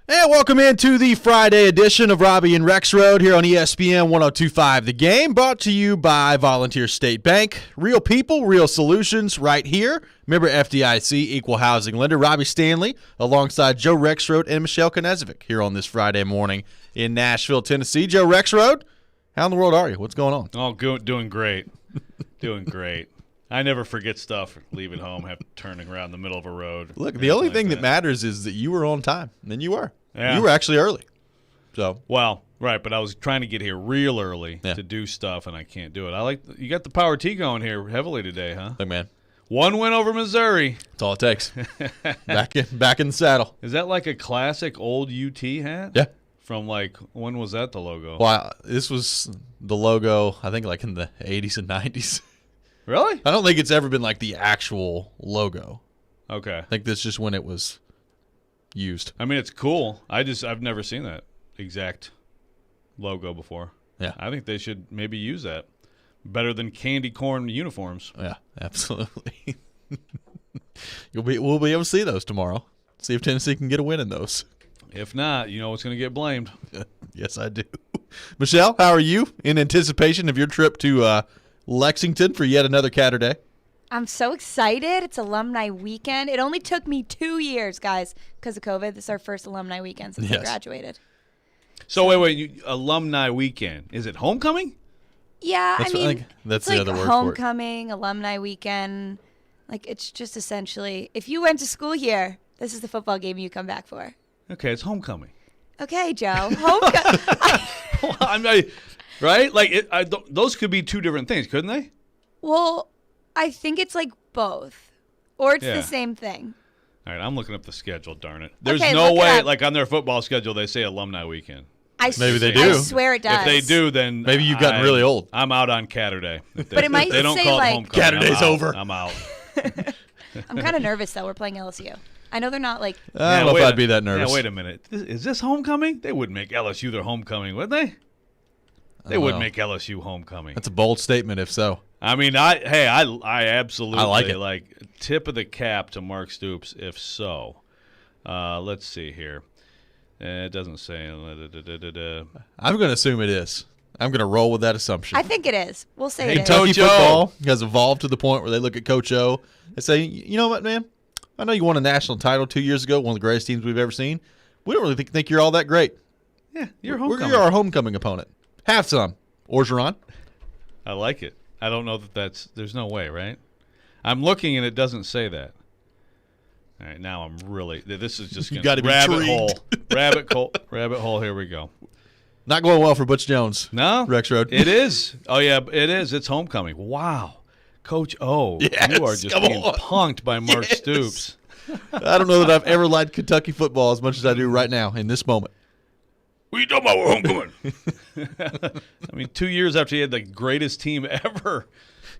And welcome into the Friday edition of Robby and Rexrode here on ESPN 102.5 The Game, brought to you by Volunteer State Bank. Real people, real solutions right here. Member FDIC, equal housing lender. Robby Stanley alongside Joe Rexrode and Michelle Knezovic here on this Friday morning in Nashville, Tennessee. Joe Rexrode, how in the world are you? What's going on? Oh, doing great. Doing great. I never forget stuff leaving home, turning around the middle of a road. Look, the only thing that matters is that you were on time, and you were. Yeah. You were actually early. Well, right, but I was trying to get here real early to do stuff, and I can't do it. You got the Power T going here heavily today, huh? Look, man. One win over Missouri. That's all it takes. back in the saddle. Is that like a classic old UT hat? Yeah. From when was that the logo? Well, this was the logo, I think, like in the 80s and 90s. Really? I don't think it's ever been like the actual logo. Okay. I think that's just when it was used. I mean, it's cool. I've never seen that exact logo before. Yeah. I think they should maybe use that. Better than candy corn uniforms. Yeah, absolutely. We'll be able to see those tomorrow. See if Tennessee can get a win in those. If not, you know it's going to get blamed. Yes, I do. Michelle, how are you in anticipation of your trip to Lexington for yet another Catter Day? I'm so excited. It's alumni weekend. It only took me 2 years, guys, because of COVID. This is our first alumni weekend since I graduated. So wait, alumni weekend. Is it homecoming? Yeah, That's it's the like other word homecoming, alumni weekend. Like, it's just essentially, if you went to school here, this is the football game you come back for. Okay, it's homecoming. Okay, Joe. Homecoming. Right? Like, those could be two different things, couldn't they? Well, I think it's like both, or it's the same thing. All right, I'm looking up the schedule, darn it. There's Okay, no look it way, up. like on their football schedule, they say alumni weekend. Maybe they do. I swear it does. If they do, then maybe you've gotten really old. I'm out on Catter Day. But it might they don't say, call it like, homecoming. Catter Day's over. I'm out. I'm kind of nervous, though. We're playing LSU. I know they're not like. I don't know if I'd be that nervous. Yeah, wait a minute. Is this homecoming? They wouldn't make LSU their homecoming, would they? They wouldn't make LSU homecoming. That's a bold statement, if so. I mean, I absolutely like it. Like tip of the cap to Mark Stoops, if so. Let's see here. It doesn't say. I'm going to assume it is. I'm going to roll with that assumption. I think it is. We'll say it is. Kentucky Coach football has evolved to the point where they look at Coach O and say, you know what, man? I know you won a national title 2 years ago, one of the greatest teams we've ever seen. We don't really think you're all that great. Yeah, you're homecoming. You're our homecoming opponent. Have some. Orgeron. I like it. I don't know that there's no way, right? I'm looking and it doesn't say that. All right, now I'm really, this is just going to be rabbit hole. Rabbit hole, here we go. Not going well for Butch Jones. No. Rexrode. It is. Oh, yeah, it is. It's homecoming. Wow. Coach O, yes, you are just being punked by Mark Stoops. I don't know that I've ever liked Kentucky football as much as I do right now in this moment. What are you talking about? We're homecoming. I mean, 2 years after he had the greatest team ever.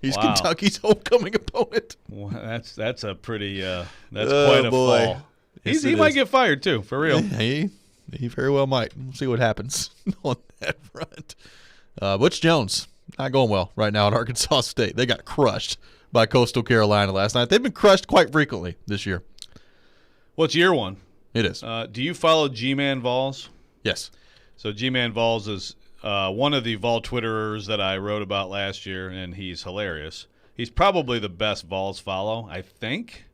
He's Kentucky's homecoming opponent. Well, that's a pretty that's quite a fall. Yes, he might get fired too, for real. He very well might. We'll see what happens on that front. Butch Jones not going well right now at Arkansas State. They got crushed by Coastal Carolina last night. They've been crushed quite frequently this year. Well, it's year one. It is. Do you follow G-Man Vols? Yes. So G-Man Vols is one of the Vol Twitterers that I wrote about last year, and he's hilarious. He's probably the best Vols follow, I think.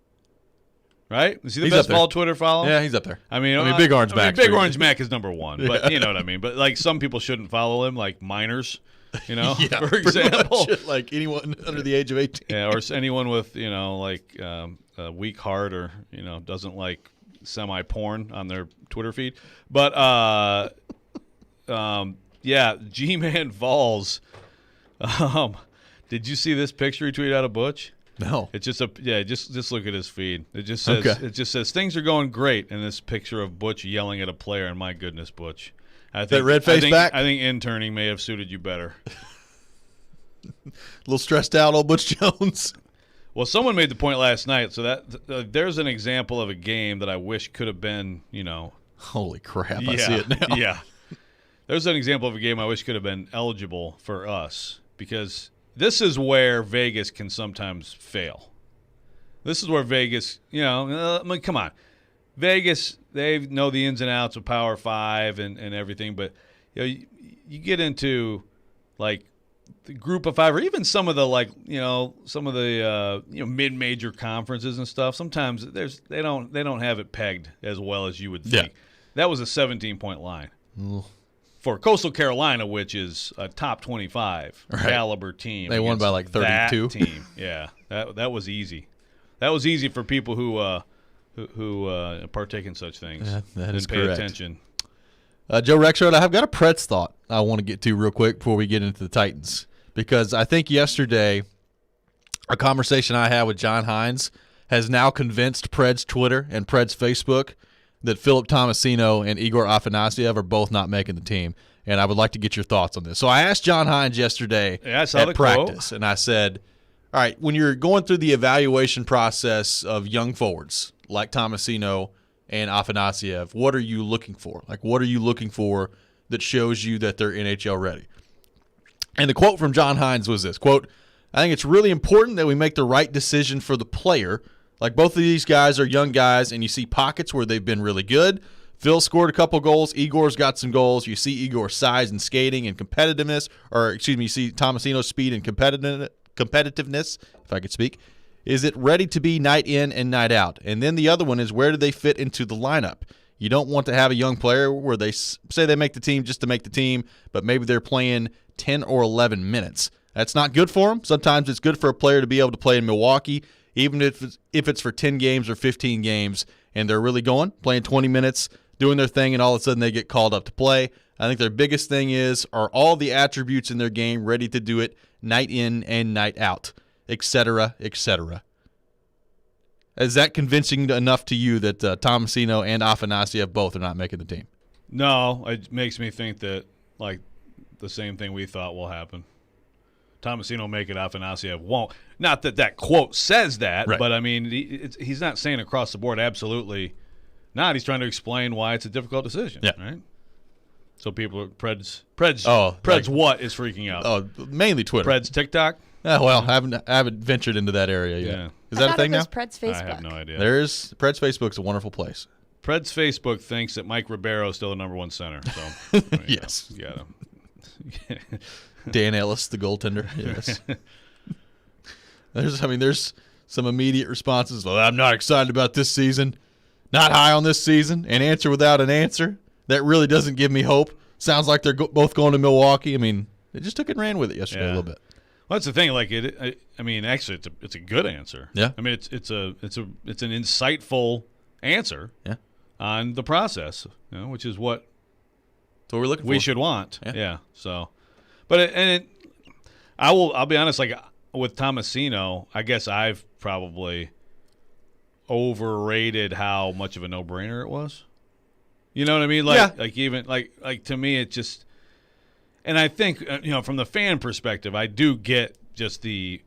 Right? Is he the best Vol Twitter follow? Yeah, he's up there. I mean Big Orange Mac. Big Orange Mac is number one, but you know what I mean. But like some people shouldn't follow him, like minors, you know, yeah, for example. Like anyone under the age of 18. Yeah, or anyone with, you know, like a weak heart or, you know, doesn't like semi-porn on their Twitter feed. But yeah, G-Man Vols. Did you see this picture he tweeted out of Butch? No. It's just just look at his feed. It just says things are going great, and this picture of Butch yelling at a player. And my goodness, Butch, I think that red face back. I think interning may have suited you better. A little stressed out, old Butch Jones. Well, someone made the point last night. So that there's an example of a game that I wish could have been, you know. Holy crap! I see it now. Yeah. There's an example of a game I wish could have been eligible for us, because this is where Vegas can sometimes fail. This is where Vegas, you know, I mean, come on. Vegas, they know the ins and outs of Power 5 and everything, but you get into like the Group of 5 or even some of the mid-major conferences and stuff. Sometimes they don't have it pegged as well as you would think. Yeah. That was a 17-point line. For Coastal Carolina, which is a top 25 caliber team. They won by like 32. That team. Yeah, that was easy. That was easy for people who partake in such things. Yeah, that is pay correct. attention. Joe Rexrode, I have got a Preds thought I want to get to real quick before we get into the Titans, because I think yesterday a conversation I had with John Hines has now convinced Preds Twitter and Preds Facebook that Philip Tomasino and Igor Afanasyev are both not making the team, and I would like to get your thoughts on this. So I asked John Hines yesterday at practice, and I said, all right, when you're going through the evaluation process of young forwards like Tomasino and Afanasyev, what are you looking for? Like, what are you looking for that shows you that they're NHL ready? And the quote from John Hines was this, quote, I think it's really important that we make the right decision for the player. Like, both of these guys are young guys, and you see pockets where they've been really good. Phil scored a couple goals. Igor's got some goals. You see Igor's size and skating and competitiveness, you see Tomasino's speed and competitiveness, if I could speak. Is it ready to be night in and night out? And then the other one is, where do they fit into the lineup? You don't want to have a young player where they say they make the team just to make the team, but maybe they're playing 10 or 11 minutes. That's not good for them. Sometimes it's good for a player to be able to play in Milwaukee, even if it's for 10 games or 15 games, and they're really playing 20 minutes, doing their thing, and all of a sudden they get called up to play. I think their biggest thing are all the attributes in their game ready to do it night in and night out, et cetera, et cetera. Is that convincing enough to you that Tomasino and Afanasyev both are not making the team? No, it makes me think that like the same thing we thought will happen. Tomasino will make it, Afanasyev won't. Not that quote says that, right. But I mean, he's not saying across the board absolutely not. He's trying to explain why it's a difficult decision, right? So people are Preds what is freaking out? Oh, mainly Twitter. Preds TikTok? Well, I haven't ventured into that area yet. Yeah. Is that a thing now? Preds Facebook. I have no idea. Preds Facebook's a wonderful place. Preds Facebook thinks that Mike Ribeiro is still the number one center. So yes. You got him. Dan Ellis, the goaltender. Yes. There's some immediate responses. Well, I'm not excited about this season. Not high on this season. An answer without an answer. That really doesn't give me hope. Sounds like they're both going to Milwaukee. I mean, they just took and ran with it yesterday a little bit. Well, that's the thing. Like actually, it's a good answer. Yeah. I mean, it's an insightful answer. Yeah. On the process, which is what we're looking for. We should want. Yeah. So, but I'll be honest. Like with Tomasino, I guess I've probably overrated how much of a no-brainer it was. You know what I mean? Like even like to me, it just. And I think, from the fan perspective, I do get just the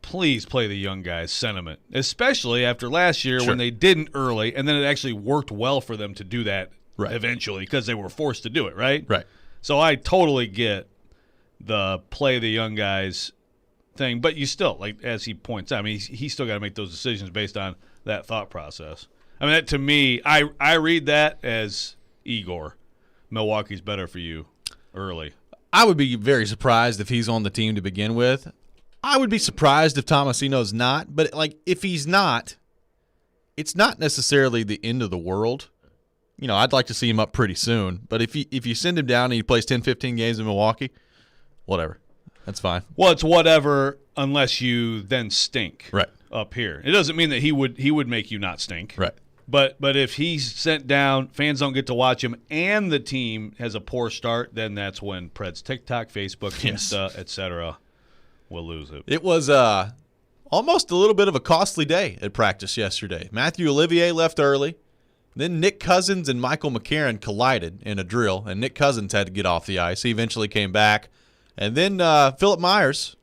please play the young guys sentiment, especially after last year when they didn't early, and then it actually worked well for them to do that eventually because they were forced to do it, right? Right. So I totally get the play the young guys thing, but you still, like as he points out, I mean, he's still got to make those decisions based on that thought process. I mean, that, to me, I read that as Igor, Milwaukee's better for you. Early. I would be very surprised if he's on the team to begin with. I would be surprised if Tomasino's not, but if he's not, it's not necessarily the end of the world. I'd like to see him up pretty soon, but if you send him down and he plays 10, 15 games in Milwaukee, whatever. That's fine. Well, it's whatever unless you then stink up here. It doesn't mean that he would make you not stink. Right. But if he's sent down, fans don't get to watch him, and the team has a poor start, then that's when Preds TikTok, Facebook, Insta, etc. will lose it. It was almost a little bit of a costly day at practice yesterday. Matthew Olivier left early. Then Nick Cousins and Michael McCarron collided in a drill, and Nick Cousins had to get off the ice. He eventually came back. And then Philip Myers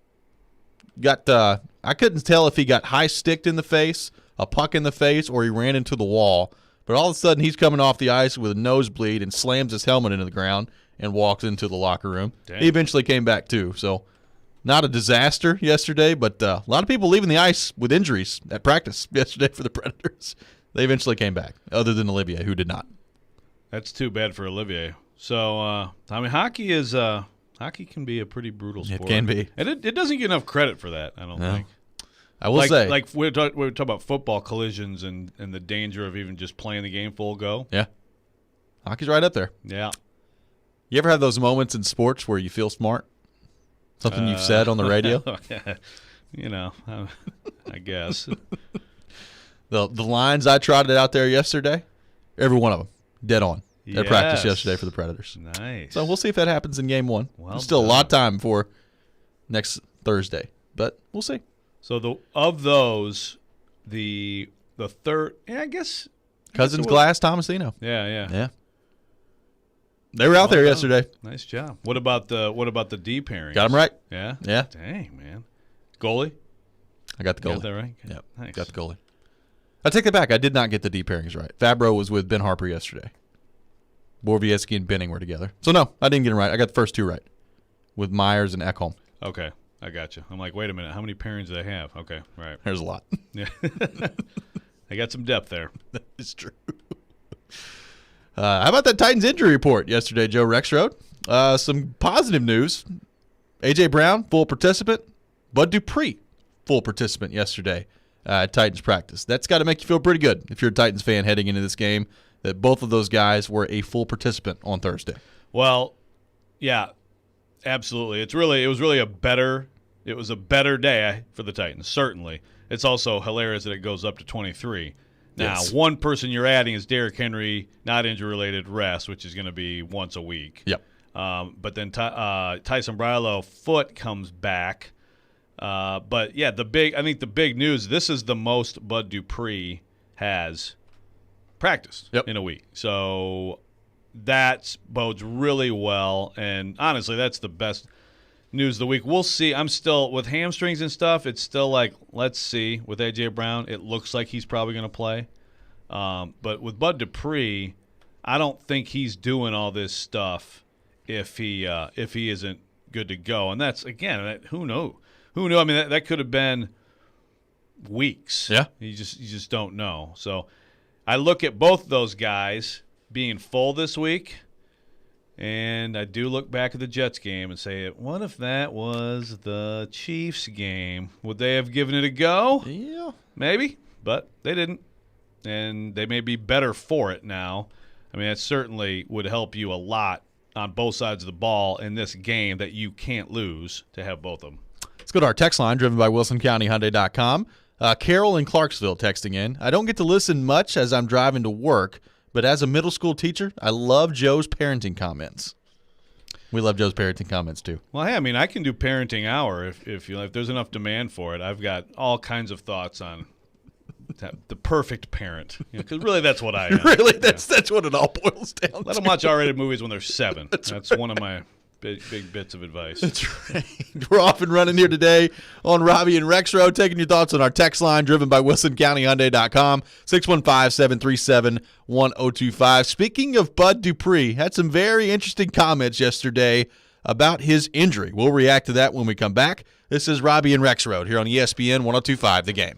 got I couldn't tell if he got high-sticked in the face, a puck in the face, or he ran into the wall. But all of a sudden, he's coming off the ice with a nosebleed and slams his helmet into the ground and walks into the locker room. Dang. He eventually came back, too. So not a disaster yesterday, but a lot of people leaving the ice with injuries at practice yesterday for the Predators. They eventually came back, other than Olivier, who did not. That's too bad for Olivier. So, I mean, hockey can be a pretty brutal sport. It can be. And it doesn't get enough credit for that, I don't think. I will say. Like we talk about football collisions and the danger of even just playing the game full go. Yeah. Hockey's right up there. Yeah. You ever have those moments in sports where you feel smart? Something you've said on the radio? You know, I guess. The lines I trotted out there yesterday, every one of them, dead on. At practice Yes. yesterday for the Predators. Nice. So we'll see if that happens in game one. Well There's still done. a lot of time before next Thursday, but we'll see. So the third, I guess. Cousins, Glass, Tomasino. Yeah. Yeah. They were out there done. yesterday. Nice job. What about the D pairings? Got them right. Yeah. Yeah. Dang, man. Goalie. I got the goalie. Got that right. Yep. Nice. Got the goalie. I take that back. I did not get the D pairings right. Fabro was with Ben Harper yesterday. Borvietsky and Benning were together. So, no, I didn't get them right. I got the first two right with Myers and Ekholm. Okay, I got you. I'm like, wait a minute. How many pairings do they have? Okay, right. There's a lot. Yeah. I got some depth there. That is true. How about that Titans injury report yesterday, Joe Rexrode? Some positive news. A.J. Brown, full participant. Bud Dupree, full participant yesterday at Titans practice. That's got to make you feel pretty good if you're a Titans fan heading into this game, that both of those guys were a full participant on Thursday. Well, yeah, absolutely. It was really a better day for the Titans. Certainly, it's also hilarious that it goes up to 23. Now, Yes. one person you're adding is Derrick Henry, not injury-related rest, which is going to be once a week. Yep. But then Tyson Brilo foot comes back. But yeah, I think the big news. This is the most Bud Dupree has practiced in a week. So that bodes really well. And honestly, that's the best news of the week. We'll see. I'm still with hamstrings and stuff. It's still like, let's see. With A.J. Brown, it looks like he's probably going to play. But with Bud Dupree, I don't think he's doing all this stuff if he isn't good to go. And that's, again, who knows? Who knew? I mean, that could have been weeks. Yeah. You just don't know. So I look at both those guys being full this week, and I do look back at the Jets game and say, what if that was the Chiefs game? Would they have given it a go? Yeah. Maybe, but they didn't. And they may be better for it now. I mean, that certainly would help you a lot on both sides of the ball in this game that you can't lose to have both of them. Let's go to our text line, driven by WilsonCountyHyundai.com. Carol in Clarksville texting in. I don't get to listen much as I'm driving to work, but as a middle school teacher, I love Joe's parenting comments. We love Joe's parenting comments, too. Well, hey, I mean, I can do parenting hour if there's enough demand for it. I've got all kinds of thoughts on the perfect parent. Because really, that's what I am. Really, that's what it all boils down to. Let them watch R-rated movies when they're 7. That's one of my big bits of advice. That's right. We're off and running here today on Robby and Rexrode, taking your thoughts on our text line, driven by WilsonCountyHyundai.com, 615-737-1025. Speaking of Bud Dupree, had some very interesting comments yesterday about his injury. We'll react to that when we come back. This is Robby and Rexrode here on ESPN 1025 The Game.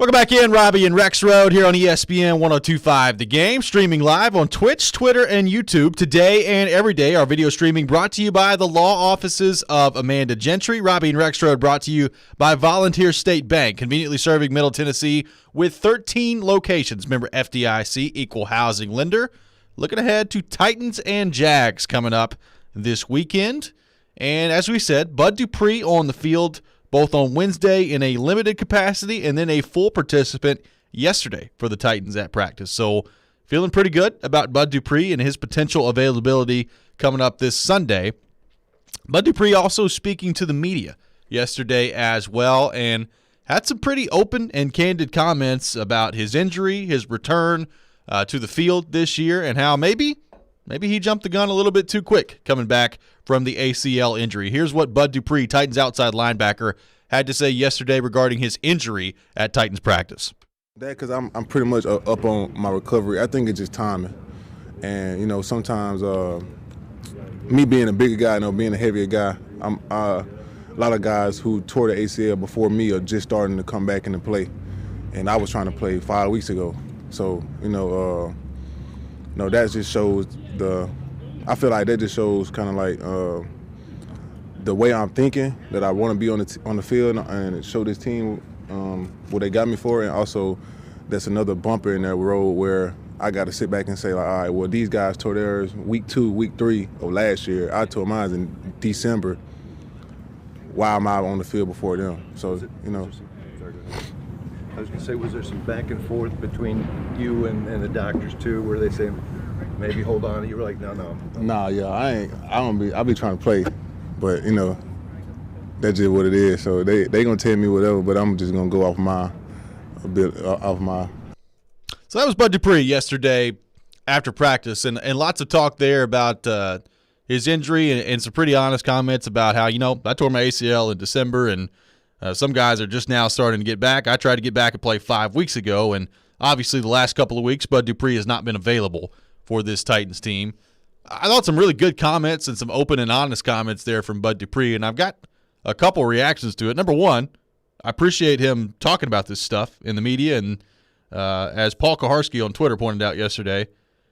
Welcome back in, Robby and Rexrode here on ESPN 102.5 The Game, streaming live on Twitch, Twitter, and YouTube today and every day. Our video streaming brought to you by the law offices of Amanda Gentry. Robby and Rexrode brought to you by Volunteer State Bank, conveniently serving Middle Tennessee with 13 locations. Member FDIC, equal housing lender. Looking ahead to Titans and Jags coming up this weekend. And as we said, Bud Dupree on the field both on Wednesday in a limited capacity and then a full participant yesterday for the Titans at practice. So feeling pretty good about Bud Dupree and his potential availability coming up this Sunday. Bud Dupree also speaking to the media yesterday as well and had some pretty open and candid comments about his injury, his return to the field this year, and how maybe he jumped the gun a little bit too quick coming back from the ACL injury. Here's what Bud Dupree, Titans outside linebacker, had to say yesterday regarding his injury at Titans practice. Because I'm pretty much up on my recovery. I think it's just timing. And, sometimes me being a bigger guy, being a heavier guy, a lot of guys who tore the ACL before me are just starting to come back into play. And I was trying to play 5 weeks ago. So, that just shows I feel like that just shows kind of like the way I'm thinking, that I want to be on the field and show this team what they got me for. And also, that's another bumper in that road where I got to sit back and say, like, all right, well, these guys tore theirs week 2, week 3 of last year. I tore mine in December. Why am I on the field before them? So, I was going to say, was there some back and forth between you and the doctors too, where they say maybe hold on? You were like, no. Nah, yeah, I'll be trying to play, but that's just what it is. So they gonna tell me whatever, but I'm just gonna go off my. So that was Bud Dupree yesterday after practice, and lots of talk there about his injury and some pretty honest comments about how I tore my ACL in December and. Some guys are just now starting to get back. I tried to get back and play 5 weeks ago, and obviously the last couple of weeks, Bud Dupree has not been available for this Titans team. I thought some really good comments and some open and honest comments there from Bud Dupree, and I've got a couple reactions to it. Number one, I appreciate him talking about this stuff in the media, and as Paul Kaharski on Twitter pointed out yesterday,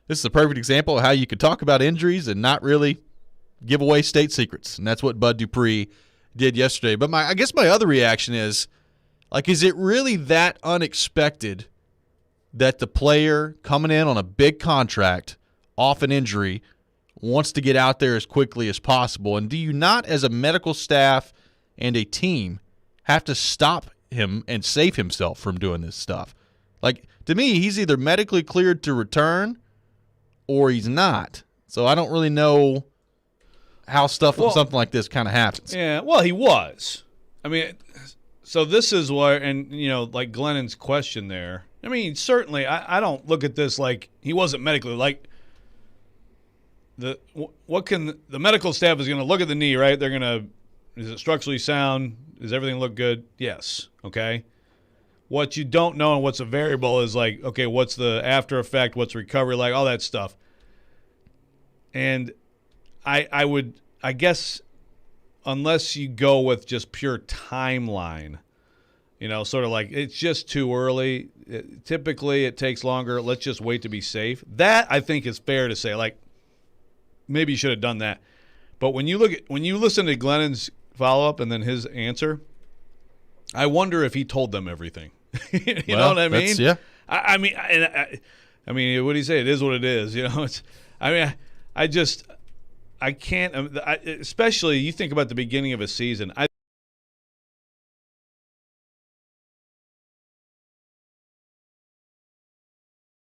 this is a perfect example of how you can talk about injuries and not really give away state secrets, and that's what Bud Dupree did yesterday. But I guess my other reaction is it really that unexpected that the player coming in on a big contract off an injury wants to get out there as quickly as possible? And do you not, as a medical staff and a team, have to stop him and save himself from doing this stuff? To me, he's either medically cleared to return or he's not. So I don't really know how something like this kind of happens. Yeah, well, he was. I mean, so this is why, and like Glennon's question there. I mean, certainly, I don't look at this like he wasn't medically the medical staff is going to look at the knee, right? They're going to, is it structurally sound? Does everything look good? Yes. Okay. What you don't know and what's a variable is okay, what's the after effect? What's recovery like? All that stuff. And I guess, unless you go with just pure timeline, sort of it's just too early. Typically, it takes longer. Let's just wait to be safe. That, I think, is fair to say. Maybe you should have done that. But when you listen to Glennon's follow-up and then his answer, I wonder if he told them everything. You know what I mean? Yeah. I mean, what do you say? It is what it is. I can't, especially you think about the beginning of a season.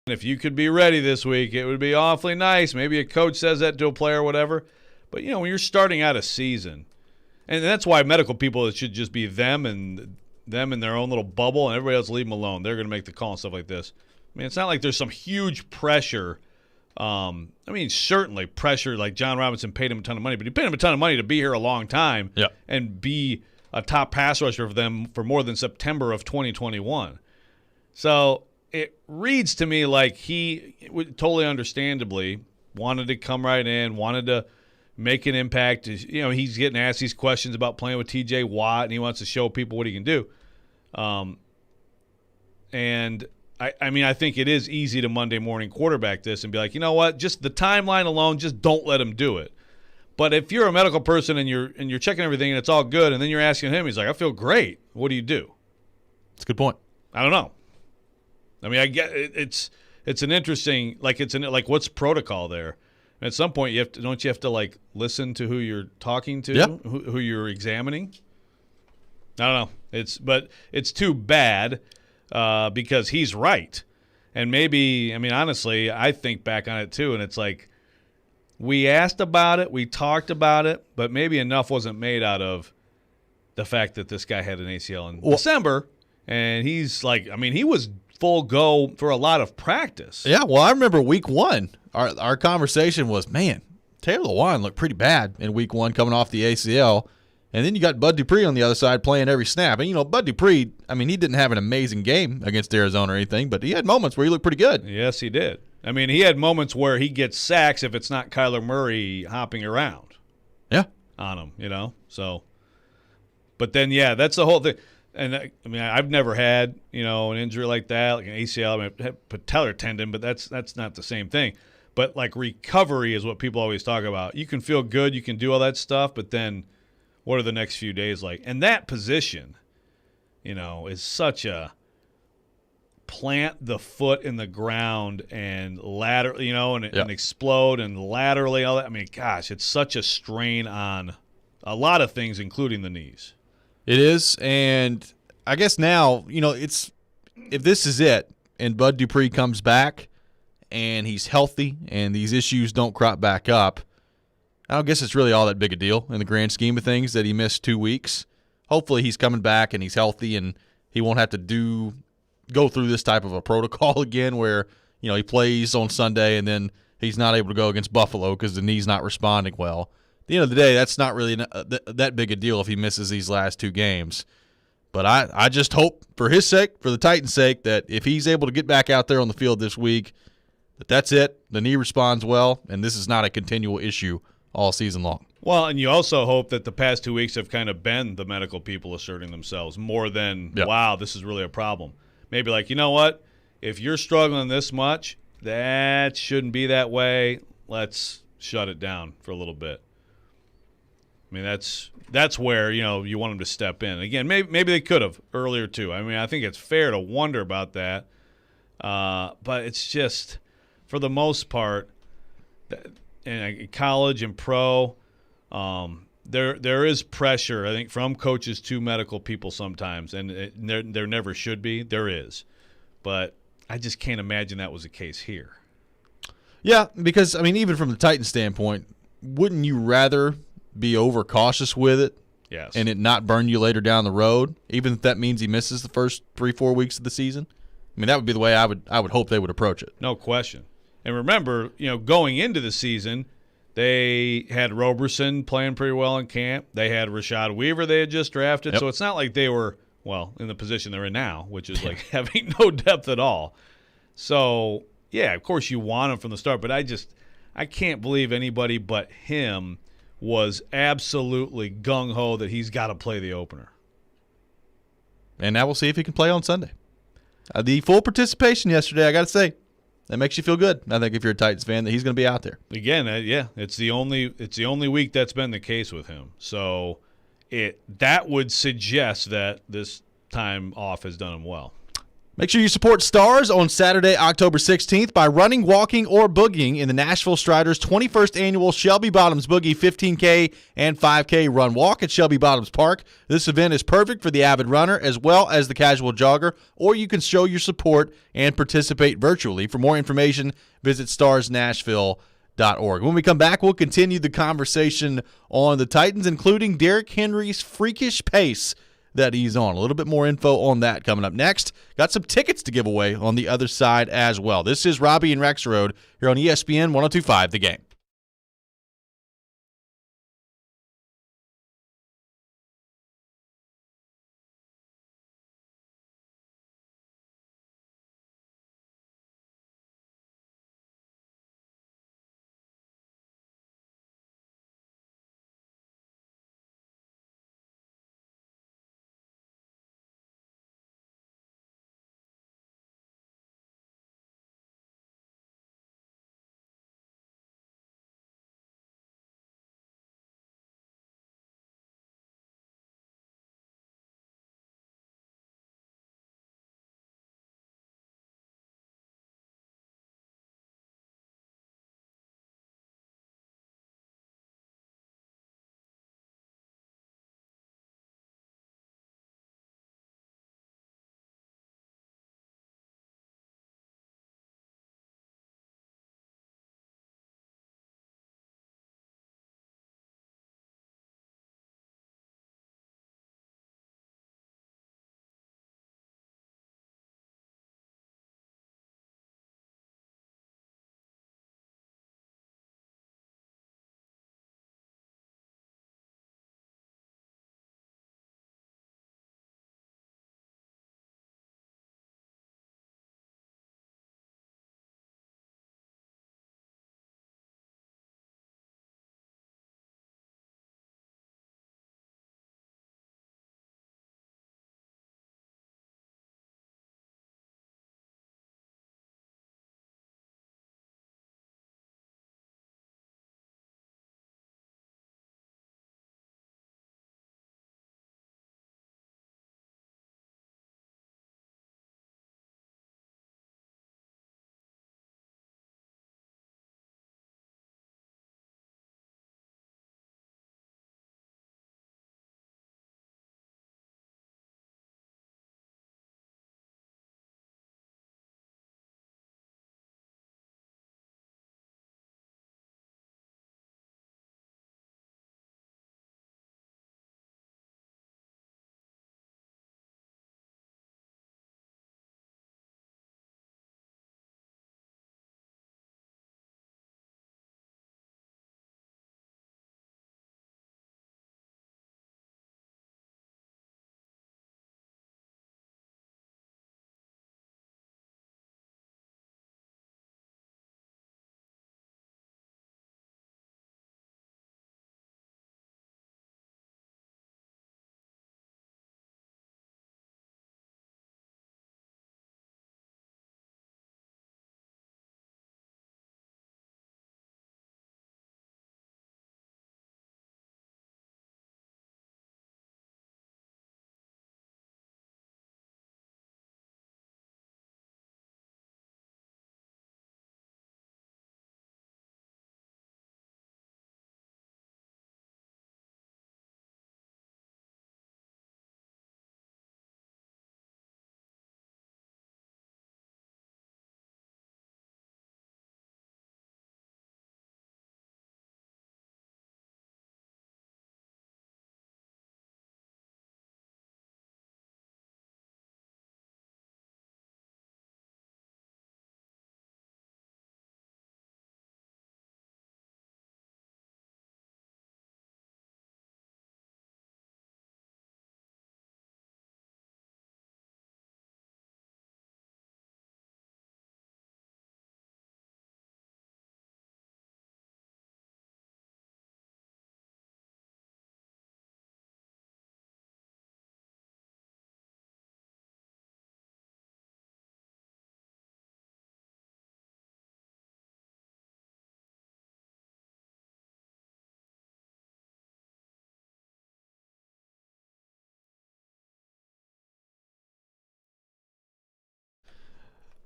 If you could be ready this week, it would be awfully nice. Maybe a coach says that to a player or whatever. But, when you're starting out a season, and that's why medical people, it should just be them in their own little bubble, and everybody else leave them alone. They're going to make the call and stuff like this. I mean, it's not like there's some huge pressure. Certainly pressure, like John Robinson paid him a ton of money, but he paid him a ton of money to be here a long time and be a top pass rusher for them for more than September of 2021. So it reads to me like he totally understandably wanted to come right in, wanted to make an impact. He's getting asked these questions about playing with TJ Watt, and he wants to show people what he can do. And I mean, I think it is easy to Monday morning quarterback this and be like, you know what, just the timeline alone, just don't let him do it. But if you're a medical person and you're checking everything and it's all good, and then you're asking him, he's like, I feel great. What do you do? That's a good point. I don't know. I mean, I get it's an interesting, like what's protocol there? And at some point, don't you have to like listen to who you're talking to, Yeah. who you're examining? I don't know. It's too bad because he's right, and maybe, I mean, honestly, I think back on it too, and it's like we asked about it, we talked about it, but maybe enough wasn't made out of the fact that this guy had an ACL in December, and he's like, I mean, he was full go for a lot of practice. Yeah, well, I remember week 1, our conversation was, man, Taylor Lewan looked pretty bad in week 1 coming off the ACL. And then you got Bud Dupree on the other side playing every snap. And, Bud Dupree, I mean, he didn't have an amazing game against Arizona or anything, but he had moments where he looked pretty good. Yes, he did. I mean, he had moments where he gets sacks if it's not Kyler Murray hopping around. Yeah. On him, So, but then, yeah, that's the whole thing. And, I mean, I've never had, an injury like that, like an ACL. I mean, I had patellar tendon, but that's not the same thing. But, like, recovery is what people always talk about. You can feel good, you can do all that stuff, but then – what are the next few days like? And that position, is such a plant the foot in the ground and laterally, and explode and laterally, all that. I mean, gosh, it's such a strain on a lot of things, including the knees. It is, and I guess now, it's if this is it and Bud Dupree comes back and he's healthy and these issues don't crop back up, I don't guess it's really all that big a deal in the grand scheme of things that he missed 2 weeks. Hopefully he's coming back and he's healthy and he won't have to go through this type of a protocol again where, he plays on Sunday and then he's not able to go against Buffalo because the knee's not responding well. At the end of the day, that's not really that big a deal if he misses these last 2 games. But I just hope for his sake, for the Titans' sake, that if he's able to get back out there on the field this week, that's it. The knee responds well, and this is not a continual issue all season long. Well, and you also hope that the past 2 weeks have kind of been the medical people asserting themselves more than, wow, this is really a problem. Maybe like, you know what? If you're struggling this much, that shouldn't be that way. Let's shut it down for a little bit. I mean, that's where, you want them to step in. Again, maybe they could have earlier too. I mean, I think it's fair to wonder about that. But it's just, for the most part, in college and pro, there is pressure, I think, from coaches to medical people sometimes, and there never should be. There is. But I just can't imagine that was the case here. Yeah, because, I mean, even from the Titans standpoint, wouldn't you rather be overcautious with it? Yes. And it not burn you later down the road, even if that means he misses the first 3-4 weeks of the season? I mean, that would be the way I would hope they would approach it. No question. And remember, going into the season, they had Roberson playing pretty well in camp. They had Rashad Weaver they had just drafted. Yep. So it's not like they were, in the position they're in now, which is like having no depth at all. So, yeah, of course you want him from the start, but I can't believe anybody but him was absolutely gung-ho that he's got to play the opener. And now we'll see if he can play on Sunday. The full participation yesterday, I got to say, that makes you feel good. I think if you're a Titans fan, that he's going to be out there. Again, it's the only week that's been the case with him. So that would suggest that this time off has done him well. Make sure you support Stars on Saturday, October 16th by running, walking, or boogieing in the Nashville Striders 21st Annual Shelby Bottoms Boogie 15K and 5K Run Walk at Shelby Bottoms Park. This event is perfect for the avid runner as well as the casual jogger, or you can show your support and participate virtually. For more information, visit starsnashville.org. When we come back, we'll continue the conversation on the Titans, including Derrick Henry's freakish pace that he's on. A little bit more info on that coming up next. Got some tickets to give away on the other side as well. This is Robby and Rexrode here on ESPN 102.5 The Game.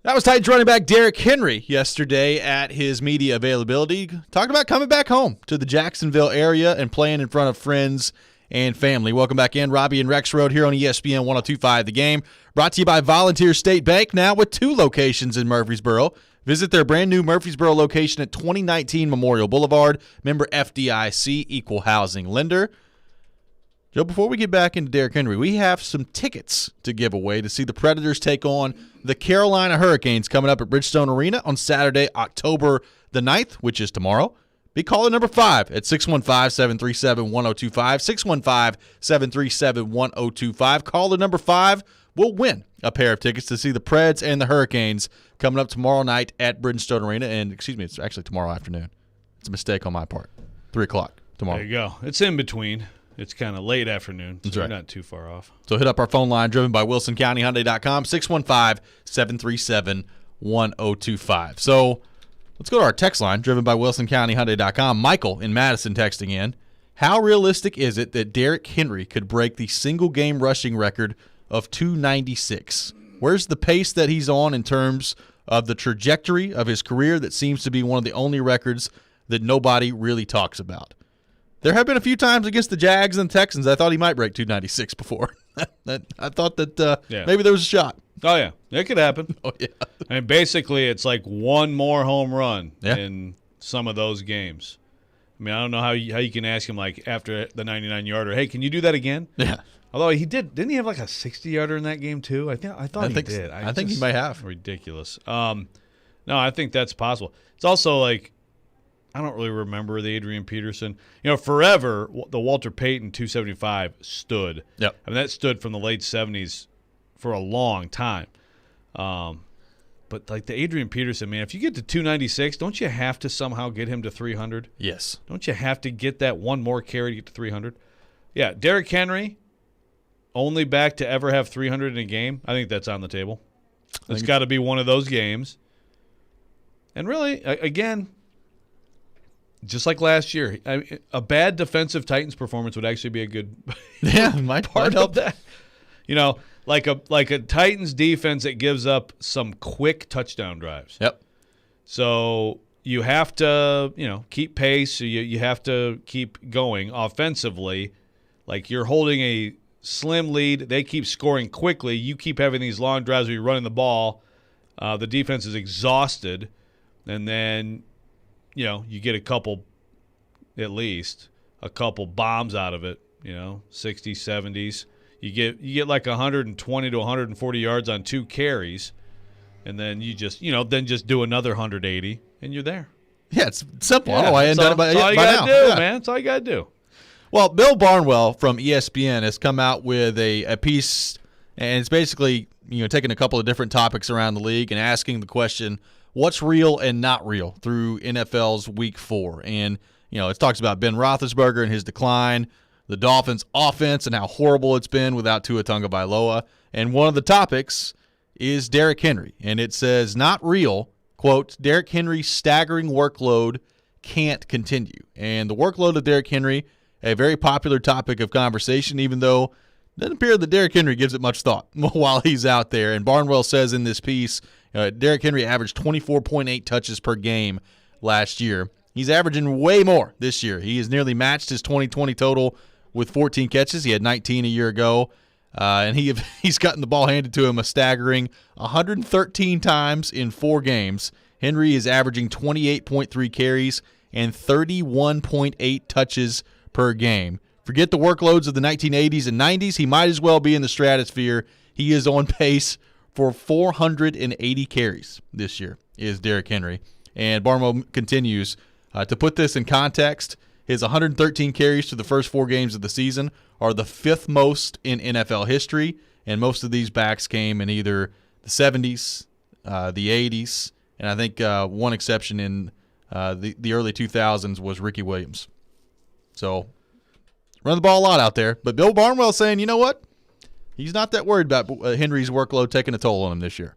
That was Titans running back Derrick Henry yesterday at his media availability. Talking about coming back home to the Jacksonville area and playing in front of friends and family. Welcome back in. Robby and Rexrode here on ESPN 102.5 The Game. Brought to you by Volunteer State Bank, now with 2 locations in Murfreesboro. Visit their brand new Murfreesboro location at 2019 Memorial Boulevard. Member FDIC, equal housing lender. Joe, before we get back into Derrick Henry, we have some tickets to give away to see the Predators take on the Carolina Hurricanes coming up at Bridgestone Arena on Saturday, October the 9th, which is tomorrow. Be caller number 5 at 615-737-1025, 615-737-1025. Caller number 5 will win a pair of tickets to see the Preds and the Hurricanes coming up tomorrow night at Bridgestone Arena. And, it's actually tomorrow afternoon. It's a mistake on my part. 3 o'clock tomorrow. There you go. It's in between. It's kind of late afternoon, so That's you're right. not too far off. So hit up our phone line driven by WilsonCountyHyundai.com, 615-737-1025. So let's go to our text line driven by WilsonCountyHyundai.com. Michael in Madison texting in. How realistic is it that Derrick Henry could break the single-game rushing record of 296? Where's the pace that he's on in terms of the trajectory of his career that seems to be one of the only records that nobody really talks about? There have been a few times against the Jags and Texans I thought he might break 296 before. I thought that maybe there was a shot. Oh, yeah. It could happen. Oh, yeah. I mean, basically, it's like one more home run Yeah. in some of those games. I mean, I don't know how you can ask him, like, after the 99-yarder, hey, can you do that again? Yeah. Although didn't he have like a 60-yarder in that game too? I thought he did. I think he might have. Ridiculous. No, I think that's possible. It's also like, I don't really remember the Adrian Peterson. Forever the Walter Payton 275 stood. Yep. I mean, that stood from the late 70s for a long time. But like the Adrian Peterson, man, if you get to 296, don't you have to somehow get him to 300? Yes. Don't you have to get that one more carry to get to 300? Yeah, Derrick Henry, only back to ever have 300 in a game. I think that's on the table. It's got to be one of those games. And really, again, just like last year, a bad defensive Titans performance would actually be a good might part help of that. Like a Titans defense that gives up some quick touchdown drives. Yep. So you have to, keep pace. You have to keep going offensively. Like you're holding a slim lead. They keep scoring quickly. You keep having these long drives where you're running the ball. The defense is exhausted. And then, you get a couple bombs out of it, 60s, 70s. You get like 120 to 140 yards on 2 carries. And then you just, just do another 180 and you're there. Yeah, it's simple. Yeah, That's all you got to do, man. That's all you got to do. Well, Bill Barnwell from ESPN has come out with a piece, and it's basically taking a couple of different topics around the league and asking the question, what's real and not real through NFL's Week 4? And, it talks about Ben Roethlisberger and his decline, the Dolphins' offense and how horrible it's been without Tua Tagovailoa. And one of the topics is Derrick Henry. And it says, not real, quote, Derrick Henry's staggering workload can't continue. And the workload of Derrick Henry, a very popular topic of conversation, even though it doesn't appear that Derrick Henry gives it much thought while he's out there. And Barnwell says in this piece, Derrick Henry averaged 24.8 touches per game last year. He's averaging way more this year. He has nearly matched his 2020 total with 14 catches. He had 19 a year ago. And he's gotten the ball handed to him a staggering 113 times in 4 games. Henry is averaging 28.3 carries and 31.8 touches per game. Forget the workloads of the 1980s and 90s. He might as well be in the stratosphere. He is on pace for 480 carries this year, is Derrick Henry. And Barnwell continues to put this in context. His 113 carries to the first 4 games of the season are the 5th most in NFL history, and most of these backs came in either the 70s, the 80s, and I think one exception in the early 2000s was Ricky Williams. So run the ball a lot out there. But Bill Barnwell saying, you know what? He's not that worried about Henry's workload taking a toll on him this year.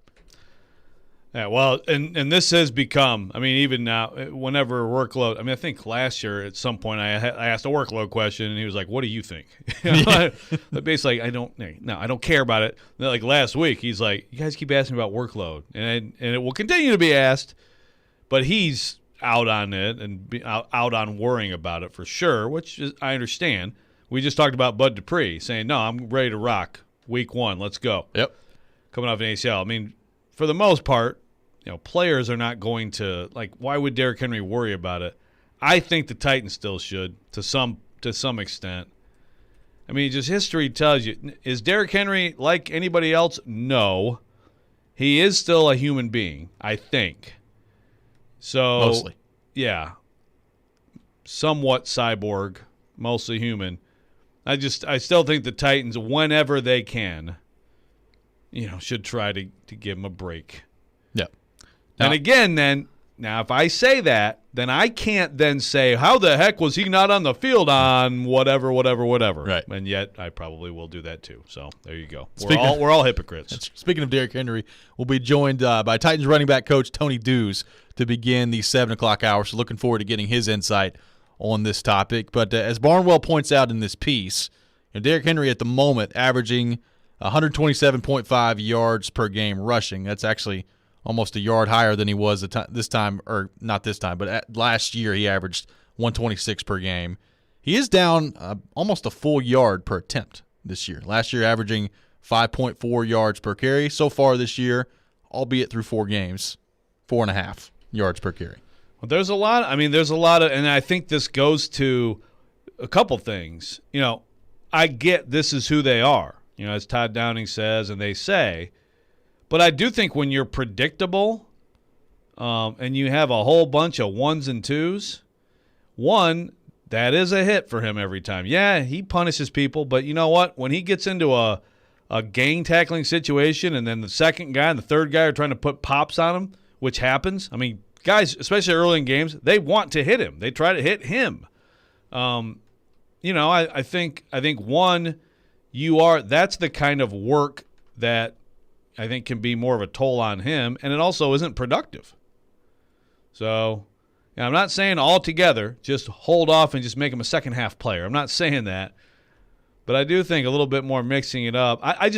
Yeah, well, and this has become, I mean, even now, whenever workload, I mean, I think last year at some point I asked a workload question, and he was like, what do you think? But basically, I don't care about it. And like last week, he's like, you guys keep asking about workload, and it will continue to be asked, but he's out on it and out on worrying about it for sure, which is, I understand. We just talked about Bud Dupree saying, no, I'm ready to rock week 1. Let's go. Yep. Coming off an ACL. I mean, for the most part, players are not going to, like, why would Derrick Henry worry about it? I think the Titans still should to some extent. I mean, just history tells you, is Derrick Henry like anybody else? No. He is still a human being, I think. So, Mostly. Yeah. Somewhat cyborg, mostly human. I still think the Titans, whenever they can, should try to give him a break. Yep. And again, now if I say that, then I can't then say, how the heck was he not on the field on whatever. Right. And yet I probably will do that too. So there you go. Speaking We're all hypocrites. Speaking of Derrick Henry, we'll be joined by Titans running back coach Tony Dews to begin the 7 o'clock hour. So looking forward to getting his insight on this topic. But as Barnwell points out in this piece, Derrick Henry at the moment averaging 127.5 yards per game rushing. That's actually almost a yard higher than he was this time, or not this time, but last year he averaged 126 per game. He is down almost a full yard per attempt this year. Last year averaging 5.4 yards per carry. So far this year, albeit through 4 games, 4.5 yards per carry. Well, there's a lot of, and I think this goes to a couple things. I get this is who they are, as Todd Downing says and they say. But I do think when you're predictable and you have a whole bunch of 1s and 2s, that is a hit for him every time. Yeah, he punishes people, but you know what? When he gets into a gang tackling situation and then the second guy and the third guy are trying to put pops on him, which happens. I mean, guys, especially early in games, they want to hit him. They try to hit him. I think that's the kind of work that I think can be more of a toll on him, and it also isn't productive. So, I'm not saying altogether just hold off and just make him a second half player. I'm not saying that, but I do think a little bit more mixing it up. I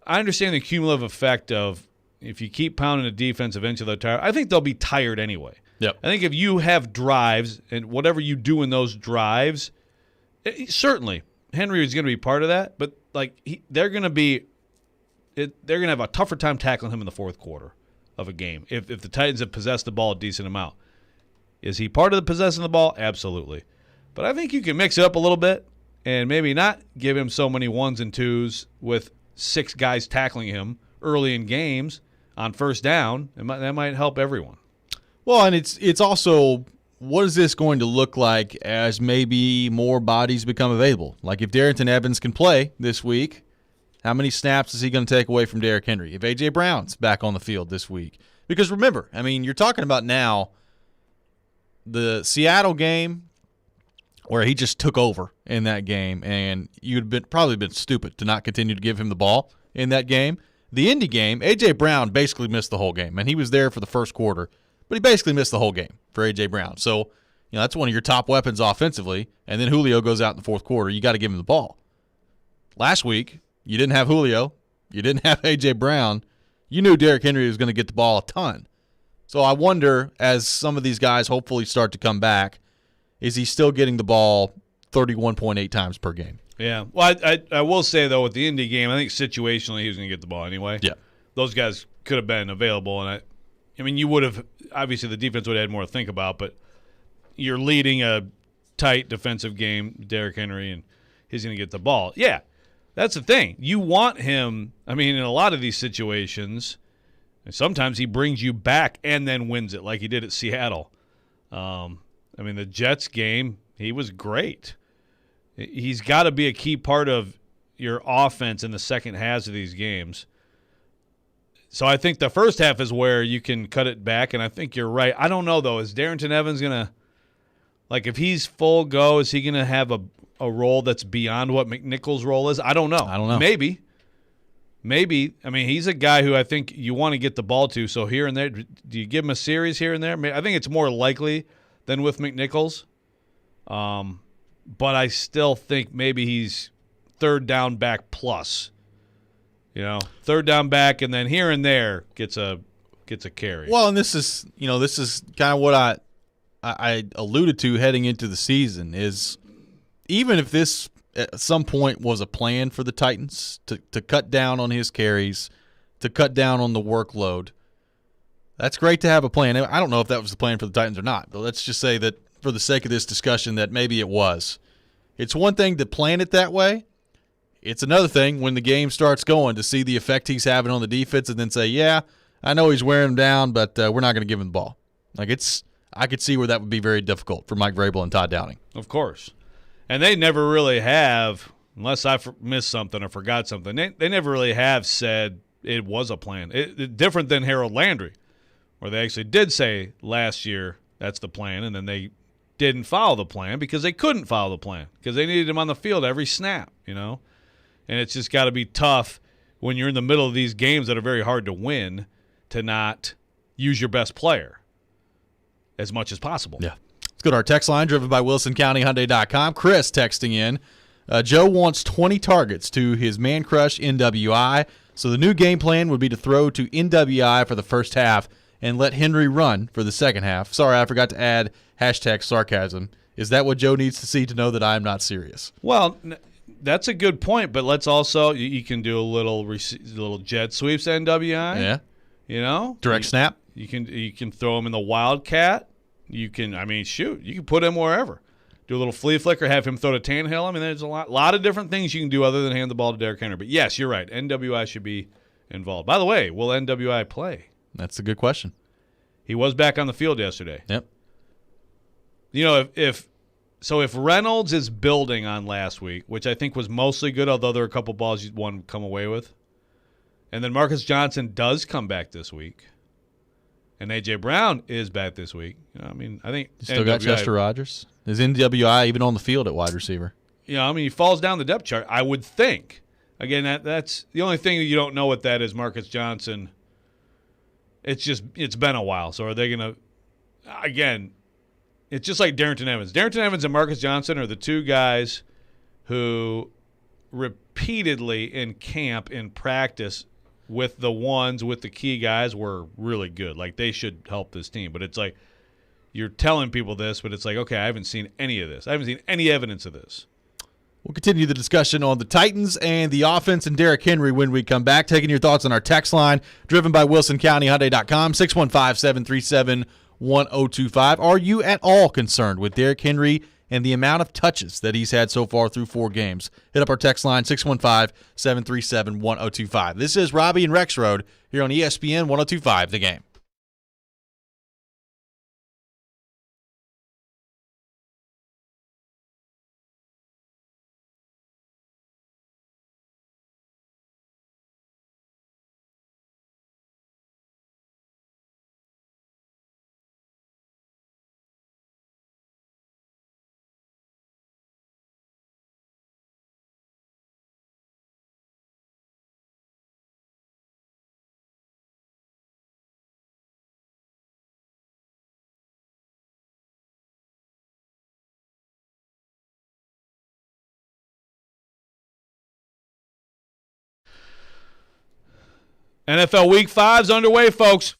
understand the cumulative effect of if you keep pounding the defense, eventually they're tired. I think they'll be tired anyway. Yep. I think if you have drives and whatever you do in those drives, certainly Henry is going to be part of that, but they're going to have a tougher time tackling him in the fourth quarter of a game if the Titans have possessed the ball a decent amount. Is he part of the possessing the ball? Absolutely. But I think you can mix it up a little bit and maybe not give him so many 1s and 2s with 6 guys tackling him early in games on first down. That might help everyone. Well, and it's also, what is this going to look like as maybe more bodies become available? Like if Darrington Evans can play this week, how many snaps is he going to take away from Derrick Henry? If A.J. Brown's back on the field this week. Because remember, you're talking about now the Seattle game where he just took over in that game, and you'd probably been stupid to not continue to give him the ball in that game. The Indy game, A.J. Brown basically missed the whole game, and he was there for the first quarter, but he basically missed the whole game for A.J. Brown. So, that's one of your top weapons offensively, and then Julio goes out in the fourth quarter. You got to give him the ball. Last week, you didn't have Julio. You didn't have A.J. Brown. You knew Derrick Henry was going to get the ball a ton. So I wonder, as some of these guys hopefully start to come back, is he still getting the ball 31.8 times per game? Yeah. Well, I will say, though, with the Indy game, I think situationally he was going to get the ball anyway. Yeah. Those guys could have been available. And you would have – obviously the defense would have had more to think about, but you're leading a tight defensive game, Derrick Henry, and he's going to get the ball. Yeah. That's the thing. You want him, in a lot of these situations, and sometimes he brings you back and then wins it like he did at Seattle. The Jets game, he was great. He's got to be a key part of your offense in the second halves of these games. So I think the first half is where you can cut it back, and I think you're right. I don't know, though. Is Darrington Evans going to – if he's full go, is he going to have a role that's beyond what McNichols' role is? I don't know. I don't know. Maybe. maybe, I mean, he's a guy who I think you want to get the ball to. So here and there, do you give him a series here and there? I think it's more likely than with McNichols. But I still think maybe he's third down back plus. Third down back, and then here and there gets a carry. Well, and this is kind of what I alluded to heading into the season is even if this at some point was a plan for the Titans to cut down on his carries, to cut down on the workload, that's great to have a plan. I don't know if that was the plan for the Titans or not, but let's just say that for the sake of this discussion that maybe it was. It's one thing to plan it that way. It's another thing when the game starts going to see the effect he's having on the defense and then say, yeah, I know he's wearing them down, but we're not going to give him the ball. I could see where that would be very difficult for Mike Vrabel and Todd Downing. Of course. And they never really have, unless I missed something or forgot something, they never really have said it was a plan. Different than Harold Landry, where they actually did say last year that's the plan, and then they didn't follow the plan because they couldn't follow the plan because they needed him on the field every snap, And it's just got to be tough when you're in the middle of these games that are very hard to win to not use your best player as much as possible. Yeah. Let's go to our text line driven by WilsonCountyHyundai.com. Chris texting in. Joe wants 20 targets to his man crush NWI, so the new game plan would be to throw to NWI for the first half and let Henry run for the second half. Sorry, I forgot to add #sarcasm. Is that what Joe needs to see to know that I am not serious? Well, that's a good point, but let's also you can do a little jet sweeps to NWI. Yeah. Direct snap. You can throw him in the Wildcat. You can put him wherever. Do a little flea flicker, have him throw to Tannehill. I mean, there's a lot of different things you can do other than hand the ball to Derrick Henry. But yes, you're right. NWI should be involved. By the way, will NWI play? That's a good question. He was back on the field yesterday. Yep. If Reynolds is building on last week, which I think was mostly good, although there are a couple balls you want to come away with, and then Marcus Johnson does come back this week, and A.J. Brown is back this week. I think you still got Chester Rogers. Is NWI even on the field at wide receiver? He falls down the depth chart, I would think. Again, that's the only thing that you don't know what that is, Marcus Johnson. It's been a while. So are they going to – again, it's just like Darrington Evans. Darrington Evans and Marcus Johnson are the two guys who repeatedly in camp, in practice, with the key guys were really good. Like, they should help this team. But it's like you're telling people this, but it's like, okay, I haven't seen any of this. I haven't seen any evidence of this. We'll continue the discussion on the Titans and the offense and Derrick Henry when we come back. Taking your thoughts on our text line, driven by WilsonCountyHyundai.com, 615-737-1025. Are you at all concerned with Derrick Henry and the amount of touches that he's had so far through 4 games? Hit up our text line, 615-737-1025. This is Robby and Rexrode here on ESPN 1025, The Game. NFL Week 5's underway, folks.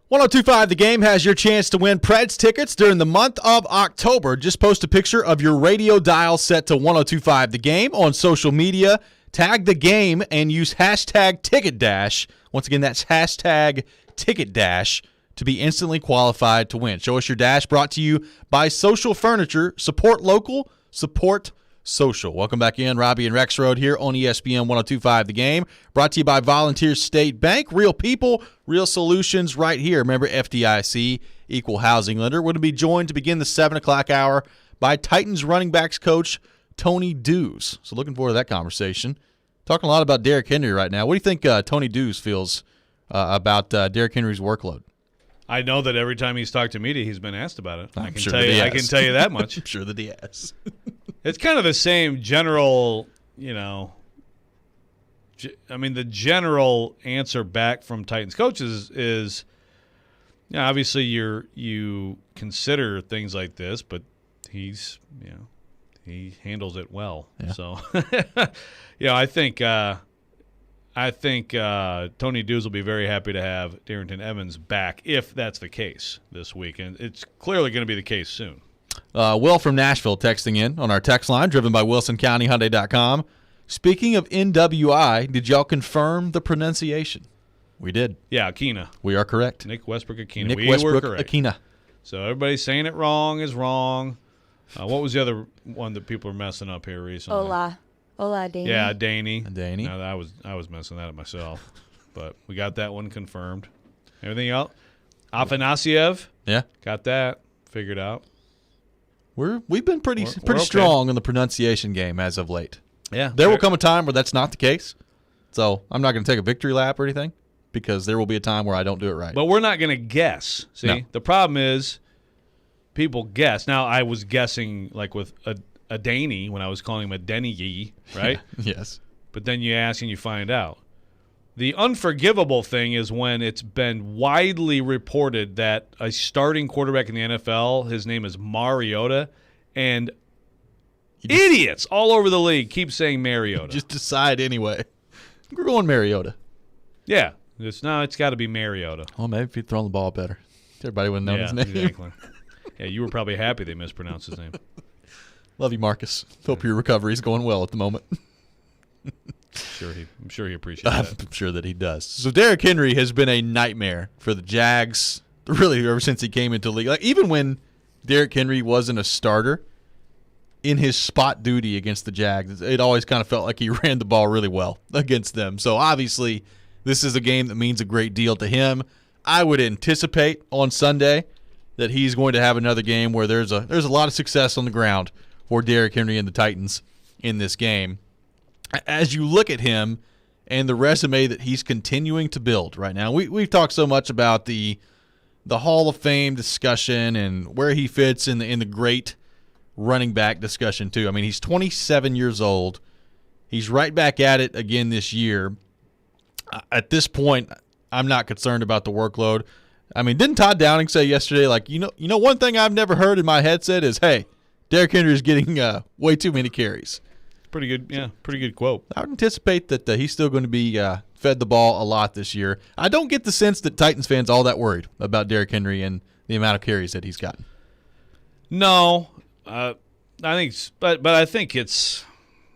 1025 The Game has your chance to win Preds tickets during the month of October. Just post a picture of your radio dial set to 1025 The Game on social media. Tag the game and use hashtag TicketDash. Once again, that's hashtag TicketDash to be instantly qualified to win. Show us your dash, brought to you by Social Furniture. Support local, support social. Welcome back in. Robby and Rexrode here on ESPN 1025 The Game. Brought to you by Volunteer State Bank. Real people, real solutions right here. Remember, FDIC, equal housing lender. We're going to be joined to begin the 7 o'clock hour by Titans running backs coach Tony Dews. So looking forward to that conversation. Talking a lot about Derrick Henry right now. What do you think Tony Dews feels about Derrick Henry's workload? I know that every time he's talked to media, he's been asked about it. I can tell you that much. I'm sure that he has. It's kind of the same general, the general answer back from Titans coaches is, obviously you consider things like this, but he's, he handles it well. Yeah. So, I think Tony Dews will be very happy to have Darrington Evans back if that's the case this week, and it's clearly going to be the case soon. Will from Nashville texting in on our text line, driven by WilsonCountyHyundai.com. Speaking of NWI, did y'all confirm the pronunciation? We did. Yeah, Akina. We are correct. Nick Westbrook Akina. Nick Westbrook Akina. So everybody saying it wrong is wrong. What was the other one that people are messing up here recently? Ola Daney. Yeah, Daney. No, I was messing that up myself, but we got that one confirmed. Everything else? Afanasiev. Yeah, got that figured out. We've been pretty strong in the pronunciation game as of late. Yeah, there will come a time where that's not the case. So I'm not going to take a victory lap or anything, because there will be a time where I don't do it right. But we're not going to guess. See, No. The problem is people guess. Now I was guessing like with a Daney when I was calling him a Denny, right? Yes. But then you ask and you find out. The unforgivable thing is when it's been widely reported that a starting quarterback in the NFL, his name is Mariota, and idiots all over the league keep saying Mariota. Just decide anyway. We're going Mariota. Yeah. It's got to be Mariota. Well, maybe if he'd thrown the ball better, everybody would have known his name. Exactly. Yeah, you were probably happy they mispronounced his name. Love you, Marcus. Hope your recovery is going well at the moment. I'm sure he appreciates that. I'm sure that he does. So Derrick Henry has been a nightmare for the Jags, really, ever since he came into the league. Like, even when Derrick Henry wasn't a starter, in his spot duty against the Jags, it always kind of felt like he ran the ball really well against them. So obviously, this is a game that means a great deal to him. I would anticipate on Sunday that he's going to have another game where there's a lot of success on the ground for Derrick Henry and the Titans in this game. As you look at him and the resume that he's continuing to build right now, we've talked so much about the Hall of Fame discussion and where he fits in the great running back discussion too. I mean, he's 27 years old. He's right back at it again this year. At this point, I'm not concerned about the workload. I mean, didn't Todd Downing say yesterday, like, you know, one thing I've never heard in my headset is, hey, Derrick Henry is getting way too many carries. Pretty good, yeah, pretty good quote. I would anticipate that he's still going to be fed the ball a lot this year. I don't get the sense that Titans fans are all that worried about Derrick Henry and the amount of carries that he's gotten. No, I think, but I think it's,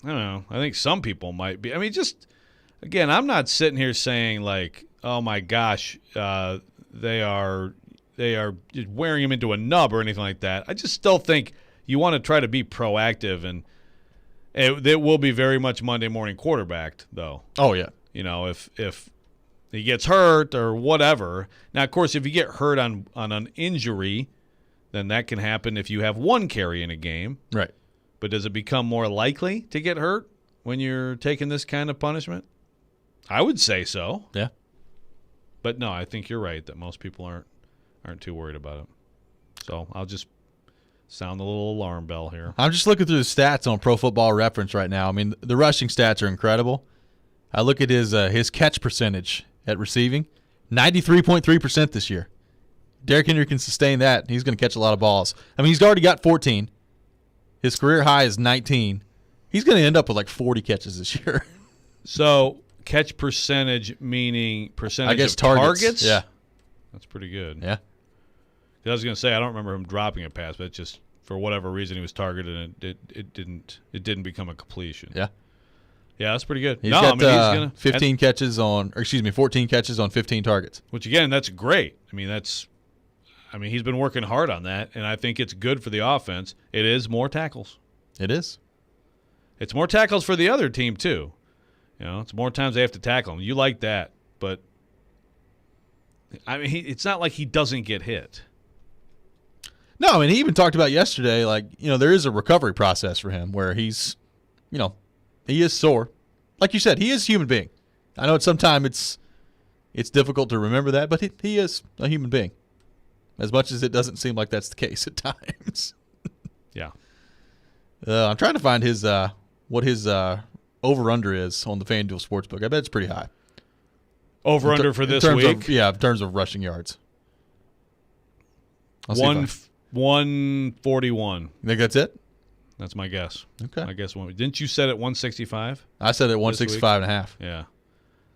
I don't know. I think some people might be. I mean, just again, I'm not sitting here saying like, oh my gosh, they are just wearing him into a nub or anything like that. I just still think you want to try to be proactive, and it will be very much Monday morning quarterbacked, though. Oh, yeah. You know, if he gets hurt or whatever. Now, of course, if you get hurt on an injury, then that can happen if you have one carry in a game. Right. But does it become more likely to get hurt when you're taking this kind of punishment? I would say so. Yeah. But no, I think you're right that most people aren't too worried about it. So I'll just sound the little alarm bell here. I'm just looking through the stats on Pro Football Reference right now. I mean, the rushing stats are incredible. I look at his catch percentage at receiving, 93.3% this year. Derrick Henry can sustain that. He's going to catch a lot of balls. I mean, he's already got 14. His career high is 19. He's going to end up with like 40 catches this year. So catch percentage meaning percentage I guess of targets? Yeah. That's pretty good. Yeah. I was going to say I don't remember him dropping a pass, but just for whatever reason he was targeted and it didn't become a completion. Yeah. Yeah, that's pretty good. He's no, got I mean he's gonna 14 catches on 15 targets. which again, that's great. I mean he's been working hard on that, and I think it's good for the offense. It is more tackles. It is. It's more tackles for the other team too. It's more times they have to tackle him. You like that, but I mean, it's not like he doesn't get hit. No, and he even talked about yesterday, there is a recovery process for him where he's, he is sore. Like you said, he is a human being. I know sometimes it's difficult to remember that, but he is a human being. As much as it doesn't seem like that's the case at times. Yeah. I'm trying to find what his over-under is on the FanDuel Sportsbook. I bet it's pretty high. Over-under for this week? In terms of rushing yards. 141. You think that's it? That's my guess. Okay. I guess didn't you set it 165? I said it 165.5. Yeah.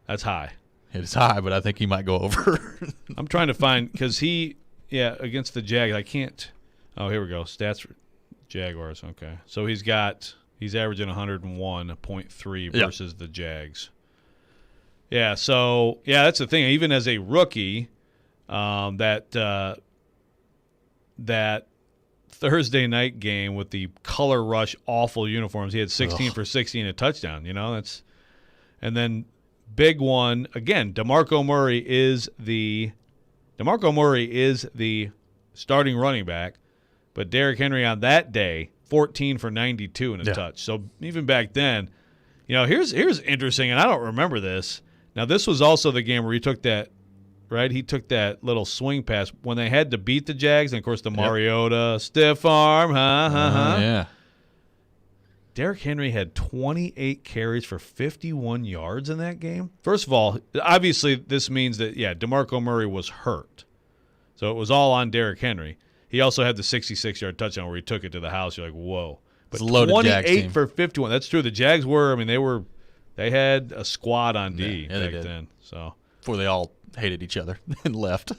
That's high. It is high, but I think he might go over. I'm trying to find because against the Jags, I can't. Oh, here we go. Stats for Jaguars. Okay. So he's averaging 101.3 versus the Jags. Yeah, so that's the thing. Even as a rookie, that Thursday night game with the color rush awful uniforms, he had 16 for 60 and a touchdown. And then big one again. DeMarco Murray is the starting running back, but Derrick Henry on that day 14 for 92 and a touch. So even back then, here's interesting, and I don't remember this. Now, this was also the game where he took that, right? He took that little swing pass when they had to beat the Jags, and, of course, the Mariota stiff arm, Yeah. Derrick Henry had 28 carries for 51 yards in that game. First of all, obviously this means that, DeMarco Murray was hurt. So it was all on Derrick Henry. He also had the 66-yard touchdown where he took it to the house. You're like, whoa. But 28 for 51. That's true. The Jags they had a squad on D back then. So before they all hated each other and left.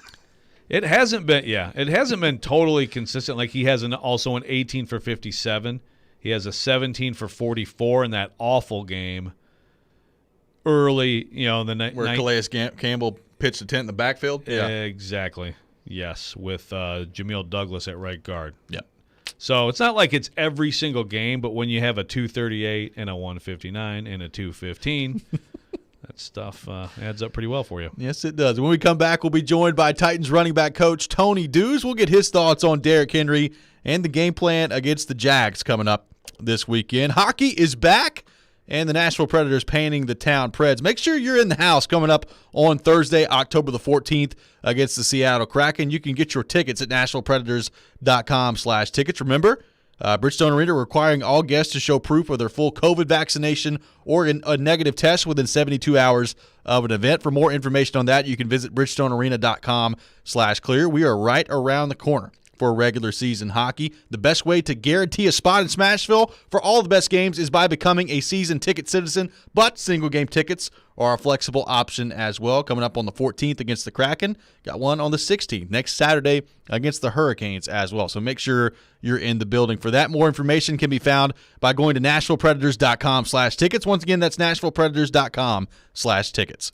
It hasn't been totally consistent. Like he has also an 18 for 57. He has a 17 for 44 in that awful game early, in the night. Where Calais Campbell pitched a tent in the backfield? Yeah. Exactly. Yes, with Jamil Douglas at right guard. Yeah. So it's not like it's every single game, but when you have a 238 and a 159 and a 215, that stuff adds up pretty well for you. Yes, it does. When we come back, we'll be joined by Titans running back coach Tony Dews. We'll get his thoughts on Derrick Henry and the game plan against the Jags coming up this weekend. Hockey is back, and the Nashville Predators painting the town Preds. Make sure you're in the house coming up on Thursday, October the 14th against the Seattle Kraken. You can get your tickets at NashvillePredators.com/tickets. Remember, Bridgestone Arena requiring all guests to show proof of their full COVID vaccination or a negative test within 72 hours of an event. For more information on that, you can visit BridgestoneArena.com/clear. We are right around the corner for regular season hockey. The best way to guarantee a spot in Smashville for all the best games is by becoming a season ticket citizen, but single game tickets are a flexible option as well. Coming up on the 14th against the Kraken, got one on the 16th, next Saturday against the Hurricanes as well. So make sure you're in the building for that. More information can be found by going to NashvillePredators.com/tickets. Once again, that's NashvillePredators.com/tickets.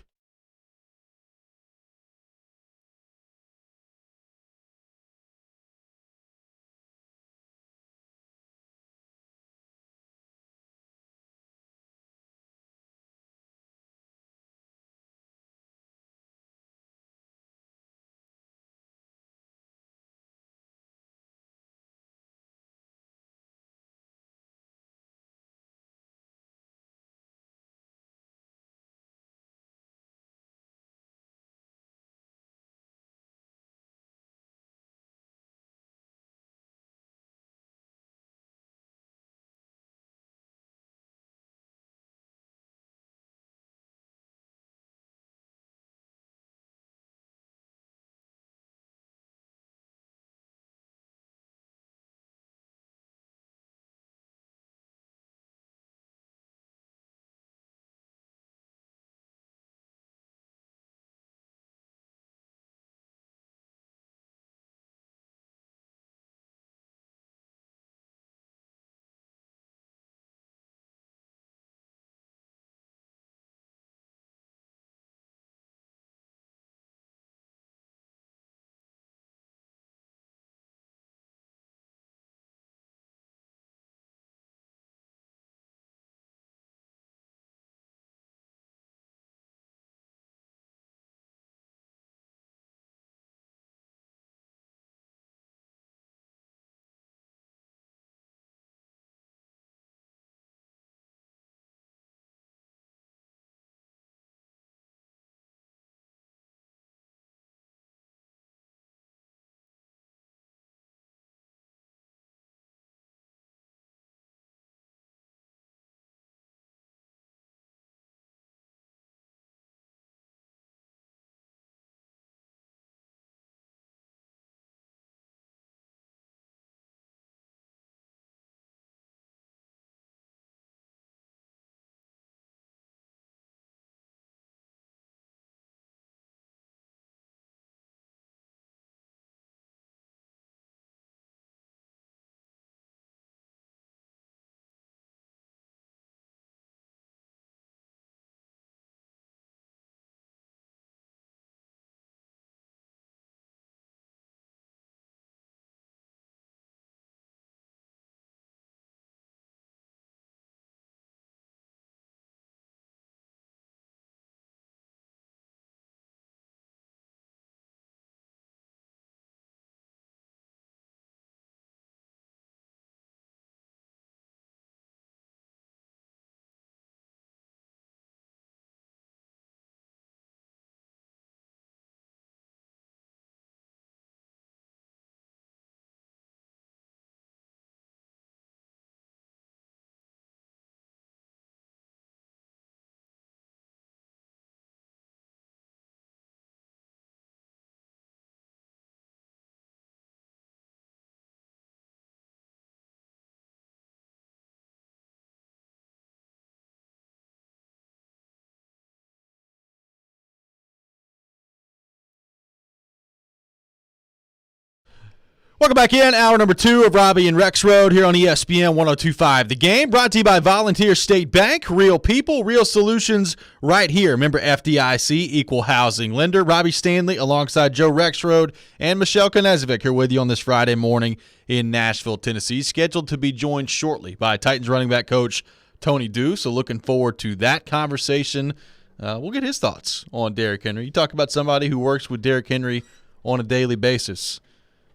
Welcome back in. Hour number 2 of Robby and Rexrode here on ESPN 102.5. The Game brought to you by Volunteer State Bank. Real people, real solutions right here. Member FDIC, equal housing lender. Robby Stanley alongside Joe Rexrode and Michelle Konezovic here with you on this Friday morning in Nashville, Tennessee. Scheduled to be joined shortly by Titans running back coach Tony Dew. So looking forward to that conversation. We'll get his thoughts on Derrick Henry. You talk about somebody who works with Derrick Henry on a daily basis.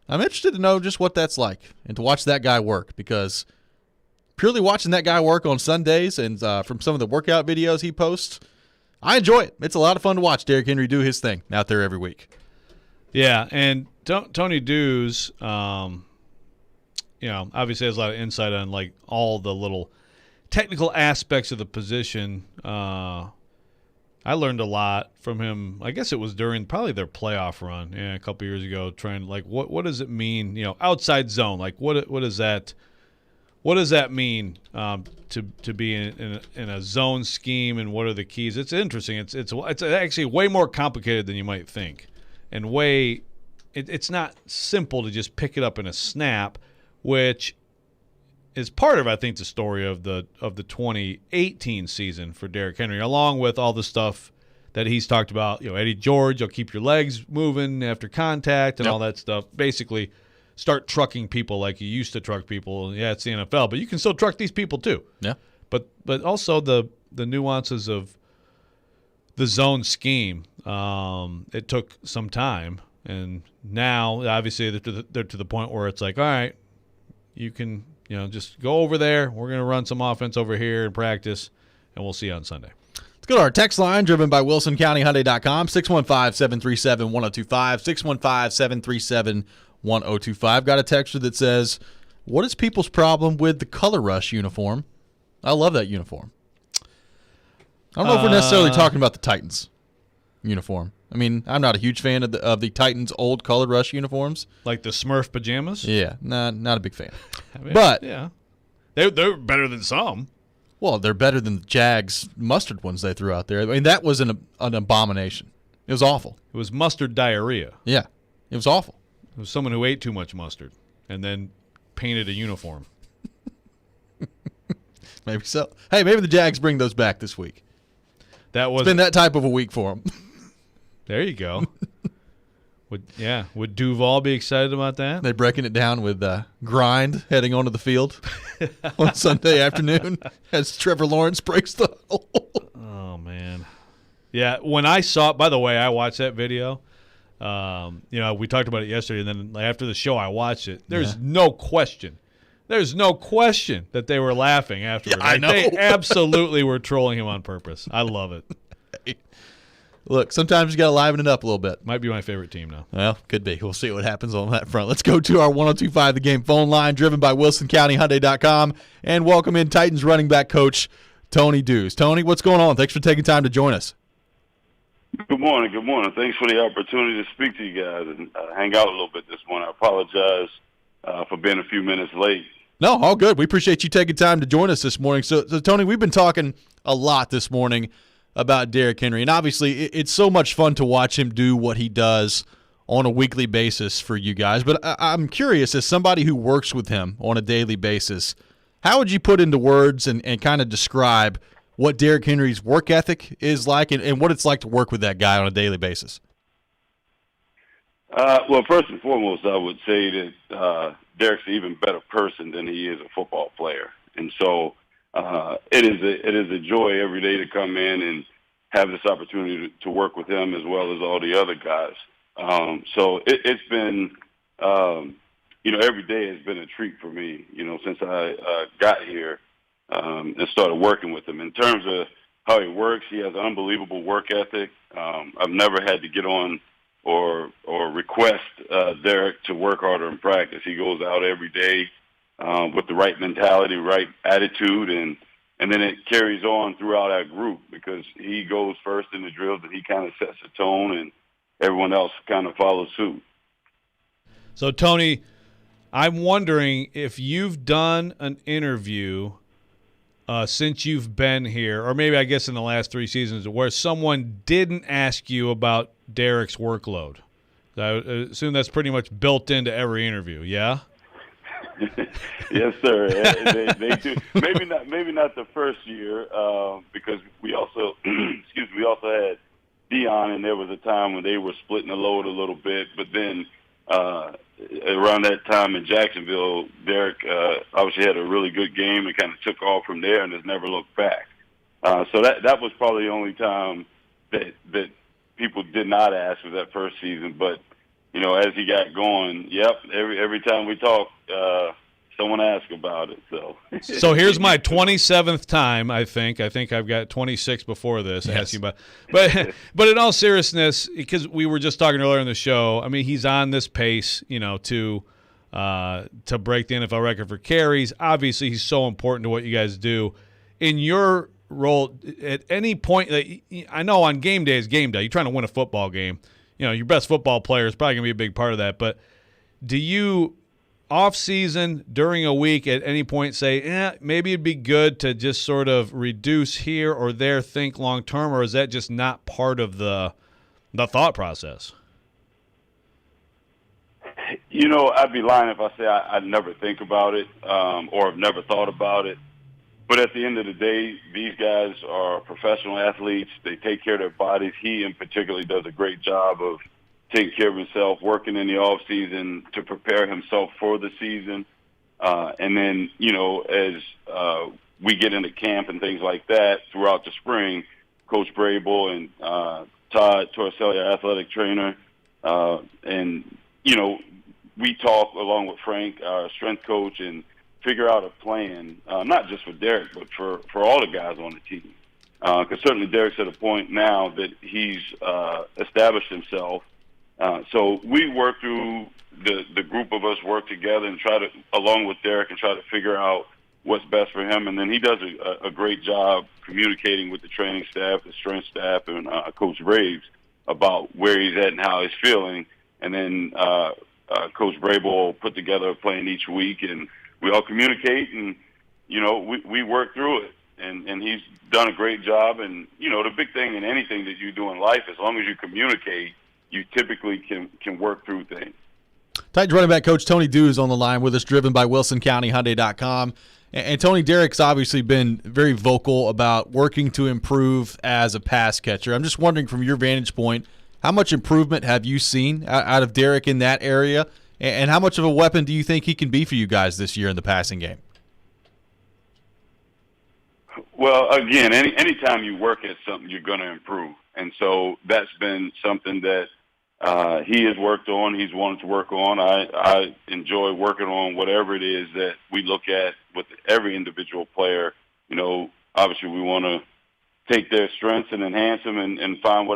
I'm interested to know just what that's like and to watch that guy work, because purely watching that guy work on Sundays and from some of the workout videos he posts, I enjoy it. It's a lot of fun to watch Derrick Henry do his thing out there every week. Yeah, and Tony Dew's, obviously has a lot of insight on like all the little technical aspects of the position. I learned a lot from him. I guess it was during probably their playoff run a couple years ago, trying like what does it mean, outside zone? Like what does that mean to be in a zone scheme, and what are the keys? It's interesting. It's actually way more complicated than you might think, and it's not simple to just pick it up in a snap, which is part of, I think, the story of the 2018 season for Derrick Henry, along with all the stuff that he's talked about. Eddie George, you'll keep your legs moving after contact and all that stuff. Basically, start trucking people like you used to truck people. Yeah, it's the NFL, but you can still truck these people too. Yeah. But also the nuances of the zone scheme. It took some time, and now obviously they're to the point where it's like, all right, you can. Just go over there. We're going to run some offense over here in practice, and we'll see you on Sunday. Let's go to our text line, driven by WilsonCountyHyundai.com, 615-737-1025, 615-737-1025. Got a texture that says, what is people's problem with the Color Rush uniform? I love that uniform. I don't know if we're necessarily talking about the Titans uniform. I mean, I'm not a huge fan of the Titans' old Color Rush uniforms. Like the Smurf pajamas? Yeah, not a big fan. I mean, but yeah, they're better than some. Well, they're better than the Jags mustard ones they threw out there. I mean, that was an abomination. It was awful. It was mustard diarrhea. Yeah, it was awful. It was someone who ate too much mustard and then painted a uniform. Maybe so. Hey, maybe the Jags bring those back this week. It's been that type of a week for them. There you go. Would Duval be excited about that? They're breaking it down with Grind heading onto the field on Sunday afternoon as Trevor Lawrence breaks the hole. Oh, man. Yeah, when I saw it, by the way, I watched that video. We talked about it yesterday, and then after the show I watched it. There's no question. There's no question that they were laughing afterwards. Yeah, I know. They absolutely were trolling him on purpose. I love it. Look, sometimes you got to liven it up a little bit. Might be my favorite team now. Well, could be. We'll see what happens on that front. Let's go to our 102.5 The Game phone line, driven by WilsonCountyHyundai.com, and welcome in Titans running back coach Tony Dew. Tony, what's going on? Thanks for taking time to join us. Good morning. Good morning. Thanks for the opportunity to speak to you guys and hang out a little bit this morning. I apologize for being a few minutes late. No, all good. We appreciate you taking time to join us this morning. So Tony, we've been talking a lot this morning about Derrick Henry, and obviously it's so much fun to watch him do what he does on a weekly basis for you guys. But I'm curious, as somebody who works with him on a daily basis, how would you put into words and kind of describe what Derrick Henry's work ethic is like and what it's like to work with that guy on a daily basis? Well, first and foremost, I would say that Derrick's an even better person than he is a football player. And so it is a joy every day to come in and have this opportunity to work with him as well as all the other guys. So it's been, every day has been a treat for me, since I got here and started working with him. In terms of how he works, he has an unbelievable work ethic. I've never had to get on or request Derrick to work harder in practice. He goes out every day with the right mentality, right attitude, and then it carries on throughout our group because he goes first in the drills and he kind of sets the tone and everyone else kind of follows suit. So, Tony, I'm wondering if you've done an interview since you've been here, or maybe I guess in the last 3 seasons, where someone didn't ask you about Derrick's workload. So I assume that's pretty much built into every interview. Yeah. Yes, sir. They do. Maybe not the first year, because we also we also had Dion, and there was a time when they were splitting the load a little bit. But then around that time in Jacksonville, Derek obviously had a really good game and kind of took off from there and has never looked back. So that was probably the only time that people did not ask for that first season. But as he got going, every time we talk, someone asked about it. So here's my 27th time. I think I've got 26 before this asking about. But in all seriousness, because we were just talking earlier in the show, I mean, he's on this pace, to break the NFL record for carries. Obviously, he's so important to what you guys do. In your role, at any point, I know on game day is game day. You're trying to win a football game. Your best football player is probably going to be a big part of that. But do you, off-season, during a week, at any point say, maybe it'd be good to just sort of reduce here or there, think long-term, or is that just not part of the thought process? I'd be lying if I say I never think about it or have never thought about it. But at the end of the day, these guys are professional athletes. They take care of their bodies. He, in particular, does a great job of taking care of himself, working in the off season to prepare himself for the season. And then, as we get into camp and things like that throughout the spring, Coach Brable and Todd Torricelli, our athletic trainer, and, we talk along with Frank, our strength coach, and figure out a plan, not just for Derek, but for all the guys on the team. Because certainly Derek's at a point now that he's established himself. So we work through, the group of us work together and try to, along with Derek, and try to figure out what's best for him. And then he does a great job communicating with the training staff, the strength staff, and Coach Braves about where he's at and how he's feeling. And then Coach Brable will put together a plan each week, and we all communicate, and, we work through it. And he's done a great job. And, the big thing in anything that you do in life, as long as you communicate, you typically can work through things. Titans running back coach Tony Dew is on the line with us, driven by WilsonCountyHyundai.com. And Tony, Derek's obviously been very vocal about working to improve as a pass catcher. I'm just wondering, from your vantage point, how much improvement have you seen out of Derek in that area? And how much of a weapon do you think he can be for you guys this year in the passing game? Well, again, anytime you work at something, you're going to improve. And so that's been something that he has worked on, he's wanted to work on. I enjoy working on whatever it is that we look at with every individual player. Obviously we want to take their strengths and enhance them and find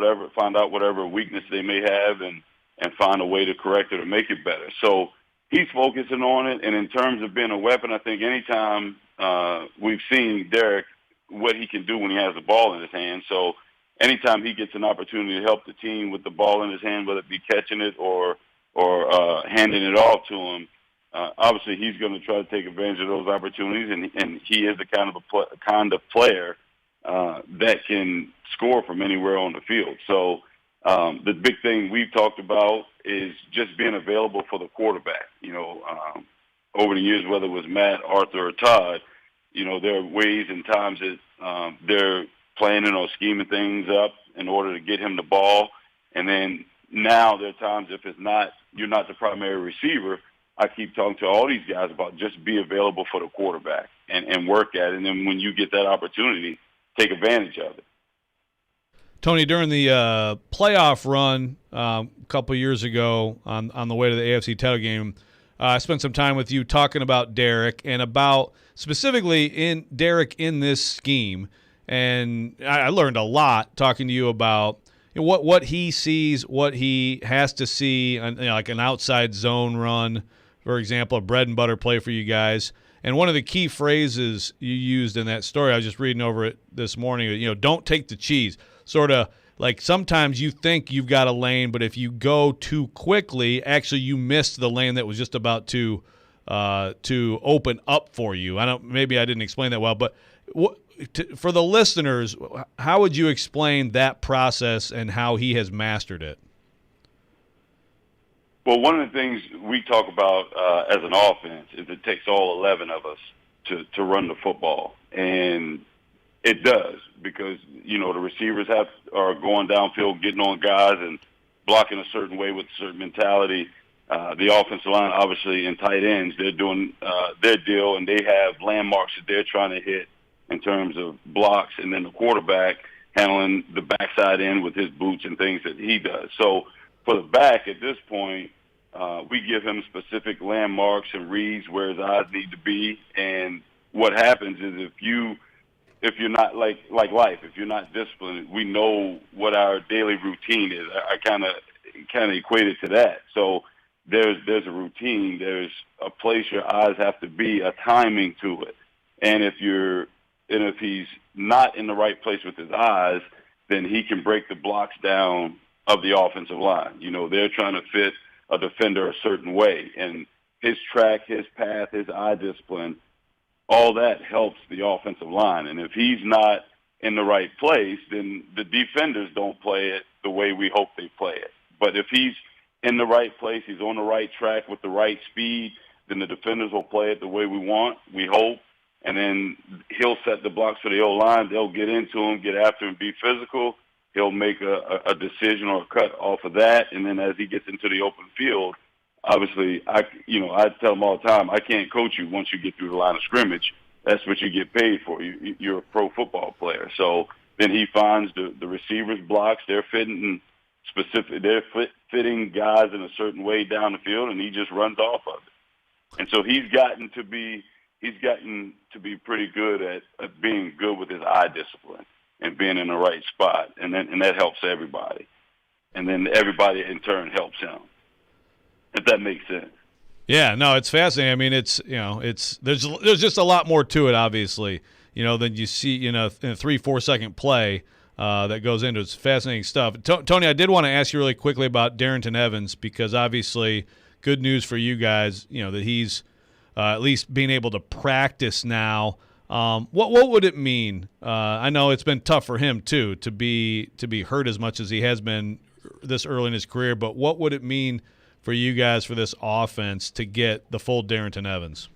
out whatever weakness they may have and find a way to correct it or make it better. So he's focusing on it. And in terms of being a weapon, I think anytime we've seen Derek, what he can do when he has the ball in his hand. So anytime he gets an opportunity to help the team with the ball in his hand, whether it be catching it or handing it off to him, obviously he's going to try to take advantage of those opportunities. And he is the kind of player that can score from anywhere on the field. So the big thing we've talked about is just being available for the quarterback. Over the years, whether it was Matt, Arthur, or Todd, there are ways and times that they're planning or scheming things up in order to get him the ball. And then now there are times if you're not the primary receiver, I keep talking to all these guys about just be available for the quarterback and work at it. And then when you get that opportunity, take advantage of it. Tony, during the playoff run a couple years ago on the way to the AFC title game, I spent some time with you talking about Derek and about specifically in Derek in this scheme. And I learned a lot talking to you about what he sees, what he has to see, like an outside zone run, for example, a bread and butter play for you guys. And one of the key phrases you used in that story, I was just reading over it this morning, don't take the cheese. Sort of like sometimes you think you've got a lane, but if you go too quickly, actually you missed the lane that was just about to open up for you. Maybe I didn't explain that well, but for the listeners, how would you explain that process and how he has mastered it? Well, one of the things we talk about as an offense is it takes all 11 of us to run the football, and it does because the receivers are going downfield, getting on guys, and blocking a certain way with a certain mentality. The offensive line, obviously, and tight ends, they're doing their deal, and they have landmarks that they're trying to hit in terms of blocks, and then the quarterback handling the backside end with his boots and things that he does. So for the back, at this point, we give him specific landmarks and reads where his eyes need to be. And what happens is if you're not like life, if you're not disciplined, we know what our daily routine is. I kind of equate it to that. So there's a routine, there's a place your eyes have to be, a timing to it. And if he's not in the right place with his eyes, then he can break the blocks down of the offensive line. They're trying to fit a defender a certain way, and his track, his path, his eye discipline, all that helps the offensive line. And if he's not in the right place, then the defenders don't play it the way we hope they play it. But if he's in the right place, he's on the right track with the right speed, then the defenders will play it the way we want, we hope. And then he'll set the blocks for the O-line. They'll get into him, get after him, be physical. He'll make a decision or a cut off of that. And then as he gets into the open field, obviously, I tell him all the time, I can't coach you once you get through the line of scrimmage. That's what you get paid for. You're a pro football player. So then he finds the receivers' blocks. They're fitting guys in a certain way down the field, and he just runs off of it. And so he's gotten to be pretty good at being good with his eye discipline and being in the right spot, and that helps everybody. And then everybody in turn helps him, if that makes sense. Yeah, no, it's fascinating. I mean, there's just a lot more to it, obviously, than you see, in a 3-4 second play that goes into it. It's fascinating stuff. Tony, I did want to ask you really quickly about Darrington Evans, because obviously good news for you guys, that he's at least being able to practice now. What would it mean? I know it's been tough for him too to be hurt as much as he has been this early in his career. But what would it mean for you guys, for this offense, to get the full Darrington Evans?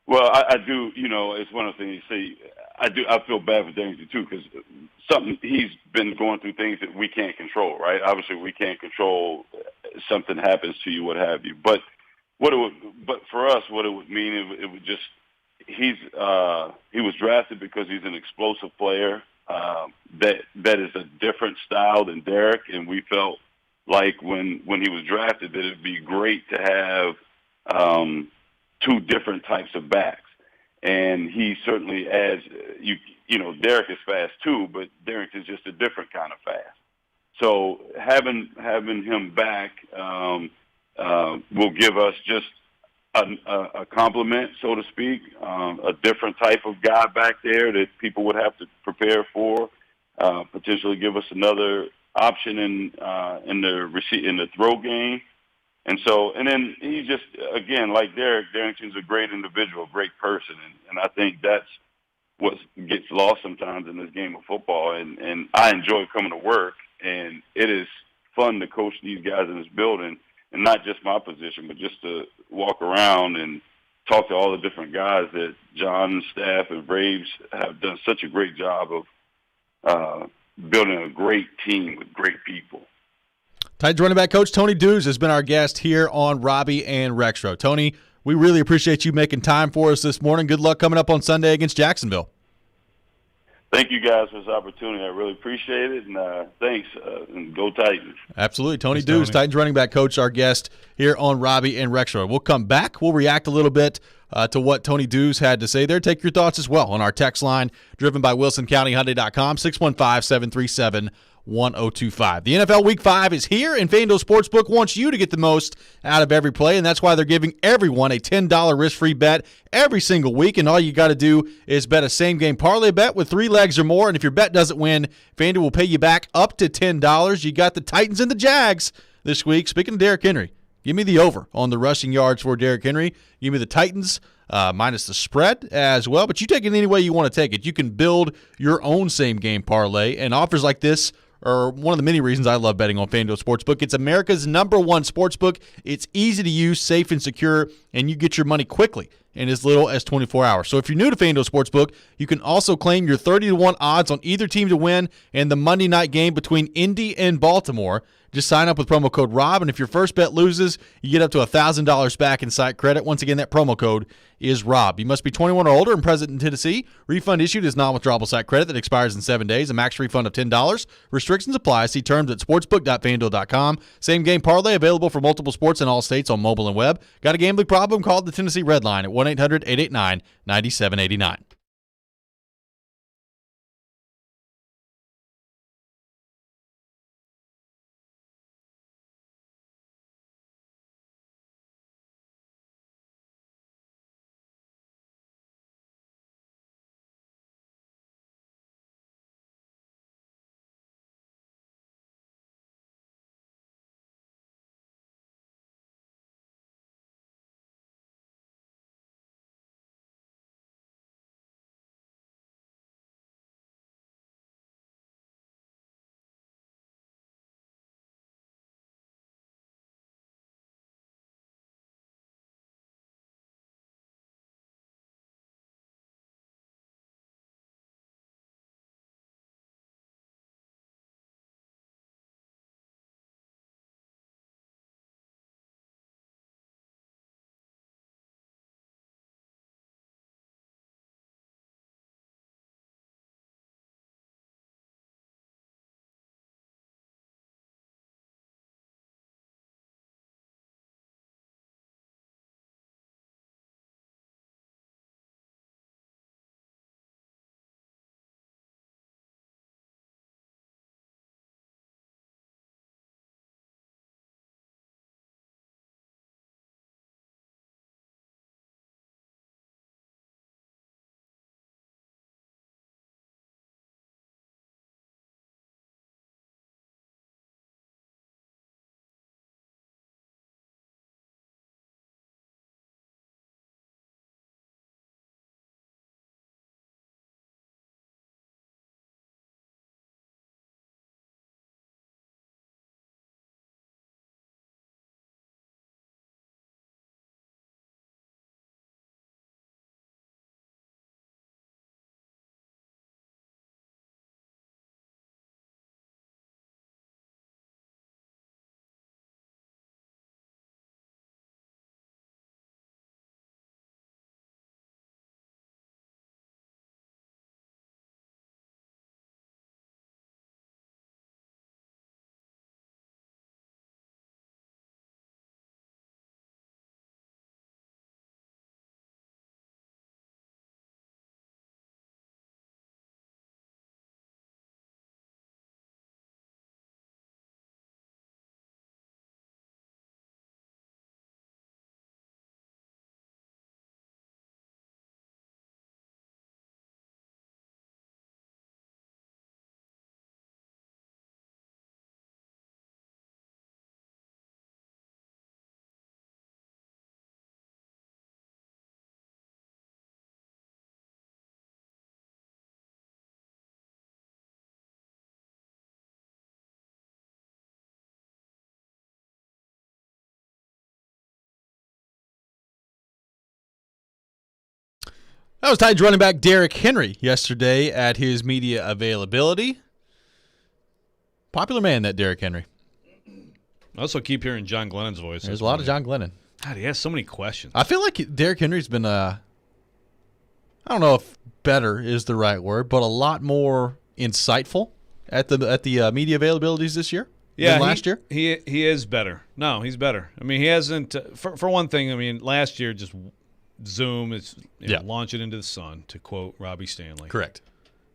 Well, I do. It's one of the things you say. I feel bad for Darrington too, because he's been going through things that we can't control, right? Obviously, we can't control something happens to you, what have you. But for us, what it would mean, it would just. He was drafted because he's an explosive player that is a different style than Derek, and we felt like when he was drafted that it'd be great to have two different types of backs. And he certainly adds, Derek is fast too, but Derek is just a different kind of fast. So having him back will give us just a compliment, so to speak, a different type of guy back there that people would have to prepare for, potentially give us another option in the throw game. And then he just, again, like Derek, Darrington's a great individual, great person. And I think that's what gets lost sometimes in this game of football. And I enjoy coming to work, and it is fun to coach these guys in this building. And not just my position, but just to walk around and talk to all the different guys that John and staff and Braves have done such a great job of building a great team with great people. Titans running back coach Tony Dews has been our guest here on Robby and Rexrode. Tony, we really appreciate you making time for us this morning. Good luck coming up on Sunday against Jacksonville. Thank you guys for this opportunity. I really appreciate it, and thanks, and go Titans. Absolutely. Tony Dews, Titans running back coach, our guest here on Robby and Rexrode. We'll come back. We'll react a little bit to what Tony Dews had to say there. Take your thoughts as well on our text line, driven by WilsonCountyHyundai.com, 615-737-1025. The NFL Week 5 is here, and FanDuel Sportsbook wants you to get the most out of every play, and that's why they're giving everyone a $10 risk-free bet every single week, and all you got to do is bet a same-game parlay bet with 3 legs or more, and if your bet doesn't win, FanDuel will pay you back up to $10. You got the Titans and the Jags this week. Speaking of Derrick Henry, give me the over on the rushing yards for Derrick Henry. Give me the Titans minus the spread as well, but you take it any way you want to take it. You can build your own same-game parlay, and offers like this or one of the many reasons I love betting on FanDuel Sportsbook. It's America's #1 sportsbook. It's easy to use, safe and secure, and you get your money quickly in as little as 24 hours. So if you're new to FanDuel Sportsbook, you can also claim your 30-1 odds on either team to win in the Monday night game between Indy and Baltimore. Just sign up with promo code ROB, and if your first bet loses, you get up to $1,000 back in site credit. Once again, that promo code is ROB. You must be 21 or older and present in Tennessee. Refund issued is non-withdrawable site credit that expires in 7 days. A max refund of $10. Restrictions apply. See terms at sportsbook.fanduel.com. Same game parlay available for multiple sports in all states on mobile and web. Got a gambling problem? Call the Tennessee Red Line at 1-800-889-9789. That was Titans running back Derrick Henry yesterday at his media availability. Popular man, that Derrick Henry. I also keep hearing John Glennon's voice. There's a lot of John Glennon. God, he has so many questions. I feel like Derrick Henry's been, I don't know if better is the right word, but a lot more insightful at the media availabilities this year than last year. He is better. No, he's better. I mean, he hasn't. For one thing, I mean, last year just Zoom is launch it into the sun, to quote Robby Stanley. Correct.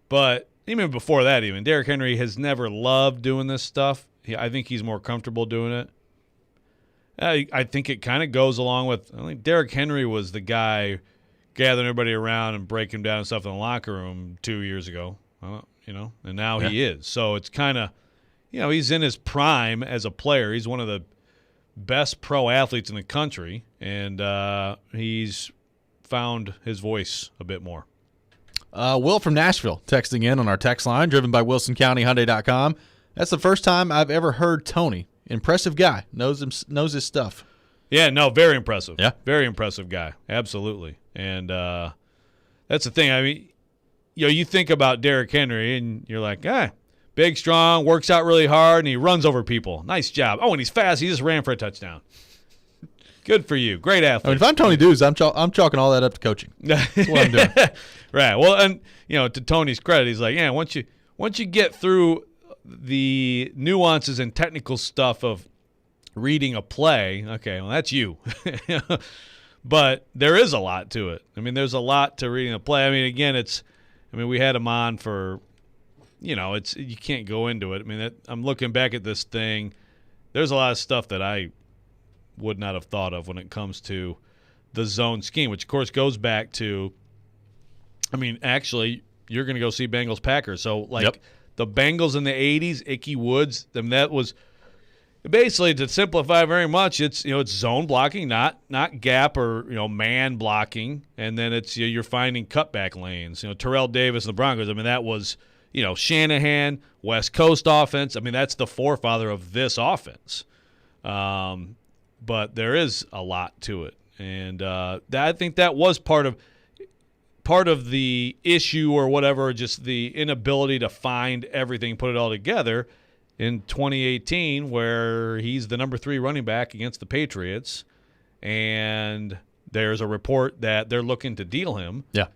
But even before that, Derrick Henry has never loved doing this stuff. I think he's more comfortable doing it. I think it kind of goes along with, I think Derrick Henry was the guy gathering everybody around and breaking down stuff in the locker room 2 years ago, and now he is. So it's kind of, he's in his prime as a player. He's one of the best pro athletes in the country, and he's found his voice a bit more. Will from Nashville texting in on our text line, driven by WilsonCountyHyundai.com. That's the first time I've ever heard Tony. Impressive guy. Knows his stuff. Yeah, no, very impressive. Yeah. Very impressive guy. Absolutely. And that's the thing. I mean, you think about Derrick Henry, and you're like, big, strong, works out really hard, and he runs over people. Nice job. Oh, and he's fast. He just ran for a touchdown. Good for you. Great athlete. I mean, if I'm Tony Dews, I'm chalking all that up to coaching. That's what I'm doing. Right. Well, and to Tony's credit, he's like, once you get through the nuances and technical stuff of reading a play, okay, well, that's you. But there is a lot to it. I mean, there's a lot to reading a play. I mean, again, we had him on for, you can't go into it. I mean, I'm looking back at this thing. There's a lot of stuff that I would not have thought of when it comes to the zone scheme, which, of course, goes back to, actually, you're going to go see Bengals-Packers. So, the Bengals in the 80s, Ickey Woods, that was basically, to simplify very much, it's zone blocking, not gap or man blocking, and then it's you're finding cutback lanes. Terrell Davis and the Broncos. I mean, that was Shanahan, West Coast offense. I mean, that's the forefather of this offense. But there is a lot to it, and I think that was part of the issue or whatever, just the inability to find everything, put it all together in 2018, where he's the number 3 running back against the Patriots, and there's a report that they're looking to deal him. Yeah.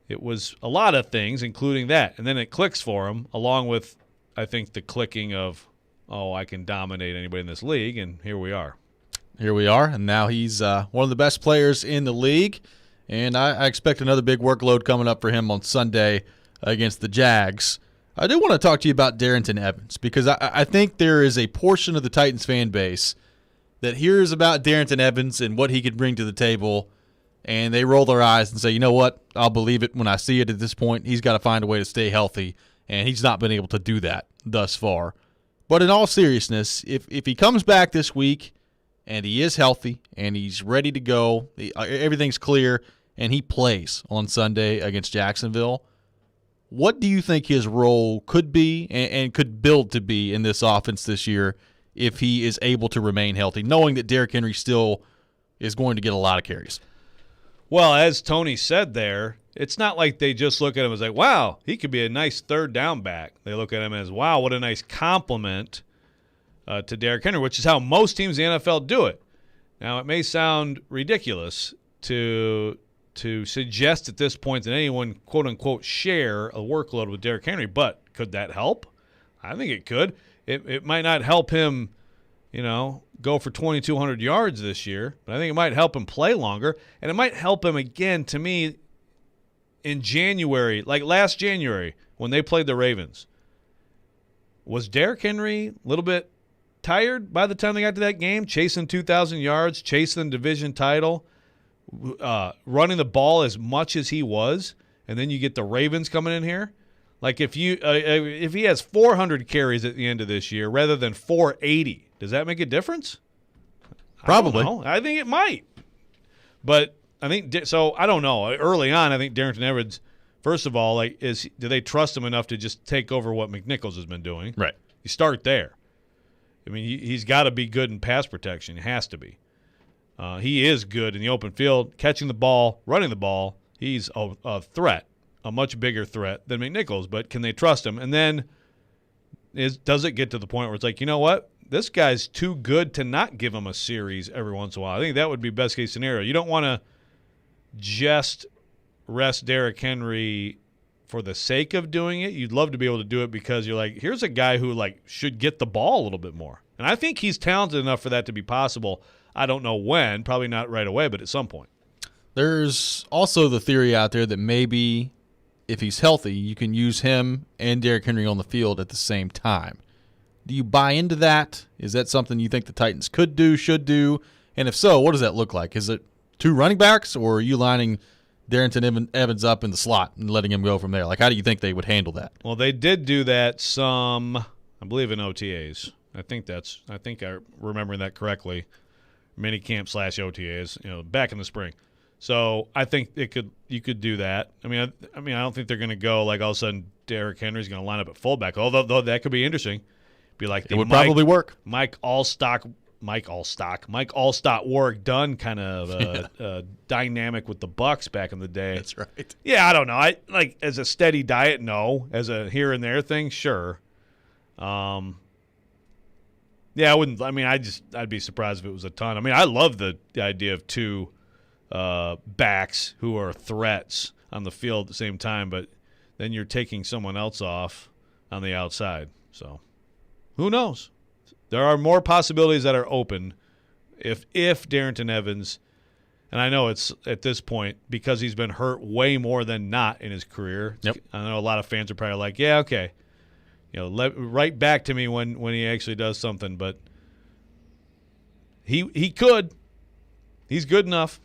It was a lot of things, including that, and then it clicks for him, along with, I think, the clicking of, I can dominate anybody in this league, and here we are. Here we are, and now he's one of the best players in the league, and I expect another big workload coming up for him on Sunday against the Jags. I do want to talk to you about Darrynton Evans, because I think there is a portion of the Titans fan base that hears about Darrynton Evans and what he could bring to the table, and they roll their eyes and say, you know what, I'll believe it when I see it at this point. He's got to find a way to stay healthy, and he's not been able to do that thus far. But in all seriousness, if he comes back this week and he is healthy and he's ready to go, everything's clear, and he plays on Sunday against Jacksonville, what do you think his role could be and could build to be in this offense this year if he is able to remain healthy, knowing that Derrick Henry still is going to get a lot of carries? Well, as Tony said there, it's not like they just look at him as like, wow, he could be a nice third down back. They look at him as, wow, what a nice compliment to Derrick Henry, which is how most teams in the NFL do it. Now, it may sound ridiculous to suggest at this point that anyone, quote-unquote, share a workload with Derrick Henry, but could that help? I think it could. It might not help him, go for 2,200 yards this year, but I think it might help him play longer, and it might help him, again, to me, in January, like last January when they played the Ravens. Was Derrick Henry a little bit tired by the time they got to that game, chasing 2,000 yards, chasing the division title, running the ball as much as he was, and then you get the Ravens coming in here? Like if he has 400 carries at the end of this year rather than 480, does that make a difference? Probably. I think it might. But I think so. I don't know. Early on, I think Darrynton Evans, first of all, do they trust him enough to just take over what McNichols has been doing? Right. You start there. I mean, he's got to be good in pass protection. He has to be. He is good in the open field, catching the ball, running the ball. He's a threat, a much bigger threat than McNichols. But can they trust him? And then does it get to the point where it's like, you know what? This guy's too good to not give him a series every once in a while. I think that would be best case scenario. You don't want to just rest Derrick Henry for the sake of doing it. You'd love to be able to do it because you're like, here's a guy who should get the ball a little bit more. And I think he's talented enough for that to be possible. I don't know when, probably not right away, but at some point. There's also the theory out there that maybe if he's healthy, you can use him and Derrick Henry on the field at the same time. Do you buy into that? Is that something you think the Titans could do, should do? And if so, what does that look like? Is it 2 running backs, or are you lining Darrynton Evans up in the slot and letting him go from there? Like, how do you think they would handle that? Well, they did do that some, I believe, in OTAs. I think I'm remembering that correctly. Minicamp / OTAs, back in the spring. So I think you could do that. I mean, I don't think they're going to go like all of a sudden Derrick Henry's going to line up at fullback. Although that could be interesting. Be like It would probably work. Mike Allstott work done kind of dynamic with the Bucks back in the day. That's right. Yeah, I don't know. I like as a steady diet, no. As a here and there thing, sure. Yeah, I wouldn't. I mean, I'd be surprised if it was a ton. I mean, I love the idea of two backs who are threats on the field at the same time, but then you're taking someone else off on the outside. So, who knows? There are more possibilities that are open if Darrington Evans, and I know it's at this point because he's been hurt way more than not in his career. Yep. I know a lot of fans are probably like, yeah, okay. Right back to me when he actually does something, but he could. He's good enough.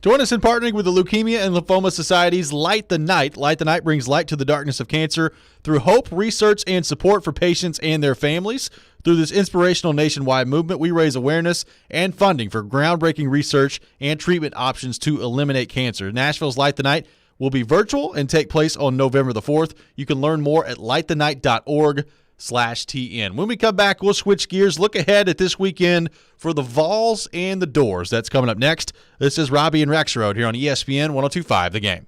Join us in partnering with the Leukemia and Lymphoma Society's Light the Night. Light the Night brings light to the darkness of cancer through hope, research, and support for patients and their families. Through this inspirational nationwide movement, we raise awareness and funding for groundbreaking research and treatment options to eliminate cancer. Nashville's Light the Night will be virtual and take place on November the 4th. You can learn more at lightthenight.org/TN. When we come back, we'll switch gears, look ahead at this weekend for the Vols and the Doors. That's coming up next. This is Robby and Rexrode here on ESPN 102.5 The Game.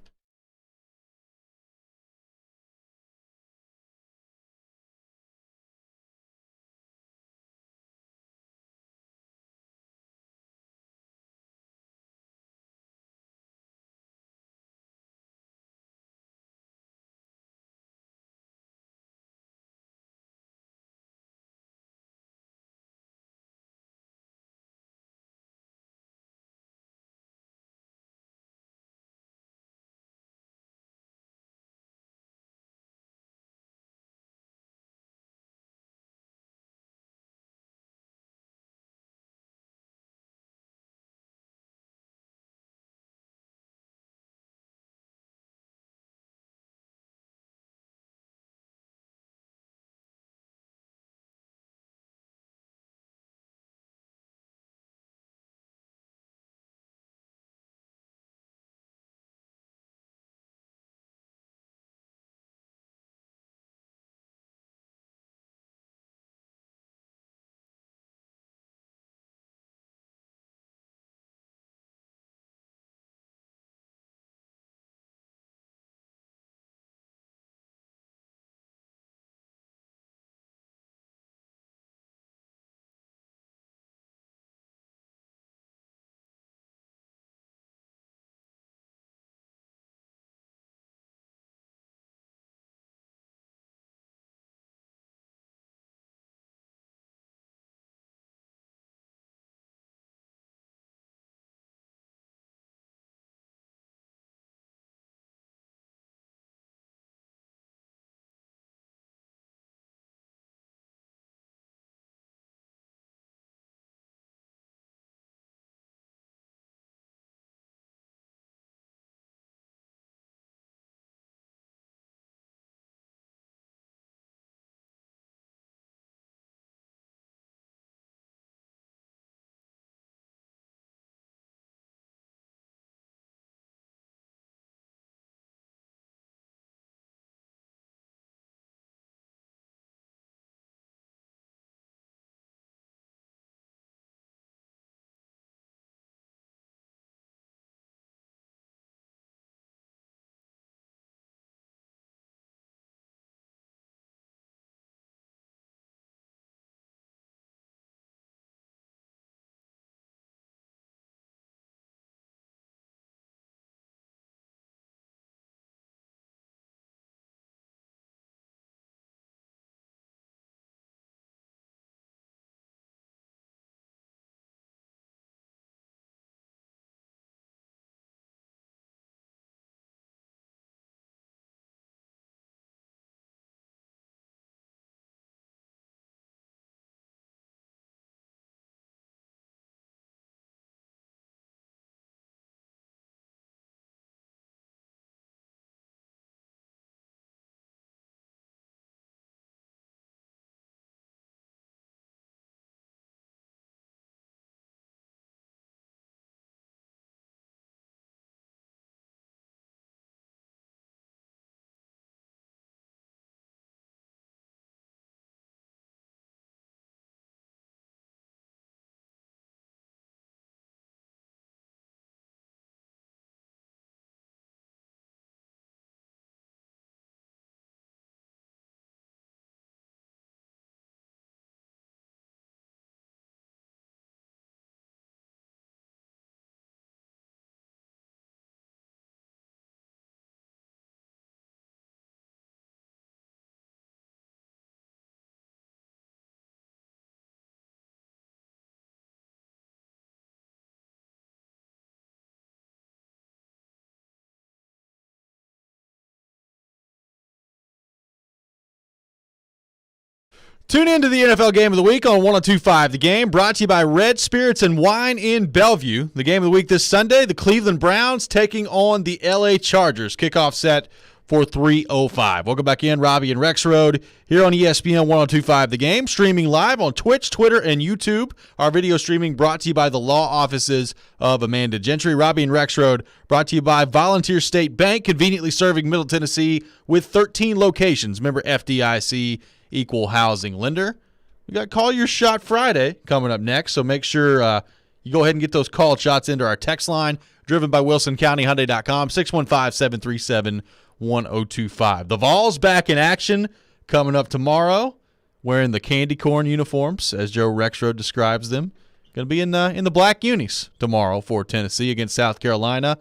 Tune in to the NFL Game of the Week on 102.5 The Game, brought to you by Red Spirits and Wine in Bellevue. The Game of the Week this Sunday, the Cleveland Browns taking on the LA Chargers. Kickoff set for 3:05. Welcome back in, Robby and Rexrode, here on ESPN 102.5 The Game, streaming live on Twitch, Twitter, and YouTube. Our video streaming brought to you by the law offices of Amanda Gentry. Robby and Rexrode brought to you by Volunteer State Bank, conveniently serving Middle Tennessee with 13 locations. Member FDIC, equal housing lender. We got Call Your Shot Friday coming up next, so make sure you go ahead and get those call shots into our text line, driven by WilsonCountyHyundai.com, 615-737-1025. The Vols back in action coming up tomorrow, wearing the candy corn uniforms, as Joe Rexrode describes them. Going to be in the black unis tomorrow for Tennessee against South Carolina.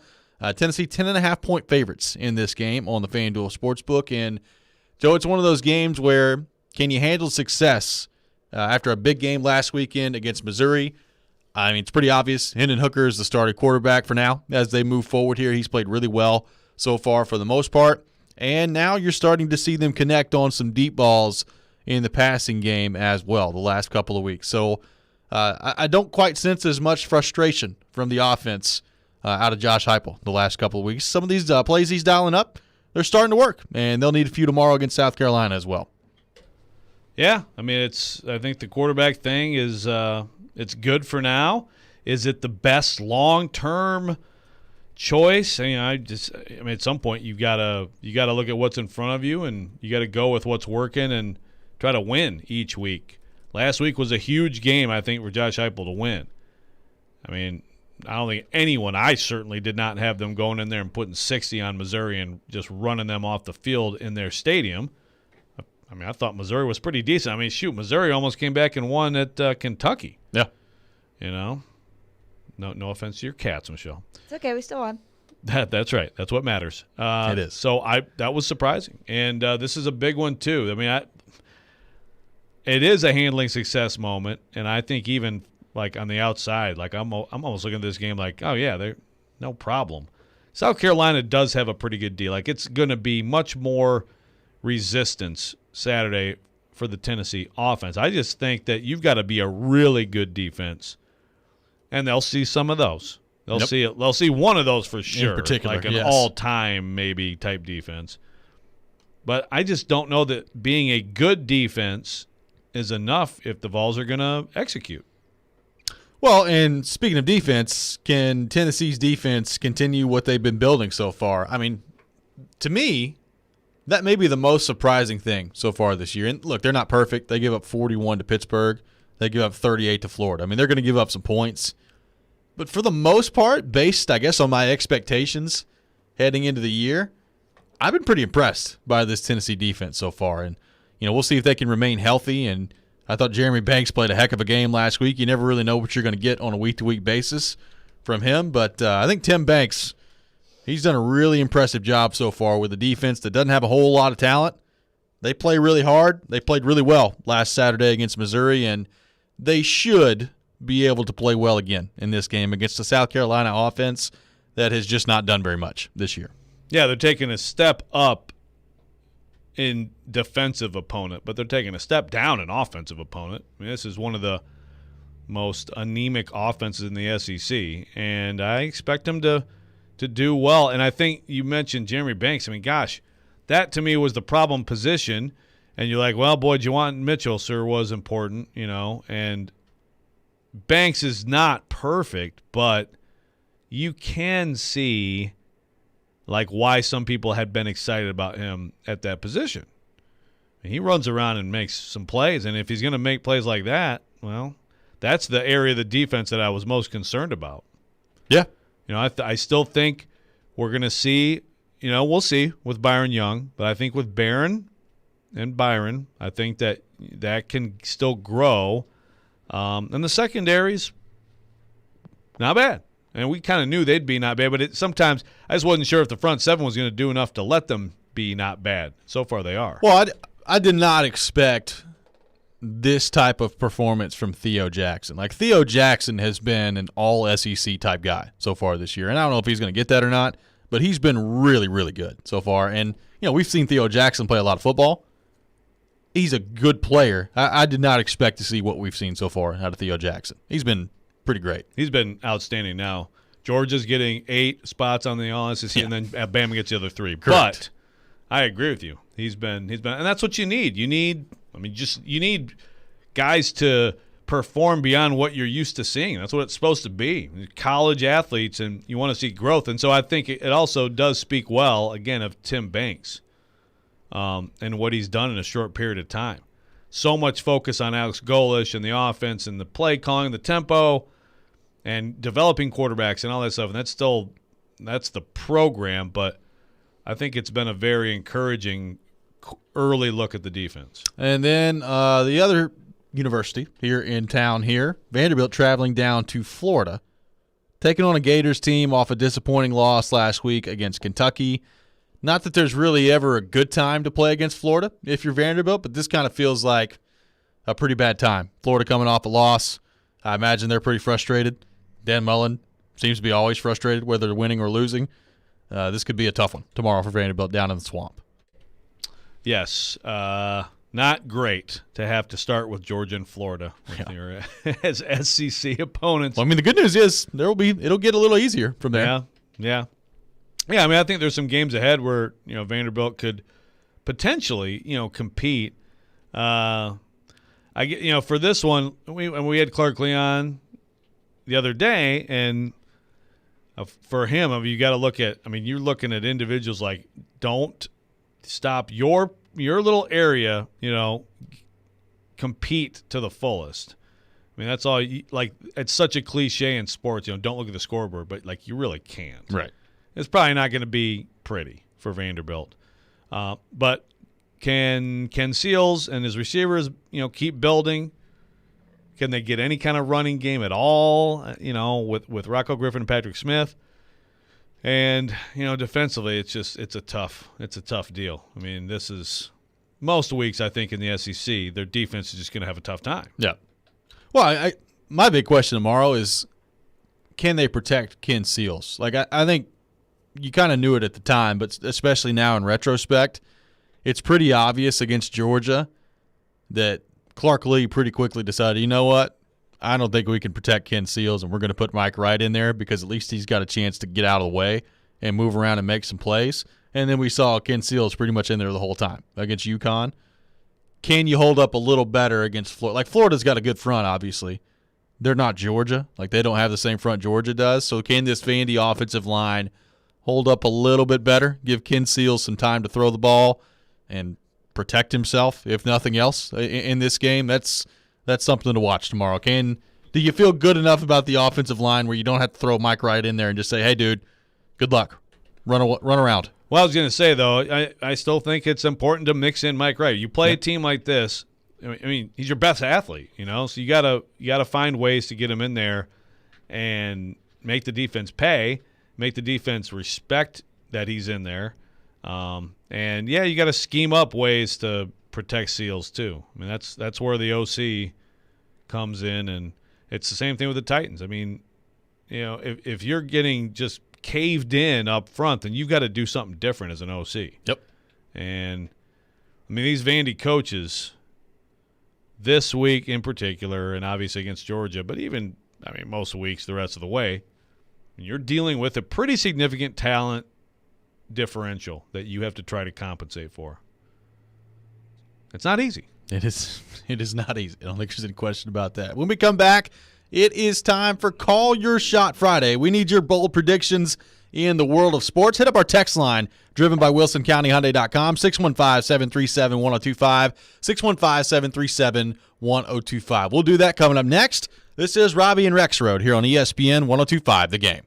Tennessee 10.5-point favorites in this game on the FanDuel Sportsbook. And, Joe, it's one of those games where can you handle success after a big game last weekend against Missouri? I mean, it's pretty obvious. Hendon Hooker is the starting quarterback for now as they move forward here. He's played really well so far for the most part. And now you're starting to see them connect on some deep balls in the passing game as well the last couple of weeks. So I don't quite sense as much frustration from the offense out of Josh Heupel the last couple of weeks. Some of these plays he's dialing up, they're starting to work, and they'll need a few tomorrow against South Carolina as well. Yeah, I mean, I think the quarterback thing is it's good for now. Is it the best long-term choice? I mean, at some point you gotta look at what's in front of you, and you got to go with what's working and try to win each week. Last week was a huge game, I think, for Josh Heupel to win. I mean, I don't think anyone, I certainly did not have them going in there and putting 60 on Missouri and just running them off the field in their stadium. I mean, I thought Missouri was pretty decent. I mean, shoot, Missouri almost came back and won at Kentucky. Yeah. You know? No offense to your cats, Michelle. It's okay. We still won. That's right. That's what matters. It is. So that was surprising. And this is a big one, too. I mean, it is a handling success moment, and I think even like on the outside, like I'm almost looking at this game like, oh, yeah, they're no problem. South Carolina does have a pretty good deal. Like, it's going to be much more resistance Saturday for the Tennessee offense. I just think that you've got to be a really good defense, and they'll see some of those. They'll see it. They'll see one of those for sure, in particular, like an yes. all-time maybe type defense. But I just don't know that being a good defense is enough if the Vols are going to execute. Well, and speaking of defense, can Tennessee's defense continue what they've been building so far? I mean, to me, that may be the most surprising thing so far this year. And look, they're not perfect. They give up 41 to Pittsburgh. They give up 38 to Florida. I mean, they're going to give up some points. But for the most part, based, I guess, on my expectations heading into the year, I've been pretty impressed by this Tennessee defense so far. And, we'll see if they can remain healthy. And I thought Jeremy Banks played a heck of a game last week. You never really know what you're going to get on a week-to-week basis from him. But I think Tim Banks, he's done a really impressive job so far with a defense that doesn't have a whole lot of talent. They play really hard. They played really well last Saturday against Missouri, and they should be able to play well again in this game against the South Carolina offense that has just not done very much this year. Yeah, they're taking a step up in defensive opponent, but they're taking a step down in offensive opponent. I mean, this is one of the most anemic offenses in the SEC, and I expect them to do well. And I think you mentioned Jeremy Banks. I mean, gosh, that to me was the problem position. And you're like, well, boy, Juwan Mitchell, sir, was important, and Banks is not perfect, but you can see like why some people had been excited about him at that position. He runs around and makes some plays, and if he's going to make plays like that, well, that's the area of the defense that I was most concerned about. Yeah. I still think we're going to see, we'll see with Byron Young, but I think with Barron and Byron, I think that can still grow. And the secondaries, not bad. And we kind of knew they'd be not bad, but sometimes I just wasn't sure if the front seven was going to do enough to let them be not bad. So far they are. Well, I did not expect this type of performance from Theo Jackson. Like, Theo Jackson has been an all-SEC type guy so far this year. And I don't know if he's going to get that or not, but he's been really, really good so far. And, we've seen Theo Jackson play a lot of football. he's a good player. I did not expect to see what we've seen so far out of Theo Jackson. He's been pretty great. He's been outstanding now. Georgia's getting 8 spots on the All-SEC, and then Bama gets the other 3. Correct. But I agree with you. He's been, and that's what you need. You need guys to perform beyond what you're used to seeing. That's what it's supposed to be. College athletes, and you want to see growth. And so I think it also does speak well, again, of Tim Banks and what he's done in a short period of time. So much focus on Alex Golish and the offense and the play calling, the tempo, and developing quarterbacks and all that stuff. And that's the program, but I think it's been a very encouraging early look at the defense. And then the other university here in town here, Vanderbilt traveling down to Florida, taking on a Gators team off a disappointing loss last week against Kentucky. Not that there's really ever a good time to play against Florida if you're Vanderbilt, but this kind of feels like a pretty bad time. Florida coming off a loss. I imagine they're pretty frustrated. Dan Mullen seems to be always frustrated whether they're winning or losing. This could be a tough one tomorrow for Vanderbilt down in the swamp. Yes. Not great to have to start with Georgia and Florida your, as SEC opponents. Well, I mean, the good news is it'll get a little eeasier from there. Yeah. I mean, I think there's some games ahead where Vanderbilt could potentially compete. For this one, we had Clark Leon the other day, and for him, you got to look at. I mean, you're looking at individuals like don't stop your little area, compete to the fullest. I mean, that's all. It's such a cliche in sports. Don't look at the scoreboard, but you really can't. Right. It's probably not going to be pretty for Vanderbilt. But can Seals and his receivers, keep building? Can they get any kind of running game at all? With Rocco Griffin and Patrick Smith. And defensively, it's a tough deal. I mean, this is most weeks I think in the SEC, their defense is just going to have a tough time. Yeah. Well, my big question tomorrow is, can they protect Ken Seals? I think you kind of knew it at the time, but especially now in retrospect, it's pretty obvious against Georgia that Clark Lee pretty quickly decided, you know what? I don't think we can protect Ken Seals, and we're going to put Mike Wright in there because at least he's got a chance to get out of the way and move around and make some plays. And then we saw Ken Seals pretty much in there the whole time against UConn. Can you hold up a little better against Florida? Florida's got a good front, obviously. They're not Georgia. They don't have the same front Georgia does. So can this Vandy offensive line hold up a little bit better, give Ken Seals some time to throw the ball and protect himself, if nothing else, in this game? That's something to watch tomorrow. Do you feel good enough about the offensive line where you don't have to throw Mike Wright in there and just say, hey, dude, good luck. Run around. Well, I was going to say, though, I still think it's important to mix in Mike Wright. You play a team like this, I mean, he's your best athlete, so you gotta find ways to get him in there and make the defense pay, make the defense respect that he's in there. And, you got to scheme up ways to protect Seals, too. I mean, that's where the OC comes in, and it's the same thing with the Titans. I mean, if you're getting just caved in up front, then you've got to do something different as an OC. Yep. And, I mean, these Vandy coaches this week in particular, and obviously against Georgia, but even, most weeks the rest of the way, you're dealing with a pretty significant talent differential that you have to try to compensate for. It's not easy. It is not easy. I don't think there's any question about that. When we come back, it is time for Call Your Shot Friday. We need your bold predictions in the world of sports. Hit up our text line, driven by WilsonCountyHyundai.com, 615-737-1025, 615-737-1025. We'll do that coming up next. This is Robby and Rexrode here on ESPN 1025 The Game.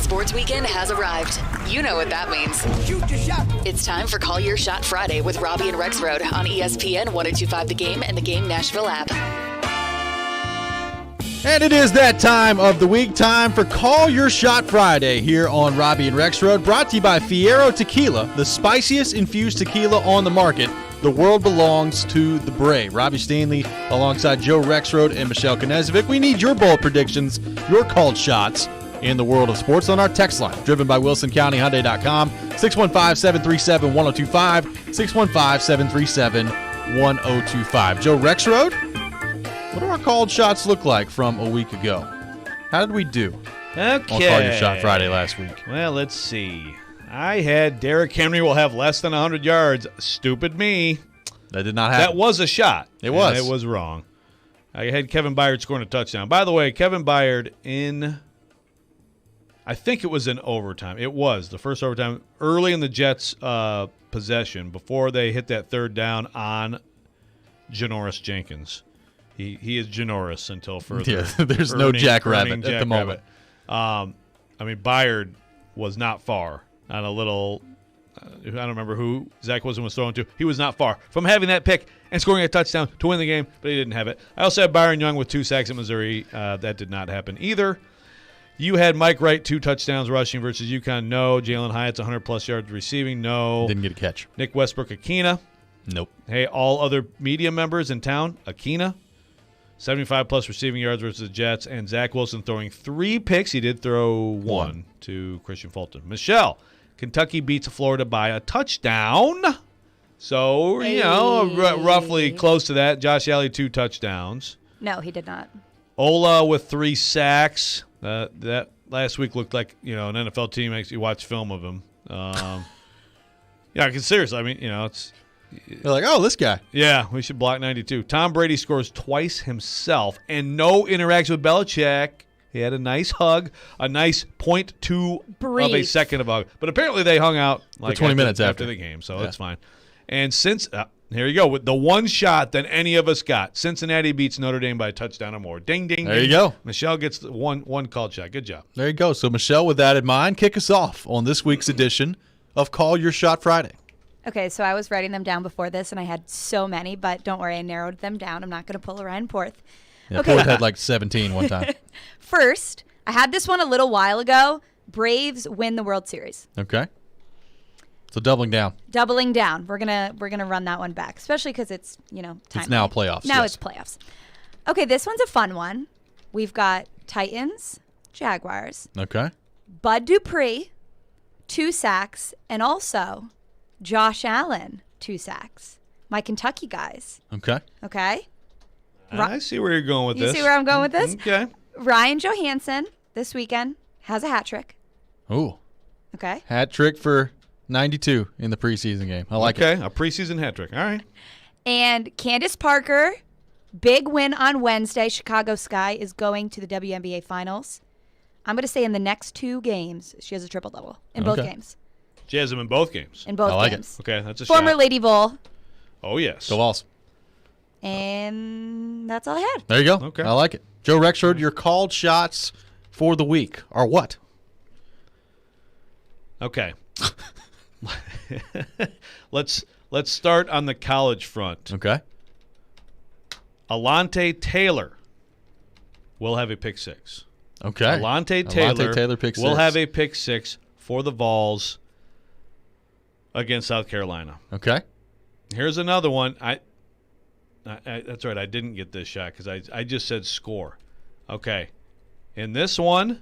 sports weekend has arrived. You know what that means. Shoot your shot. It's time for Call Your Shot Friday with Robby and Rexrode on ESPN 1025 The Game and the Game Nashville app. And it is that time of the week, time for Call Your Shot Friday here on Robby and Rexrode, brought to you by Fiero Tequila, the spiciest infused tequila on the market. The world belongs to the brave. Robbie Stanley alongside Joe Rexrode and Michelle Knezovic. We need your bold predictions, your called shots in the world of sports on our text line, driven by WilsonCountyHyundai.com, 615-737-1025, 615-737-1025. Joe Rexrode, what do our called shots look like from a week ago? How did we do on Call Your Shot Friday last week? Well, let's see. I had Derrick Henry will have less than 100 yards. Stupid me. That did not happen. That was a shot. It was. It was wrong. I had Kevin Byard scoring a touchdown. By the way, Kevin Byard I think it was in overtime. It was the first overtime early in the Jets' possession before they hit that third down on Janoris Jenkins. He is Janoris until further. Yeah, there's no Jackrabbit at the moment. Byard was not far on a little I don't remember who Zach Wilson was throwing to. He was not far from having that pick and scoring a touchdown to win the game, but he didn't have it. I also had Byron Young with 2 sacks at Missouri. That did not happen either. You had Mike Wright, 2 touchdowns rushing versus UConn. No. Jalen Hyatt's 100-plus yards receiving. No. Didn't get a catch. Nick Westbrook, Akina. Nope. Hey, all other media members in town, Akina. 75-plus receiving yards versus the Jets. And Zach Wilson throwing 3 picks. He did throw one to Christian Fulton. Michelle, Kentucky beats Florida by a touchdown. So, roughly close to that. Josh Allen, 2 touchdowns. No, he did not. Ola with 3 sacks. That last week looked like, an NFL team makes you watch film of him. Because seriously, it's... You're like, oh, this guy. Yeah, we should block 92. Tom Brady scores twice himself and no interaction with Belichick. He had a nice hug, a nice 0.2 of a second of a hug. But apparently they hung out like 20 minutes after the game, so that's fine. And since here you go with the one shot that any of us got. Cincinnati beats Notre Dame by a touchdown or more. Ding, ding, there ding. you go. Michelle gets one called shot. Good job. There you go. So, Michelle, with that in mind, kick us off on this week's edition of Call Your Shot Friday. Okay, so I was writing them down before this, and I had so many, but don't worry, I narrowed them down. I'm not going to pull a Ryan Porth. Yeah, okay. Porth had like 17 one time. First, I had this one a little while ago. Braves win the World Series. Okay. So doubling down. Doubling down. We're gonna run that one back, especially because it's time. It's now playoffs. Now it's playoffs. Okay, this one's a fun one. We've got Titans, Jaguars. Okay. Bud Dupree, 2 sacks, and also Josh Allen, 2 sacks. My Kentucky guys. Okay. Okay. I see where you're going with this. You see where I'm going with this? Okay. Ryan Johansson this weekend has a hat trick. Ooh. Okay. Hat trick for 92 in the preseason game. I like it. Okay, a preseason hat trick. All right. And Candace Parker, big win on Wednesday. Chicago Sky is going to the WNBA Finals. I'm going to say in the next 2 games, she has a triple-double in both games. She has them in both games. In both games. Okay, that's a Former shot. Lady Vol. Oh, yes. Go Vols. And that's all I had. There you go. Okay. I like it. Joe Rexrode, your called shots for the week are what? Okay. Let's start on the college front. Okay. Alante Taylor will have a pick 6. Okay. Alante Taylor pick 6. will have a pick 6 for the Vols against South Carolina. Okay. Here's another one. That's right. I didn't get this shot because I just said score. Okay. In this one,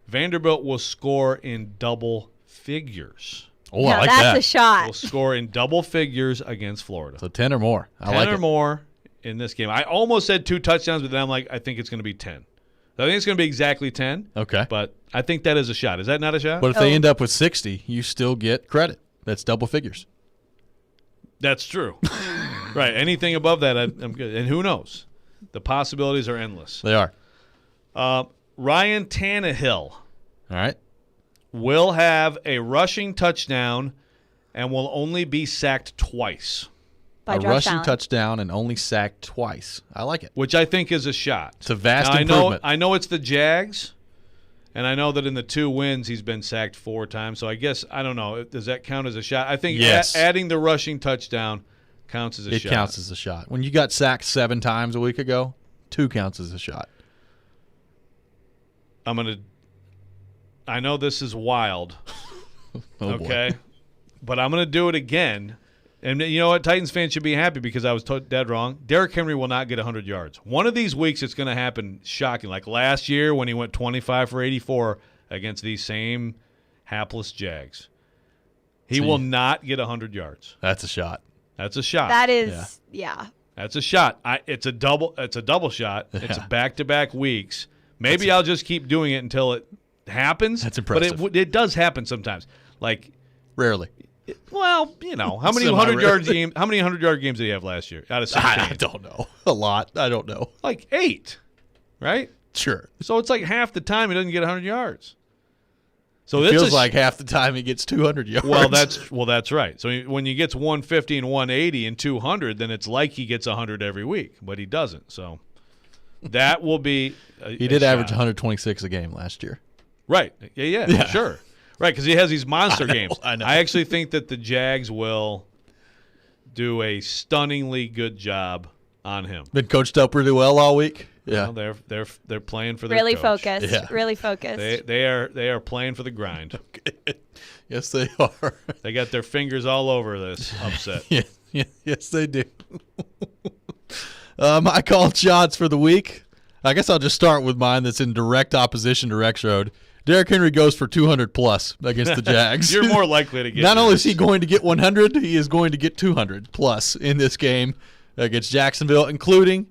Vanderbilt will score in double figures. Oh, I like that's that. a shot. Will score in double figures against Florida. So 10 or more. I 10 like or it. more in this game. I almost said 2 touchdowns, but then I'm like, I think it's going to be 10. I think it's going to be exactly 10. Okay. But I think that is a shot. Is that not a shot? But if they end up with 60, you still get credit. That's double figures. That's true. Right. Anything above that, I'm good. And who knows? The possibilities are endless. They are. Ryan Tannehill. All right. Will have a rushing touchdown and will only be sacked twice. By a Josh rushing Allen. touchdown and only sacked twice. I like it. Which I think is a shot. It's a vast now, improvement. I know it's the Jags, And I know that in the 2 wins, he's been sacked 4 times. So I guess, I don't know, does that count as a shot? I think Yes. adding the rushing touchdown counts as a shot. It counts as a shot. When you got sacked 7 times a week ago, 2 counts as a shot. I know this is wild, Oh, okay? boy. But I'm going to do it again. And you know what? Titans fans should be happy because I was dead wrong. Derrick Henry will not get 100 yards. One of these weeks it's going to happen shocking. Like last year when he went 25 for 84 against these same hapless Jags. He will not get 100 yards. That's a shot. That's a shot. That is, yeah. That's a shot. It's a double shot. It's Yeah. back-to-back weeks. Maybe I'll just keep doing it until it happens. That's impressive. But it does happen sometimes. Like, Rarely. well, you know, how many Semi-rare. 100-yard games did he have last year out of 16? I don't know. A lot. I don't know. Like 8, right? Sure. So it's like half the time he doesn't get 100 yards. So It it's feels like half the time he gets 200 yards. well, that's right. So when he gets 150 and 180 and 200, then it's like he gets 100 every week, but he doesn't. So that will be he did average 126 a game last year. Right. Yeah. Sure. Right, because he has these monster games. I know. I actually think that the Jags will do a stunningly good job on him. Been coached up really well all week. Yeah. Well, they're playing for their Really coach. focused. Yeah. Really focused. They are playing for the grind. Yes, they are. They got their fingers all over this upset. Yes, they do. My called shots for the week. I guess I'll just start with mine that's in direct opposition to Rexrode. Derrick Henry goes for 200 plus against the Jags. You're more likely to get Not only yours. is he going to get 100, he is going to get 200 plus in this game against Jacksonville, including,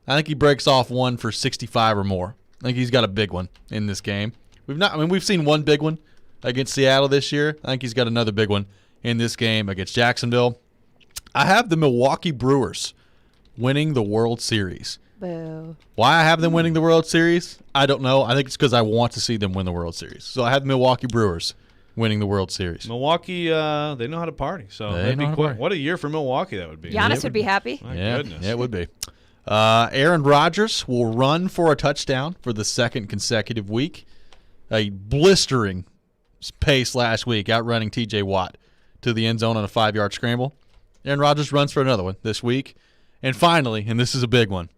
I think he breaks off one for 65 or more. I think he's got a big one in this game. We've seen one big one against Seattle this year. I think he's got another big one in this game against Jacksonville. I have the Milwaukee Brewers winning the World Series. Boo. Why I have them winning the World Series, I don't know. I think it's because I want to see them win the World Series. So I have the Milwaukee Brewers winning the World Series. Milwaukee, they know how to party. So They that'd know be how to quick. party. What a year for Milwaukee that would be. Giannis would be happy. My Yeah, goodness. yeah, it would be. Aaron Rodgers will run for a touchdown for the second consecutive week. A blistering pace last week, outrunning T.J. Watt to the end zone on a 5-yard scramble. Aaron Rodgers runs for another one this week. And finally, and this is a big one,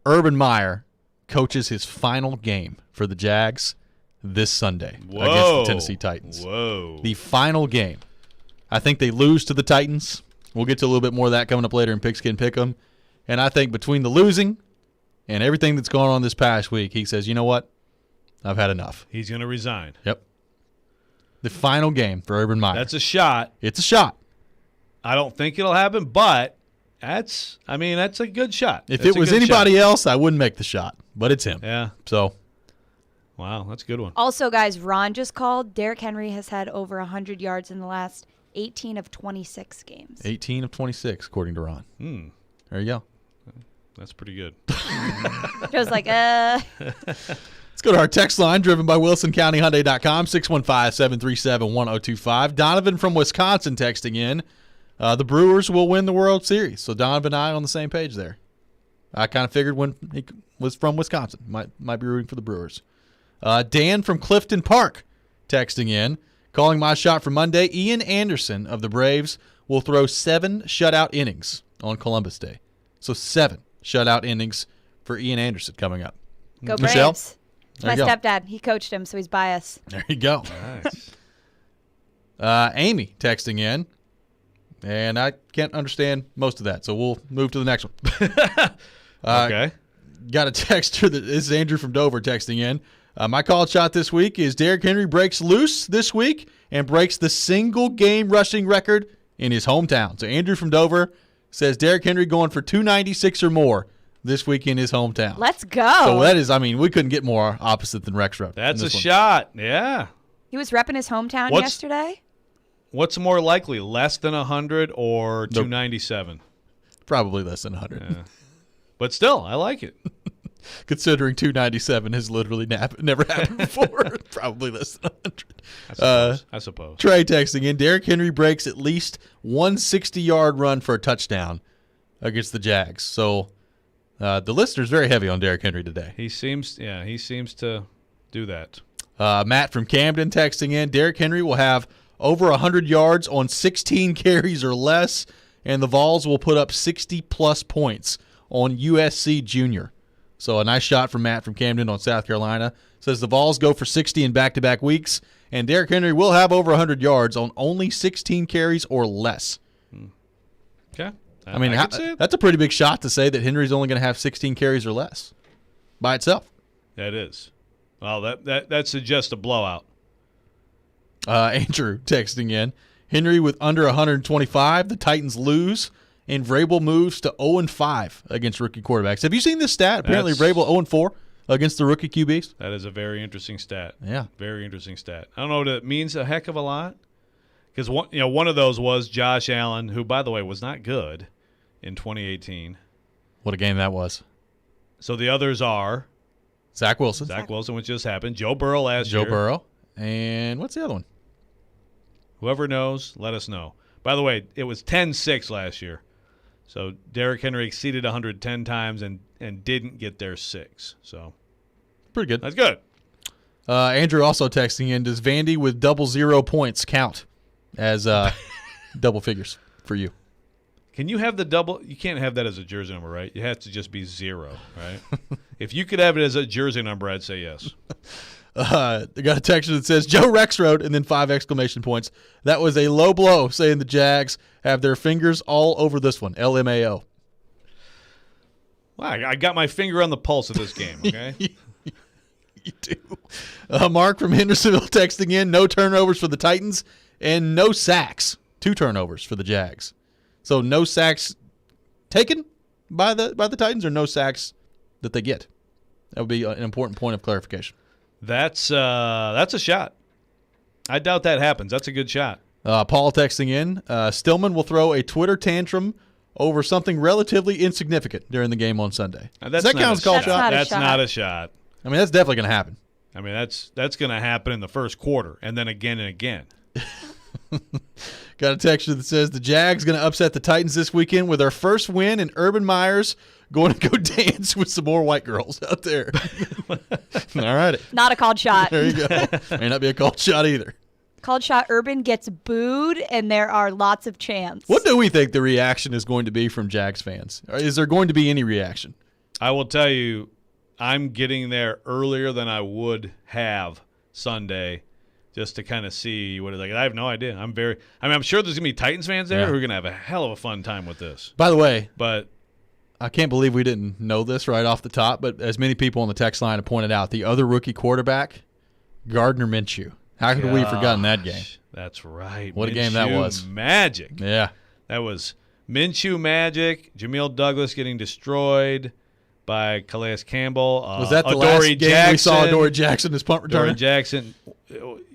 Urban Meyer coaches his final game for the Jags this Sunday against the Tennessee Titans. Whoa. The final game. I think they lose to the Titans. We'll get to a little bit more of that coming up later in Pigskin Pick'em. And I think between the losing and everything that's gone on this past week, he says, you know what? I've had enough. He's going to resign. Yep. The final game for Urban Meyer. That's a shot. It's a shot. I don't think it'll happen, but that's a good shot. If That's it a was good anybody shot. else, I wouldn't make the shot. But it's him. Yeah. So, Wow, that's a good one. Also, guys, Ron just called. Derrick Henry has had over 100 yards in the last 18 of 26 games. 18 of 26, according to Ron. There you go. That's pretty good. Joe's like, Let's go to our text line, driven by WilsonCountyHyundai.com, 615-737-1025. Donovan from Wisconsin texting in. The Brewers will win the World Series. So Donovan and I on the same page there. I kind of figured when he was from Wisconsin, might be rooting for the Brewers. Dan from Clifton Park texting in. Calling my shot for Monday, Ian Anderson of the Braves will throw 7 shutout innings on Columbus Day. So 7 shutout innings for Ian Anderson coming up. go Michelle? Braves. It's There my you go. stepdad. He coached him, so he's biased. There you go. Nice. Amy texting in, and I can't understand most of that, so we'll move to the next one. Okay. Got a texter that this is Andrew from Dover texting in. My call shot this week is Derrick Henry breaks loose this week and breaks the single game rushing record in his hometown. So Andrew from Dover says Derrick Henry going for 296 or more this week in his hometown. Let's go. So that is, we couldn't get more opposite than Rexrode. That's in a this one. shot. Yeah. He was repping his hometown What's- yesterday. What's more likely, less than 100 or 297? Probably less than 100. Yeah. But still, I like it. Considering 297 has literally never happened before. Probably less than 100. I suppose. Trey texting in. Derrick Henry breaks at least 160-yard run for a touchdown against the Jags. So the listener's very heavy on Derrick Henry today. He seems to Do that. Matt from Camden texting in, Derrick Henry will have over 100 yards on 16 carries or less, and the Vols will put up 60-plus points on USC Junior. So a nice shot from Matt from Camden on South Carolina. Says the Vols go for 60 in back-to-back weeks, and Derrick Henry will have over 100 yards on only 16 carries or less. Okay. I mean, could see it. that's a pretty big shot to say that Henry's only going to have 16 carries or less by itself. That is. Well, that suggests a blowout. Andrew texting in, Henry with under 125, the Titans lose, and Vrabel moves to 0-5 against rookie quarterbacks. Have you seen this stat? Apparently Vrabel 0-4 against the rookie QBs. That is a very interesting stat. Yeah. Very interesting stat. I don't know what it means a heck of a lot. Because one of those was Josh Allen, who, by the way, was not good in 2018. What a game that was. So the others are Zach Wilson, which just happened. Joe Burrow last year. Joe Burrow. And what's the other one? Whoever knows, let us know. By the way, it was 10-6 last year. So Derrick Henry exceeded 110 times and didn't get there 6. So pretty good. That's good. Andrew also texting in, does Vandy with 00 points count as double figures for you? Can you have the double? You can't have that as a jersey number, right? It has to just be 0, right? If you could have it as a jersey number, I'd say yes. I got a text that says Joe Rexrode and then 5 exclamation points. That was a low blow, saying the Jags have their fingers all over this one. LMAO. Wow, I got my finger on the pulse of this game, okay? You do. Mark from Hendersonville texting in, no turnovers for the Titans and no sacks. 2 turnovers for the Jags. So no sacks taken by the Titans or no sacks that they get. That would be an important point of clarification. That's a shot. I doubt that happens. That's a good shot. Paul texting in, Stillman will throw a Twitter tantrum over something relatively insignificant during the game on Sunday. Does that count as a called shot? That's not a shot. I mean, that's definitely going to happen. I mean, that's going to happen in the first quarter and then again and again. Got a text that says the Jags going to upset the Titans this weekend with our first win, and Urban Meyer's going to go dance with some more white girls out there. All right. Not a called shot. There you go. May not be a called shot either. Called shot, Urban gets booed, and there are lots of chants. What do we think the reaction is going to be from Jags fans? Is there going to be any reaction? I will tell you, I'm getting there earlier than I would have Sunday just to kind of see what it's like. I have no idea. I'm sure there's going to be Titans fans there who are going to have a hell of a fun time with this. By the way, but I can't believe we didn't know this right off the top, but as many people on the text line have pointed out, the other rookie quarterback, Gardner Minshew. How could we have forgotten that game? That's right. What a game that was. Magic. Yeah. That was Minshew magic, Jamil Douglas getting destroyed by Calais Campbell. Was that the Adoree last game we saw Adoree Jackson as punt returner? Adoree Jackson.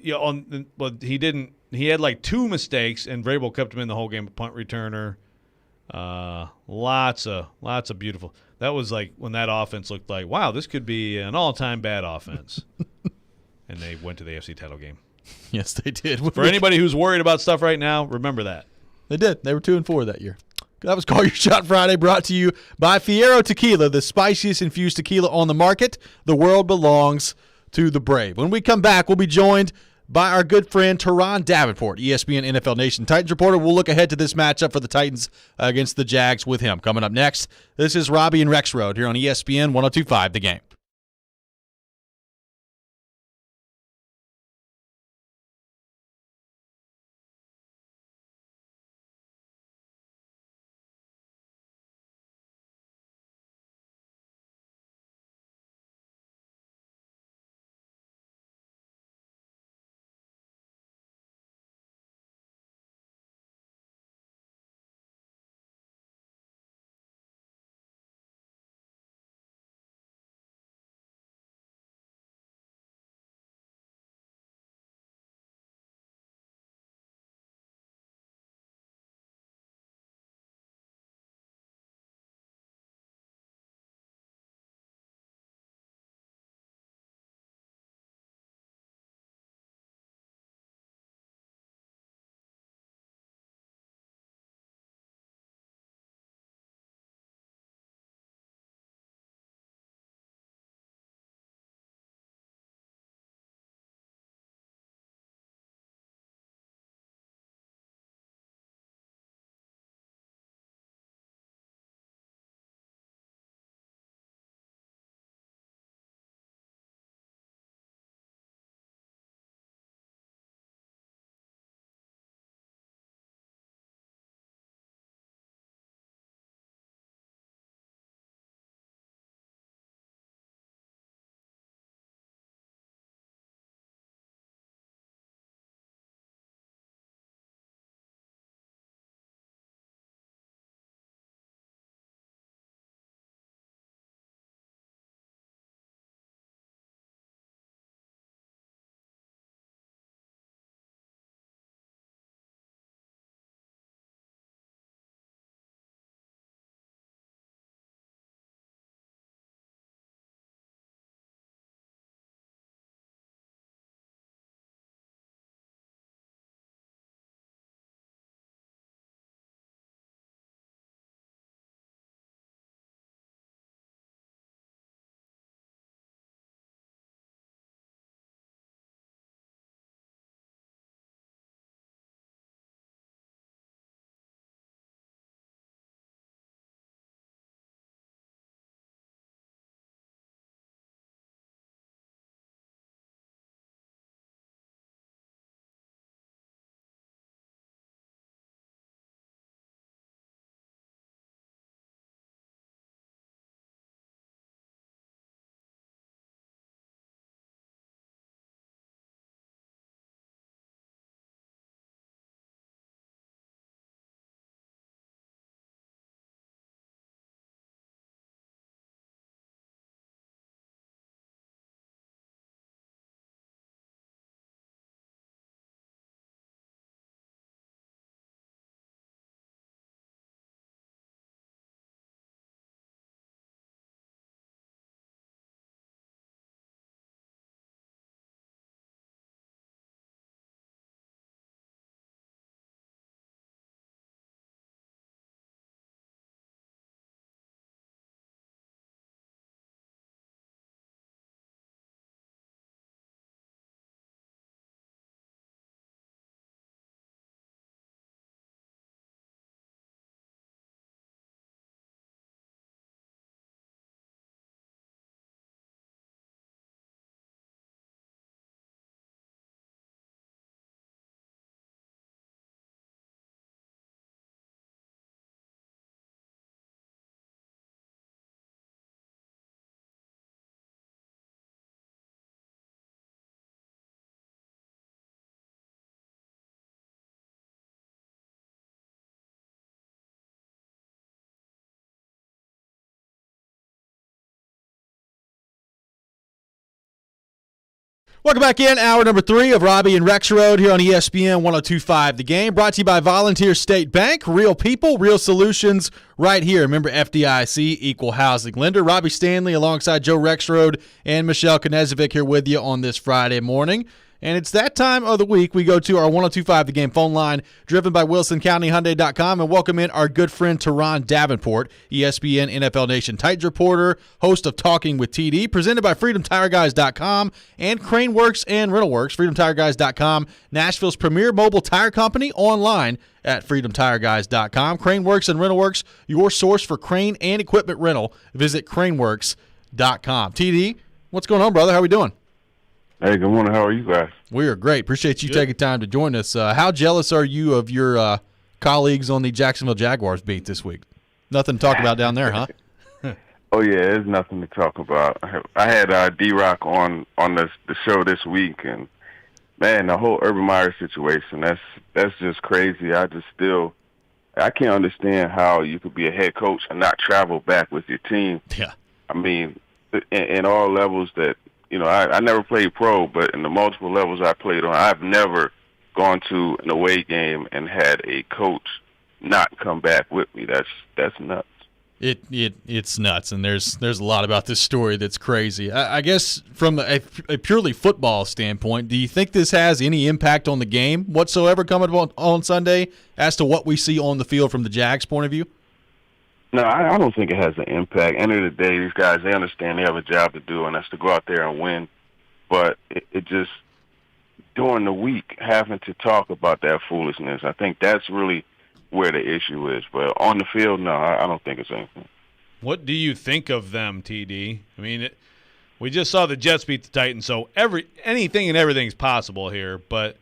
He didn't. He had like 2 mistakes, and Vrabel kept him in the whole game. Punt returner. Lots of beautiful. That was like when that offense looked like, wow, this could be an all-time bad offense. And they went to the AFC title game. Yes, they did. For anybody who's worried about stuff right now, remember that. They did. They were 2-4 that year. That was Call Your Shot Friday, brought to you by Fiero Tequila, the spiciest infused tequila on the market. The world belongs to the brave. When we come back, we'll be joined by our good friend Teron Davenport, ESPN NFL Nation Titans reporter. We'll look ahead to this matchup for the Titans against the Jags with him. Coming up next, this is Robby and Rexrode here on ESPN 102.5 The Game. Welcome back in. Hour number 3 of Robby and Rexrode here on ESPN 102.5 The Game. Brought to you by Volunteer State Bank. Real people, real solutions right here. Remember FDIC, equal housing lender. Robby Stanley alongside Joe Rexrode and Michelle Knezovic here with you on this Friday morning. And it's that time of the week we go to our 102.5 The Game phone line, driven by WilsonCountyHyundai.com, and welcome in our good friend Teron Davenport, ESPN NFL Nation Titans reporter, host of Talking with TD, presented by FreedomTireGuys.com and Craneworks and RentalWorks. FreedomTireGuys.com, Nashville's premier mobile tire company, online at FreedomTireGuys.com. Craneworks and RentalWorks, your source for crane and equipment rental. Visit Craneworks.com. TD, what's going on, brother? How we doing? Hey, good morning. How are you guys? We are great. Appreciate you taking time to join us. How jealous are you of your colleagues on the Jacksonville Jaguars beat this week? Nothing to talk about down there, huh? Oh, yeah, there's nothing to talk about. I had D-Rock on the show this week, and, man, the whole Urban Meyer situation, that's just crazy. I can't understand how you could be a head coach and not travel back with your team. Yeah. I mean, in all levels that, I never played pro, but in the multiple levels I played on, I've never gone to an away game and had a coach not come back with me. That's nuts. It's nuts, and there's a lot about this story that's crazy. I guess from a purely football standpoint, do you think this has any impact on the game whatsoever coming on Sunday as to what we see on the field from the Jags' point of view? No, I don't think it has an impact. End of the day, these guys, they understand they have a job to do, and that's to go out there and win. But it just, during the week, having to talk about that foolishness, I think that's really where the issue is. But on the field, no, I don't think it's anything. What do you think of them, TD? I mean, we just saw the Jets beat the Titans, so anything and everything's possible here. But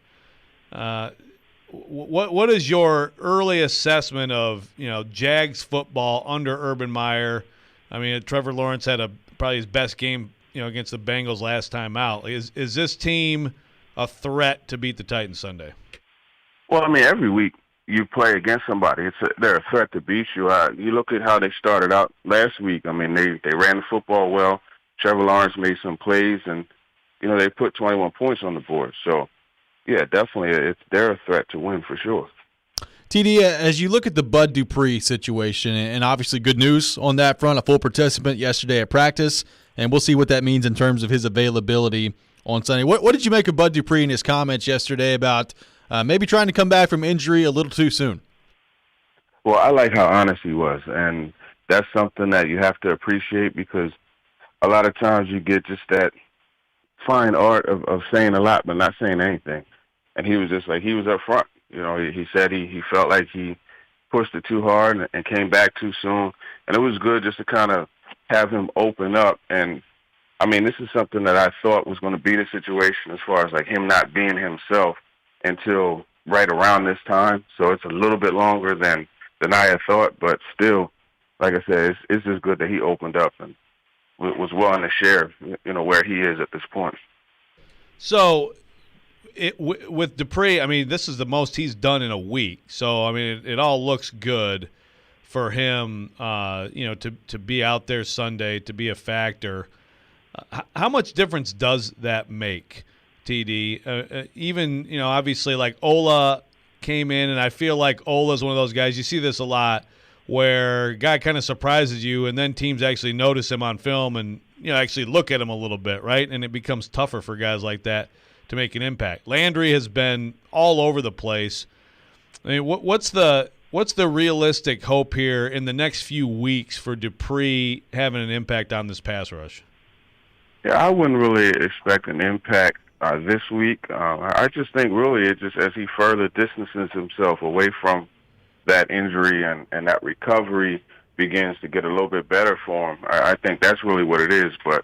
what is your early assessment of Jags football under Urban Meyer? I mean, Trevor Lawrence had probably his best game against the Bengals last time out. Is this team a threat to beat the Titans Sunday? Well, I mean, every week you play against somebody, they're a threat to beat you. You look at how they started out last week. I mean, they ran the football well. Trevor Lawrence made some plays, and they put 21 points on the board. So, yeah, definitely, they're a threat to win for sure. TD, as you look at the Bud Dupree situation, and obviously good news on that front, a full participant yesterday at practice, and we'll see what that means in terms of his availability on Sunday. What did you make of Bud Dupree and his comments yesterday about maybe trying to come back from injury a little too soon? Well, I like how honest he was, and that's something that you have to appreciate, because a lot of times you get just that fine art of saying a lot but not saying anything. And he was just like, he was up front. He said he felt like he pushed it too hard and came back too soon. And it was good just to kind of have him open up. And, I mean, this is something that I thought was going to be the situation as far as, like, him not being himself until right around this time. So it's a little bit longer than I had thought. But still, like I said, it's just good that he opened up and was willing to share, where he is at this point. So with Dupree, I mean, this is the most he's done in a week. So, I mean, it all looks good for him, to be out there Sunday, to be a factor. How much difference does that make, TD? Even, obviously, like Ola came in, and I feel like Ola's one of those guys. You see this a lot, where a guy kind of surprises you, and then teams actually notice him on film and actually look at him a little bit, right? And it becomes tougher for guys like that to make an impact. Landry has been all over the place. I mean, what's the realistic hope here in the next few weeks for Dupree having an impact on this pass rush? Yeah, I wouldn't really expect an impact this week. I just think really it just as he further distances himself away from that injury and that recovery begins to get a little bit better for him. I think that's really what it is. But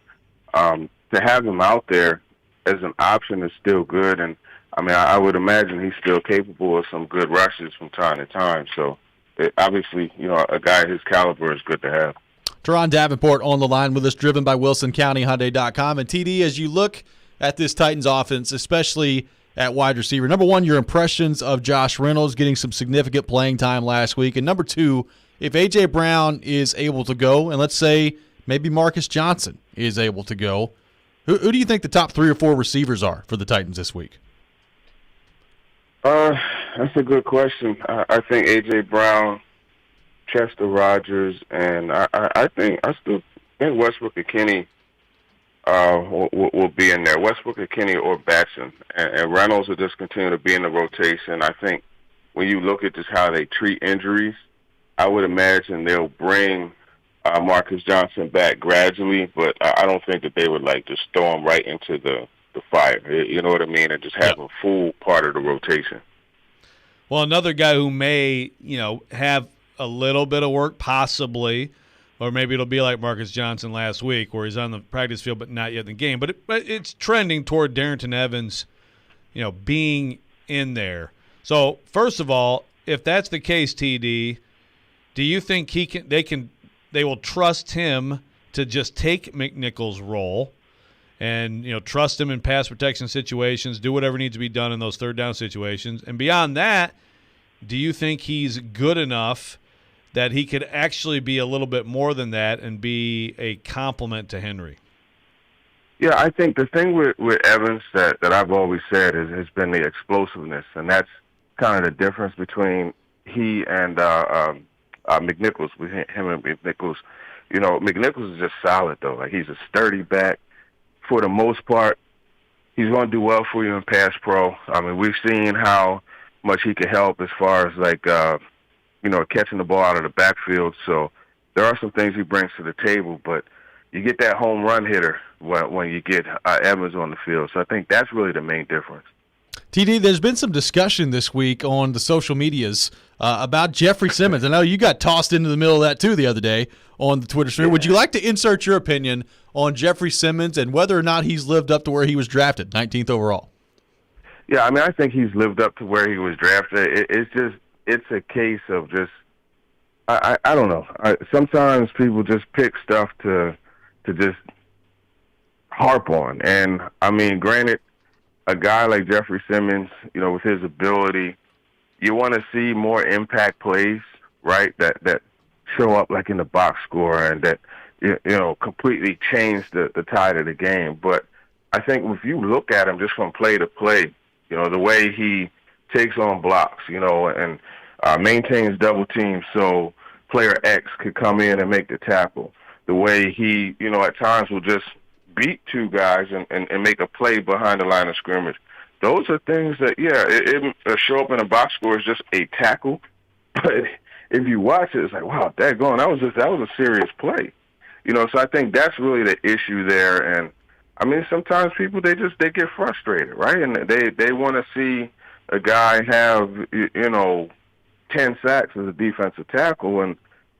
to have him out there as an option is still good. And, I mean, I would imagine he's still capable of some good rushes from time to time. So, obviously, a guy his caliber is good to have. Teron Davenport on the line with us, driven by WilsonCountyHyundai.com. And, TD, as you look at this Titans offense, especially at wide receiver, number one, your impressions of Josh Reynolds getting some significant playing time last week. And number two, if A.J. Brown is able to go, and let's say maybe Marcus Johnson is able to go, Who do you think the top 3 or 4 receivers are for the Titans this week? That's a good question. I think A.J. Brown, Chester Rogers, and I still think Westbrook and Kenny will be in there. Westbrook and Kenny or Batson. And Reynolds will just continue to be in the rotation. I think when you look at just how they treat injuries, I would imagine they'll bring Marcus Johnson back gradually, but I don't think that they would just throw him right into the fire. You know what I mean? And just have a full part of the rotation. Well, another guy who may, have a little bit of work possibly, or maybe it'll be like Marcus Johnson last week where he's on the practice field but not yet in the game. But it's trending toward Darrington Evans, being in there. So, first of all, if that's the case, TD, do you think they will trust him to just take McNichols' role and, trust him in pass protection situations, do whatever needs to be done in those third down situations? And beyond that, do you think he's good enough that he could actually be a little bit more than that and be a complement to Henry? Yeah, I think the thing with Evans that I've always said has been the explosiveness, and that's kind of the difference between he and McNichols, with him and McNichols. McNichols is just solid, though. He's a sturdy back. For the most part, he's going to do well for you in pass pro. I mean, we've seen how much he can help as far as, catching the ball out of the backfield. So there are some things he brings to the table, but you get that home run hitter when you get Evans on the field. So I think that's really the main difference. TD, there's been some discussion this week on the social medias about Jeffrey Simmons. I know you got tossed into the middle of that, too, the other day on the Twitter stream. Yeah. Would you like to insert your opinion on Jeffrey Simmons and whether or not he's lived up to where he was drafted, 19th overall? Yeah, I mean, I think he's lived up to where he was drafted. It's a case of just, I don't know. Sometimes people just pick stuff to just harp on. And, I mean, granted, a guy like Jeffrey Simmons, with his ability, you want to see more impact plays, right, that show up like in the box score and that, completely change the tide of the game. But I think if you look at him just from play to play, the way he takes on blocks, and maintains double teams so player X could come in and make the tackle, the way he, at times will just beat two guys and make a play behind the line of scrimmage. Those are things that, it show up in a box score as just a tackle. But if you watch it, it's like, wow, that was a serious play. So I think that's really the issue there. And, I mean, sometimes people, they get frustrated, right? And they want to see a guy have, 10 sacks as a defensive tackle. And,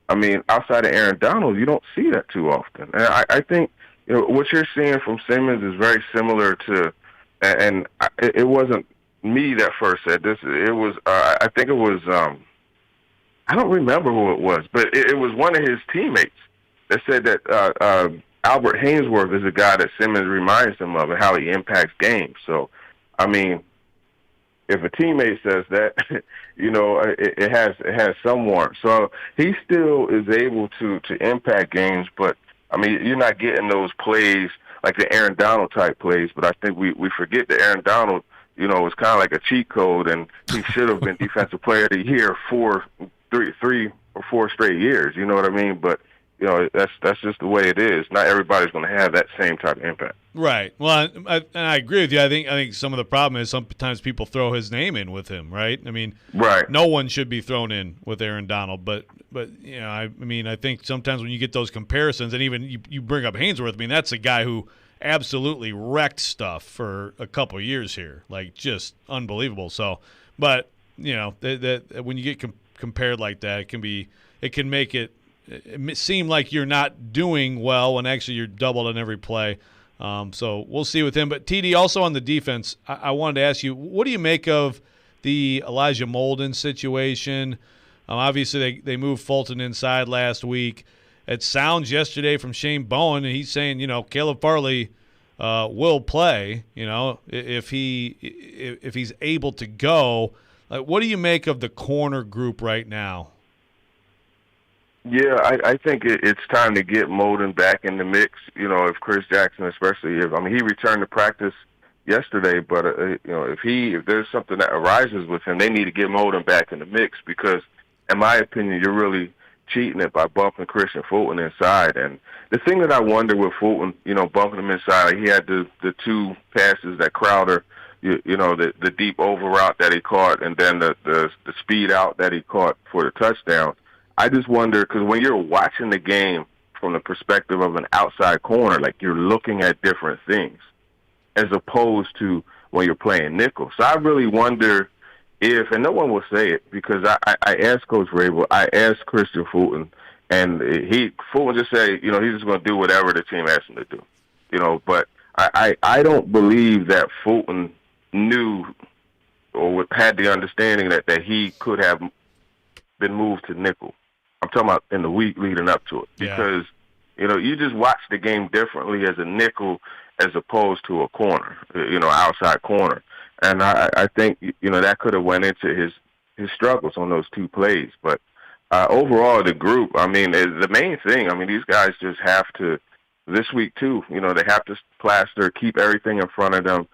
I mean, outside of Aaron Donald, you don't see that too often. And I think, what you're seeing from Simmons is very similar to, and it wasn't me that first said this. It was, I think it was, I don't remember who it was, but it was one of his teammates that said that Albert Haynesworth is a guy that Simmons reminds him of and how he impacts games. So, I mean, if a teammate says that, it has some warrant. So he still is able to impact games, but I mean, you're not getting those plays like the Aaron Donald type plays. But I think we forget that Aaron Donald, was kind of like a cheat code, and he should have been Defensive Player of the Year for 3 or 4 straight years. You know what I mean? But that's just the way it is. Not everybody's going to have that same type of impact. Right. Well, I agree with you. I think some of the problem is sometimes people throw his name in with him, right? I mean, right. No one should be thrown in with Aaron Donald, but I think sometimes when you get those comparisons, and even you bring up Haynesworth, I mean, that's a guy who absolutely wrecked stuff for a couple of years here, like just unbelievable. So, but that when you get compared like that, it can make it seem like you're not doing well when actually you're doubled on every play. So we'll see with him. But TD, also on the defense, I wanted to ask you, what do you make of the Elijah Molden situation? Obviously, they moved Fulton inside last week. It sounds yesterday from Shane Bowen, and he's saying, Caleb Farley will play, if he's able to go. What do you make of the corner group right now? Yeah, I think it's time to get Molden back in the mix. You know, if Chris Jackson, especially he returned to practice yesterday, but if there's something that arises with him, they need to get Molden back in the mix because, in my opinion, you're really cheating it by bumping Christian Fulton inside. And the thing that I wonder with Fulton, bumping him inside, he had the two passes that Crowder, the deep over route that he caught, and then the speed out that he caught for the touchdown. I just wonder, because when you're watching the game from the perspective of an outside corner, like you're looking at different things as opposed to when you're playing nickel. So I really wonder if, and no one will say it, because I asked Coach Rabel, I asked Christian Fulton, and Fulton just said, he's just going to do whatever the team asks him to do. But I don't believe that Fulton knew or had the understanding that he could have been moved to nickel. I'm talking about in the week leading up to it. Because, you just watch the game differently as a nickel as opposed to a corner, outside corner. And I think, that could have went into his struggles on those two plays. But overall, the group, the main thing, these guys just have to, this week too, they have to plaster, keep everything in front of them.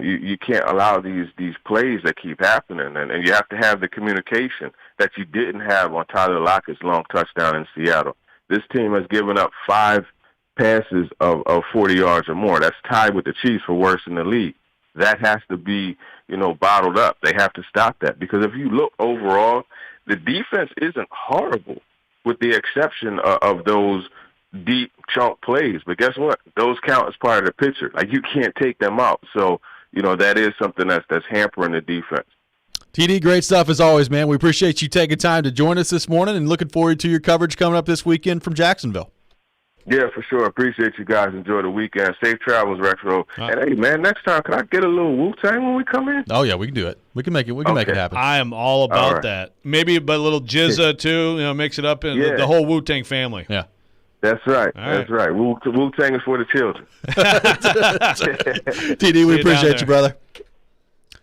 You can't allow these plays that keep happening, and you have to have the communication that you didn't have on Tyler Lockett's long touchdown in Seattle. This team has given up 5 passes of 40 yards or more. That's tied with the Chiefs for worst in the league. That has to be, bottled up. They have to stop that because if you look overall, the defense isn't horrible with the exception of those deep chunk plays. But guess what? Those count as part of the picture. Like, you can't take them out. So, that is something that's hampering the defense. TD, great stuff as always, man. We appreciate you taking time to join us this morning and looking forward to your coverage coming up this weekend from Jacksonville. Yeah, for sure. Appreciate you guys. Enjoy the weekend. Safe travels, Rexrode. And, hey, man, next time, can I get a little Wu-Tang when we come in? Oh, yeah, we can do it. We can make it. We can make it happen. I am all about that. Maybe a little Jizza, too, mix it up in the whole Wu-Tang family. Yeah. That's right. That's right. Wu-Tang is for the children. TD, we appreciate you, brother.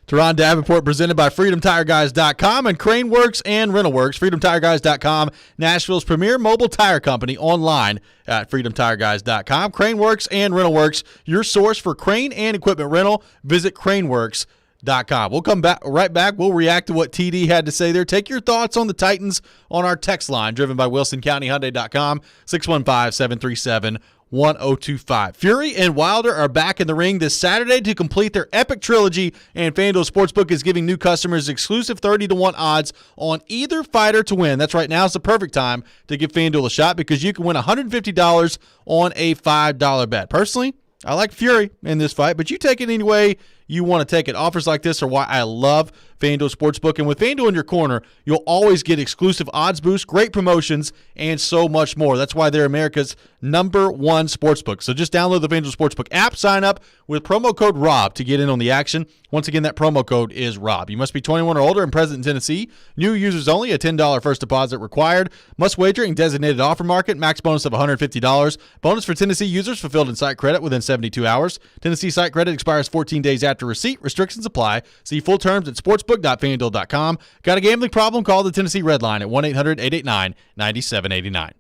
Teron Davenport presented by FreedomTireGuys.com and Craneworks and RentalWorks. FreedomTireGuys.com, Nashville's premier mobile tire company, online at FreedomTireGuys.com. Craneworks and RentalWorks, your source for crane and equipment rental. Visit Craneworks.com. We'll come back right back. We'll react to what TD had to say there. Take your thoughts on the Titans on our text line, driven by WilsonCountyHyundai.com, 615-737-1025. Fury and Wilder are back in the ring this Saturday to complete their epic trilogy, and FanDuel Sportsbook is giving new customers exclusive 30-1 odds on either fighter to win. That's right. Now's the perfect time to give FanDuel a shot because you can win $150 on a $5 bet. Personally, I like Fury in this fight, but you take it any way you want to take it. Offers like this are why I love FanDuel Sportsbook. And with FanDuel in your corner, you'll always get exclusive odds boosts, great promotions, and so much more. That's why they're America's #1 sportsbook. So just download the FanDuel Sportsbook app, sign up with promo code ROB to get in on the action. Once again, that promo code is ROB. You must be 21 or older and present in Tennessee. New users only, a $10 first deposit required. Must wager in designated offer market. Max bonus of $150. Bonus for Tennessee users fulfilled in site credit within 72 hours. Tennessee site credit expires 14 days after receipt. Restrictions apply. See full terms at sportsbook.fanduel.com. Got a gambling problem? Call the Tennessee Red Line at 1-800-889-9789.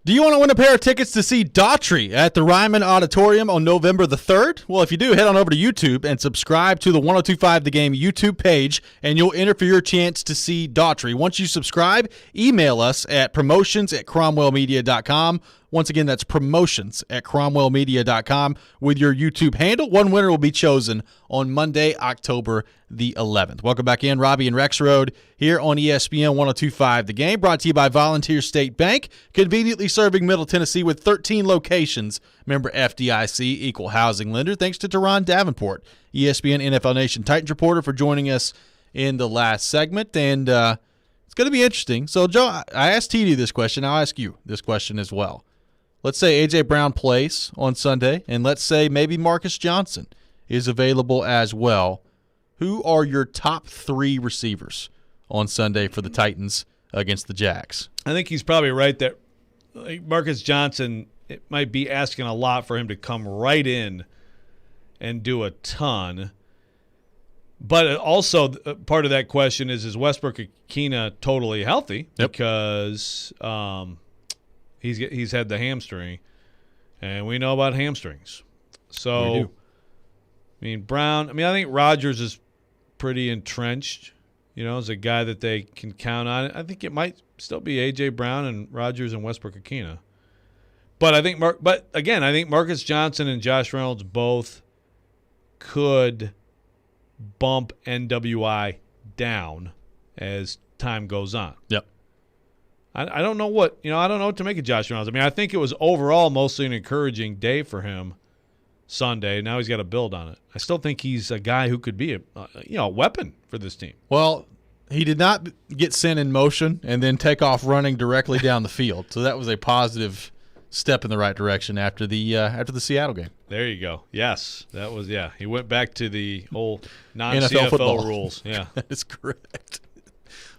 Do you want to win a pair of tickets to see Daughtry at the Ryman Auditorium on November the 3rd? Well, if you do, head on over to YouTube and subscribe to the 1025 The Game YouTube page, and you'll enter for your chance to see Daughtry. Once you subscribe, email us at promotions@cromwellmedia.com. Once again, that's promotions@cromwellmedia.com with your YouTube handle. One winner will be chosen on Monday, October the 11th. Welcome back in. Robby and Rexrode here on ESPN 1025 The Game, brought to you by Volunteer State Bank, conveniently serving Middle Tennessee with 13 locations. Member FDIC, equal housing lender. Thanks to Teron Davenport, ESPN NFL Nation Titans reporter, for joining us in the last segment. And it's going to be interesting. So, Joe, I asked TD this question. I'll ask you this question as well. Let's say A.J. Brown plays on Sunday, and let's say maybe Marcus Johnson is available as well. Who are your top 3 receivers on Sunday for the Titans against the Jags? I think he's probably right that Marcus Johnson, it might be asking a lot for him to come right in and do a ton. But also part of that question is Westbrook-Ikhine totally healthy? Yep. Because he's had the hamstring, and we know about hamstrings. So, We do. I mean, Brown. I mean, I think Rodgers is pretty entrenched. As a guy that they can count on. I think it might still be A.J. Brown and Rodgers and Westbrook-Ikhine. But I think, I think Marcus Johnson and Josh Reynolds both could bump NWI down as time goes on. Yep. I don't know what I don't know what to make of Josh Reynolds. I mean, I think it was overall mostly an encouraging day for him Sunday. Now he's got to build on it. I still think he's a guy who could be a weapon for this team. Well, he did not get sent in motion and then take off running directly down the field. So that was a positive step in the right direction after the Seattle game. There you go. Yes, that was He went back to the old NFL football non-CFL rules. Yeah, that is correct.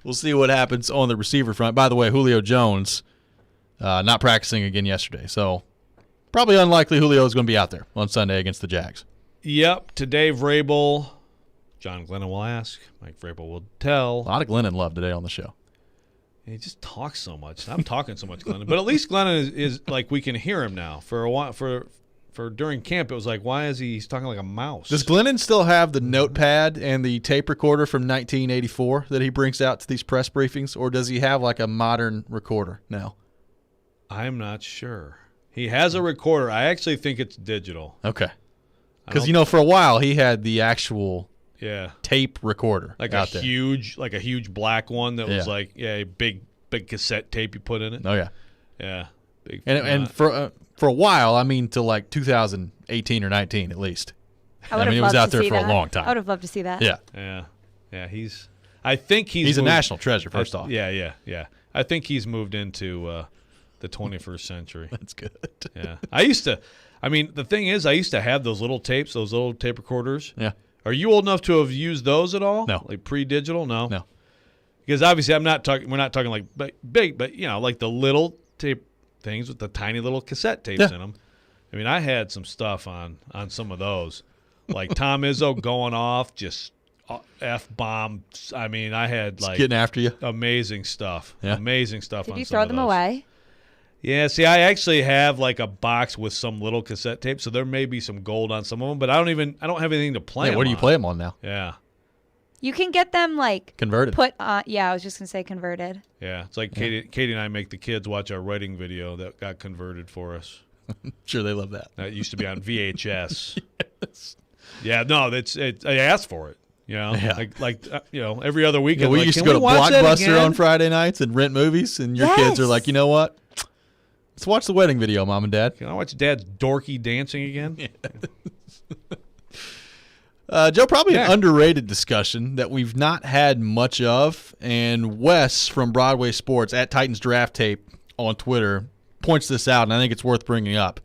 We'll see what happens on the receiver front. By the way, Julio Jones not practicing again yesterday, so probably unlikely Julio is going to be out there on Sunday against the Jags. Yep. To Dave Vrabel, John Glennon will ask. Mike Vrabel will tell. A lot of Glennon love today on the show. He just talks so much. I'm talking so much, Glennon. But at least Glennon is like we can hear him now. For a while, for during camp, it was like, why is he's talking like a mouse? Does Glennon still have the notepad and the tape recorder from 1984 that he brings out to these press briefings, or does he have like a modern recorder now? I'm not sure. He has a recorder. I actually think it's digital. Okay. Because, for a while he had the actual tape recorder like out a there. huge black one that was like a big cassette tape you put in it. Oh, yeah. Yeah. Big. And for a while, I mean to like 2018 or 19 at least. I mean, it was out there for a long time. I would have loved to see that. Yeah. Yeah. I think he's a national treasure, first off. Yeah. I think he's moved into the 21st century. That's good. Yeah. The thing is, I used to have those little tapes, those little tape recorders. Yeah. Are you old enough to have used those at all? No. Like pre-digital? No. Because obviously we're not talking like big, but like the little tape things with the tiny little cassette tapes in them. I mean, I had some stuff on some of those. Like Tom Izzo going off, just F-bomb. I mean, I had like getting after you. Amazing stuff. Yeah. Amazing stuff. Did on you some throw of them those. away? Yeah, see, I actually have like a box with some little cassette tapes, so there may be some gold on some of them, but I don't have anything to play them What do you on. play them on now? Yeah. You can get them like Converted. I was just gonna say converted. Yeah, it's like Katie and I make the kids watch our writing video that got converted for us. Sure, they love that. That used to be on VHS. Yes. Yeah, no, I asked for it. Like every other weekend. Yeah, we like, used to "Can go to we watch that Blockbuster again?" on Friday nights and rent movies, and your kids are Yes. like, you know what? Let's watch the wedding video, Mom and Dad. Can I watch Dad's dorky dancing again? Joe, probably an underrated discussion that we've not had much of, and Wes from Broadway Sports at Titans Draft Tape on Twitter points this out, and I think it's worth bringing up.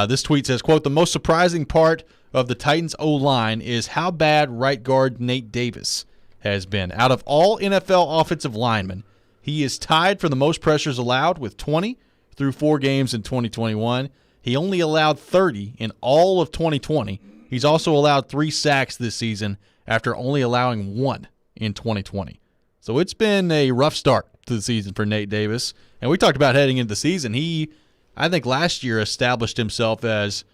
This tweet says, quote, "The most surprising part of the Titans O-line is how bad right guard Nate Davis has been. Out of all NFL offensive linemen, he is tied for the most pressures allowed with 20 through 4 games in 2021. He only allowed 30 in all of 2020. He's also allowed 3 sacks this season after only allowing 1 in 2020. So it's been a rough start to the season for Nate Davis. And we talked about heading into the season. He, I think last year, established himself as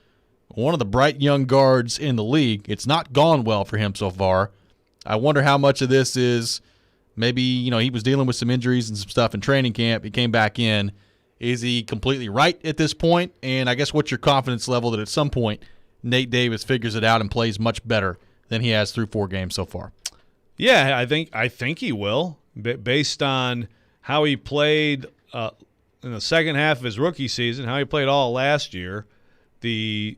one of the bright young guards in the league. It's not gone well for him so far. I wonder how much of this is maybe, he was dealing with some injuries and some stuff in training camp. He came back in. Is he completely right at this point? And I guess what's your confidence level that at some point Nate Davis figures it out and plays much better than he has through 4 games so far? Yeah, I think he will, based on how he played in the second half of his rookie season, how he played all last year. The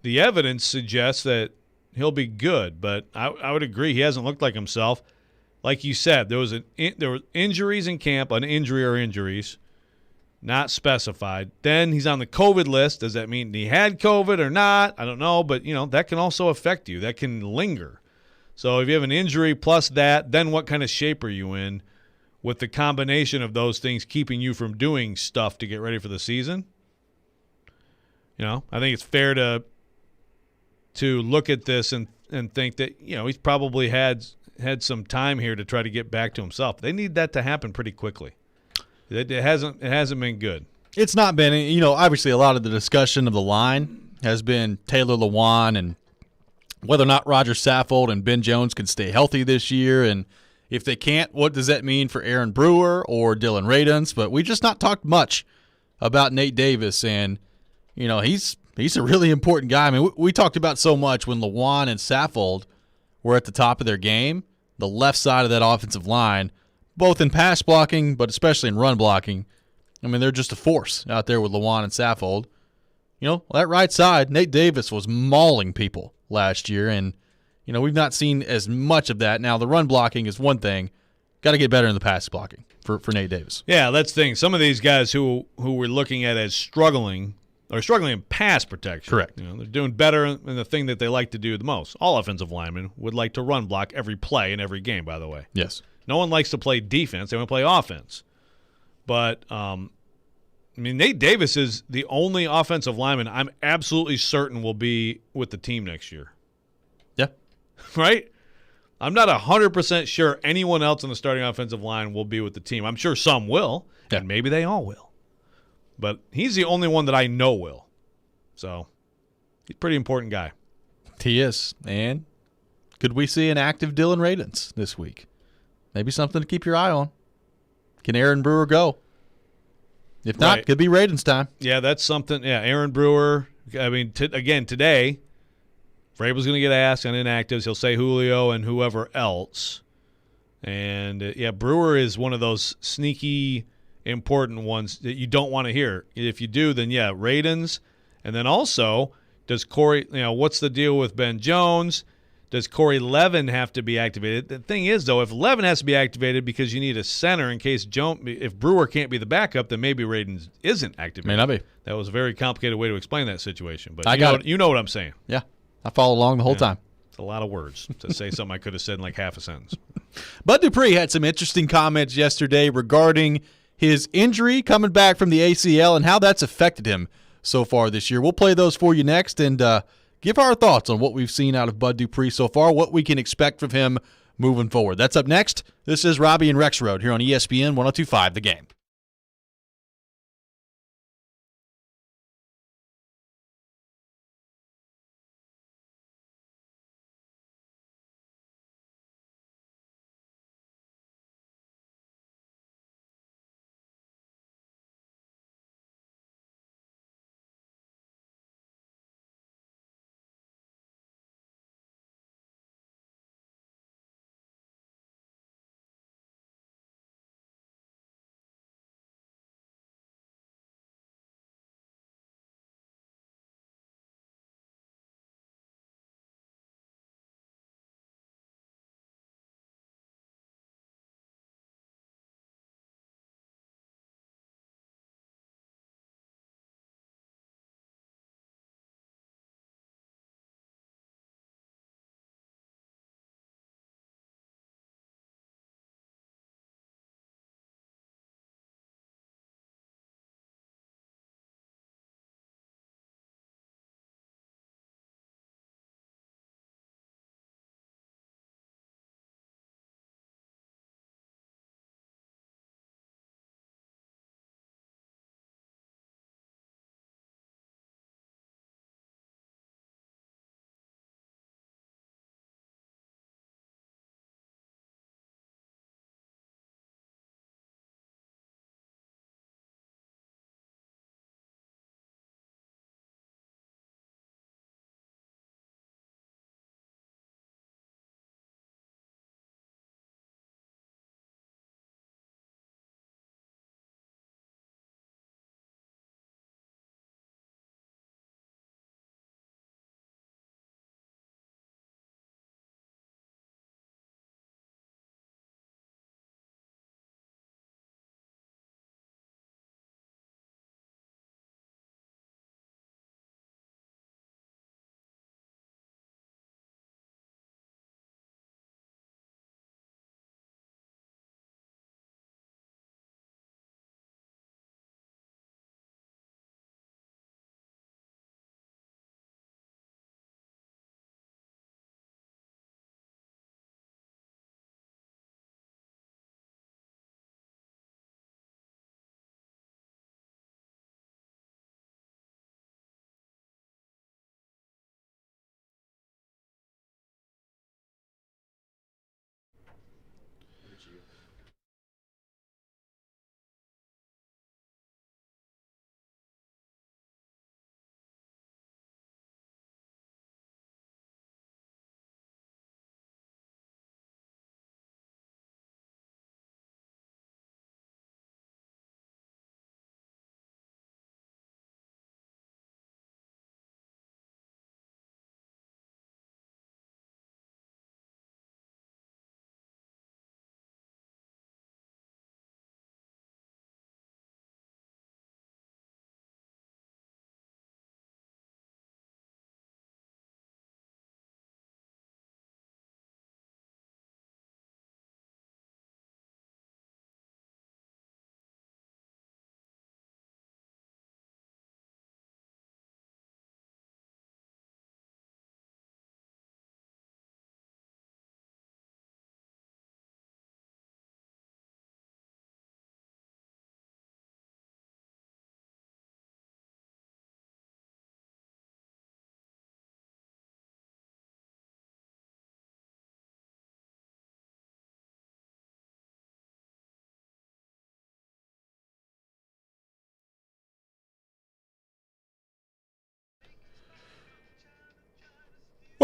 evidence suggests that he'll be good, but I would agree he hasn't looked like himself. Like you said, there were injuries in camp, an injury or injuries, not specified. Then he's on the COVID list. Does that mean he had COVID or not? I don't know, but that can also affect you. That can linger. So if you have an injury plus that, then what kind of shape are you in with the combination of those things keeping you from doing stuff to get ready for the season? I think it's fair to look at this and think that, he's probably had some time here to try to get back to himself. They need that to happen pretty quickly. It hasn't been good. It's not been, obviously a lot of the discussion of the line has been Taylor Lewan and whether or not Roger Saffold and Ben Jones can stay healthy this year. And if they can't, what does that mean for Aaron Brewer or Dylan Radens? But we just not talked much about Nate Davis. And, he's a really important guy. I mean, we talked about so much when Lewan and Saffold were at the top of their game, the left side of that offensive line, both in pass blocking, but especially in run blocking. I mean, they're just a force out there with Lewan and Saffold. That right side, Nate Davis was mauling people last year, and, we've not seen as much of that. Now, the run blocking is one thing. Got to get better in the pass blocking for Nate Davis. Yeah, that's the thing. Some of these guys who we're looking at as struggling are struggling in pass protection. Correct. They're doing better in the thing that they like to do the most. All offensive linemen would like to run block every play in every game, by the way. Yes. No one likes to play defense. They want to play offense. But, Nate Davis is the only offensive lineman I'm absolutely certain will be with the team next year. Yeah. Right? I'm not 100% sure anyone else on the starting offensive line will be with the team. I'm sure some will, and maybe they all will. But he's the only one that I know will. So, he's a pretty important guy. He is. And could we see an active Dylan Radens this week? Maybe something to keep your eye on. Can Aaron Brewer go? If not, Right. could be Radens time. Yeah, that's something. Yeah, Aaron Brewer. I mean, again, today, Vrabel's going to get asked on inactives. He'll say Julio and whoever else. And, Brewer is one of those sneaky, important ones that you don't want to hear. If you do, then, Radens. And then also, does Corey, what's the deal with Ben Jones? Does Corey Levin have to be activated? The thing is, though, if Levin has to be activated because you need a center in case if Brewer can't be the backup, then maybe Radens isn't activated. May not be. That was a very complicated way to explain that situation. But you know what I'm saying. Yeah. I follow along the whole time. It's a lot of words to say something I could have said in like half a sentence. Bud Dupree had some interesting comments yesterday regarding his injury coming back from the ACL and how that's affected him so far this year. We'll play those for you next and give our thoughts on what we've seen out of Bud Dupree so far, what we can expect from him moving forward. That's up next. This is Robby and Rexrode here on ESPN 102.5 The Game.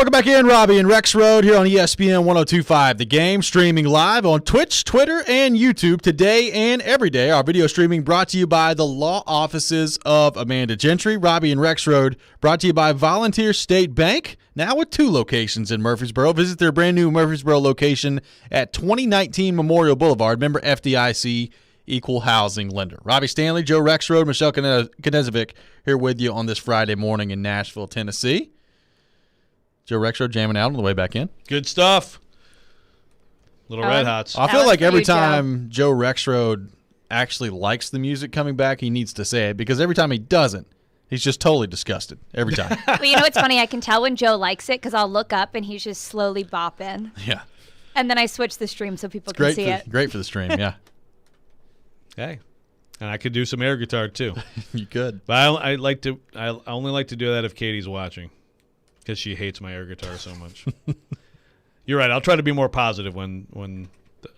Welcome back in, Robby and Rexrode here on ESPN 102.5 The Game, streaming live on Twitch, Twitter, and YouTube today and every day. Our video streaming brought to you by the law offices of Amanda Gentry. Robby and Rexrode brought to you by Volunteer State Bank, now with 2 locations in Murfreesboro. Visit their brand new Murfreesboro location at 2019 Memorial Boulevard. Member FDIC, equal housing lender. Robby Stanley, Joe Rexrode, Michelle Knezovic here with you on this Friday morning in Nashville, Tennessee. Joe Rexrode jamming out on the way back in. Good stuff. Little Red Hots. I feel like every time Joe Rexrode actually likes the music coming back, he needs to say it, because every time he doesn't, he's just totally disgusted. Every time. Well, you know what's funny? I can tell when Joe likes it because I'll look up and he's just slowly bopping. Yeah. And then I switch the stream so people can see it. Great for the stream, yeah. Hey. And I could do some air guitar too. You could. But I only like to do that if Katie's watching, because she hates my air guitar so much. You're right. I'll try to be more positive when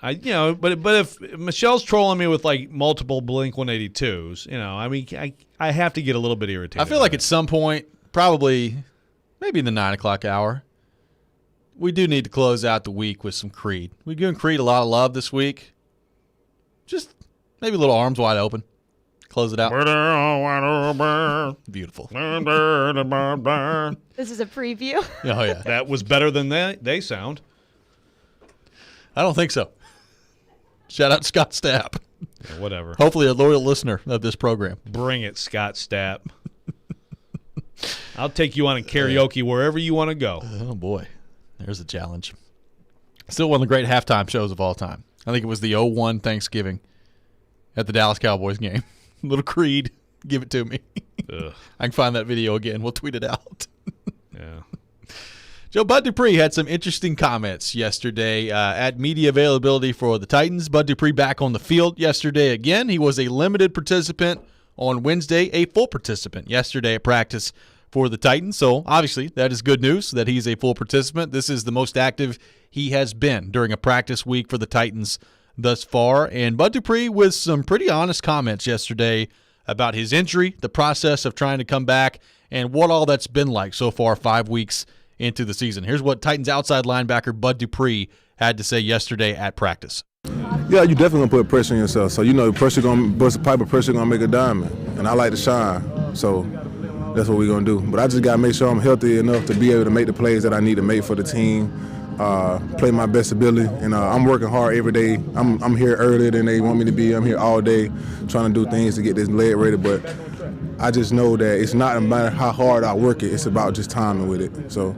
but if Michelle's trolling me with like multiple Blink-182s, I mean, I have to get a little bit irritated. I feel like at some point, probably maybe in the 9 o'clock hour, we do need to close out the week with some Creed. We're giving Creed a lot of love this week. Just maybe a little Arms Wide Open. Close it out. Beautiful. This is a preview. Oh, yeah. That was better than they sound. I don't think so. Shout out Scott Stapp. Yeah, whatever. Hopefully a loyal listener of this program. Bring it, Scott Stapp. I'll take you on a karaoke wherever you want to go. Oh, boy. There's a challenge. Still one of the great halftime shows of all time. I think it was the 0-1 Thanksgiving at the Dallas Cowboys game. Little Creed, give it to me. I can find that video again. We'll tweet it out. Yeah. Joe, Bud Dupree had some interesting comments yesterday at media availability for the Titans. Bud Dupree back on the field yesterday again. He was a limited participant on Wednesday, a full participant yesterday at practice for the Titans. So, obviously, that is good news that he's a full participant. This is the most active he has been during a practice week for the Titans thus far. And Bud Dupree with some pretty honest comments yesterday about his injury, the process of trying to come back, and what all that's been like so far 5 weeks into the season. Here's what Titans outside linebacker Bud Dupree had to say yesterday at practice. Yeah, you definitely gonna put pressure on yourself. So the pressure gonna bust a pipe of pressure gonna make a diamond, and I like to shine. So that's what we're gonna do. But I just gotta make sure I'm healthy enough to be able to make the plays that I need to make for the team. Play my best ability, and I'm working hard every day. I'm here earlier than they want me to be. I'm here all day trying to do things to get this leg ready, but I just know that it's not about how hard I work it, it's about just timing with it. So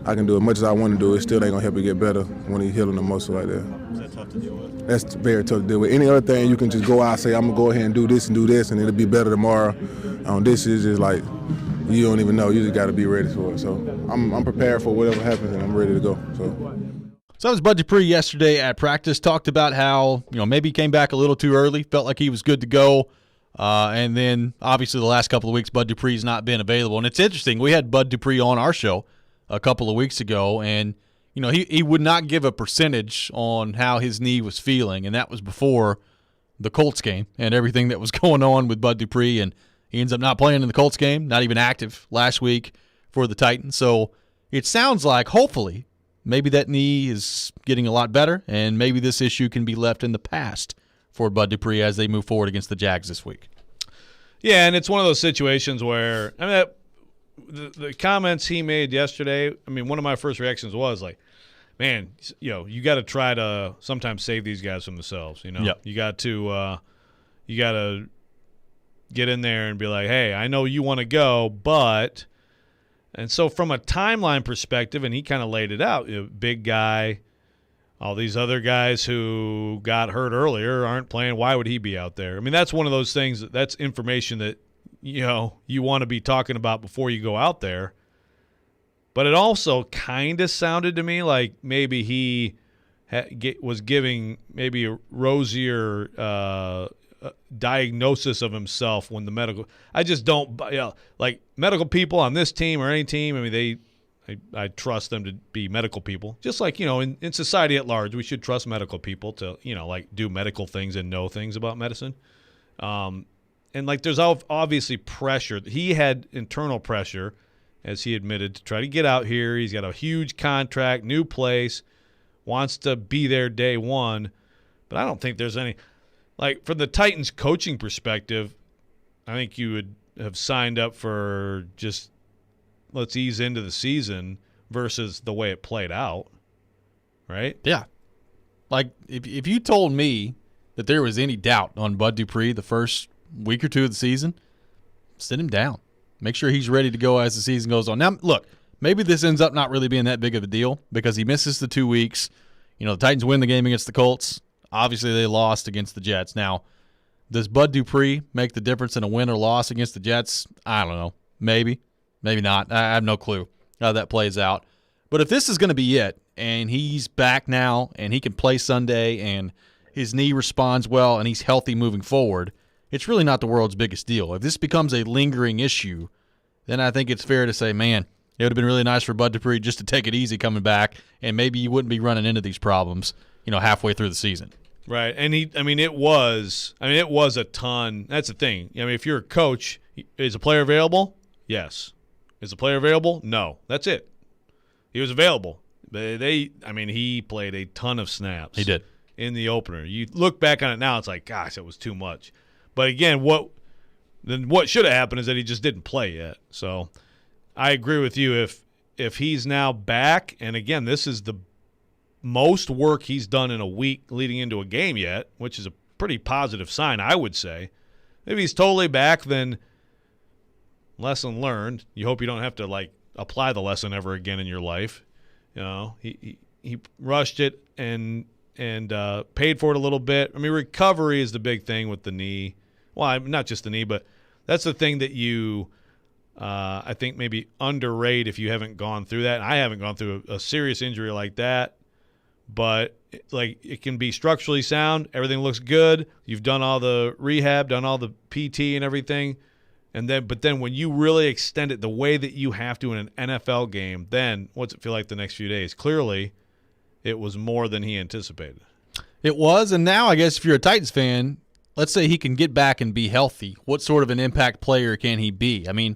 I can do as much as I want to do. It still ain't gonna help you get better when you're healing the muscle like that. Is that tough to deal with? That's very tough to deal with. Any other thing, you can just go out and say, I'm gonna go ahead and do this, and it'll be better tomorrow. This is just like, you don't even know. You just got to be ready for it. So I'm prepared for whatever happens, and I'm ready to go. So that was Bud Dupree yesterday at practice. Talked about how maybe he came back a little too early. Felt like he was good to go. And then obviously the last couple of weeks, Bud Dupree's not been available. And it's interesting. We had Bud Dupree on our show a couple of weeks ago, and he would not give a percentage on how his knee was feeling, and that was before the Colts game and everything that was going on with Bud Dupree. And he ends up not playing in the Colts game, not even active last week for the Titans. So it sounds like, hopefully, maybe that knee is getting a lot better, and maybe this issue can be left in the past for Bud Dupree as they move forward against the Jags this week. Yeah, and it's one of those situations where, the comments he made yesterday, one of my first reactions was like, man, you got to try to sometimes save these guys from themselves. Yep. You got to get in there and be like, hey, I know you want to go, but – and so from a timeline perspective, and he kind of laid it out, big guy, all these other guys who got hurt earlier aren't playing. Why would he be out there? That's one of those things, that's information that, you want to be talking about before you go out there. But it also kind of sounded to me like maybe he was giving maybe a rosier diagnosis of himself when the medical – I just don't like medical people on this team or any team. I trust them to be medical people. Just like, in society at large, we should trust medical people to, do medical things and know things about medicine. And, there's obviously pressure. He had internal pressure as he admitted, to try to get out here. He's got a huge contract, new place, wants to be there day one. But I don't think there's any – like, from the Titans coaching perspective, I think you would have signed up for just let's ease into the season versus the way it played out, right? Yeah. Like, if you told me that there was any doubt on Bud Dupree the first week or two of the season, sit him down. Make sure he's ready to go as the season goes on. Now, look, maybe this ends up not really being that big of a deal because he misses the 2 weeks. You know, the Titans win the game against the Colts. Obviously, they lost against the Jets. Now, does Bud Dupree make the difference in a win or loss against the Jets? I don't know. Maybe. Maybe not. I have no clue how that plays out. But if this is going to be it, and he's back now, and he can play Sunday, and his knee responds well, and he's healthy moving forward, it's really not the world's biggest deal. If this becomes a lingering issue, then I think it's fair to say, man, it would have been really nice for Bud Dupree just to take it easy coming back, and maybe you wouldn't be running into these problems, halfway through the season. Right, and it was a ton. That's the thing. I mean, if you're a coach, is a player available? Yes. Is a player available? No. That's it. He was available. He played a ton of snaps. He did. In the opener. You look back on it now, it's like, gosh, it was too much. But again, what should have happened is that he just didn't play yet. So I agree with you. If he's now back, and again, this is the most work he's done in a week leading into a game yet, which is a pretty positive sign, I would say. If he's totally back, then lesson learned. You hope you don't have to apply the lesson ever again in your life. He rushed it and paid for it a little bit. I mean, recovery is the big thing with the knee. Well, not just the knee, but that's the thing that you I think maybe underrate if you haven't gone through that. And I haven't gone through a serious injury like that. But it can be structurally sound. Everything looks good. You've done all the rehab, done all the PT and everything. But then when you really extend it the way that you have to in an NFL game, then what's it feel like the next few days? Clearly, it was more than he anticipated. It was, and now I guess if you're a Titans fan, let's say he can get back and be healthy. What sort of an impact player can he be? I mean,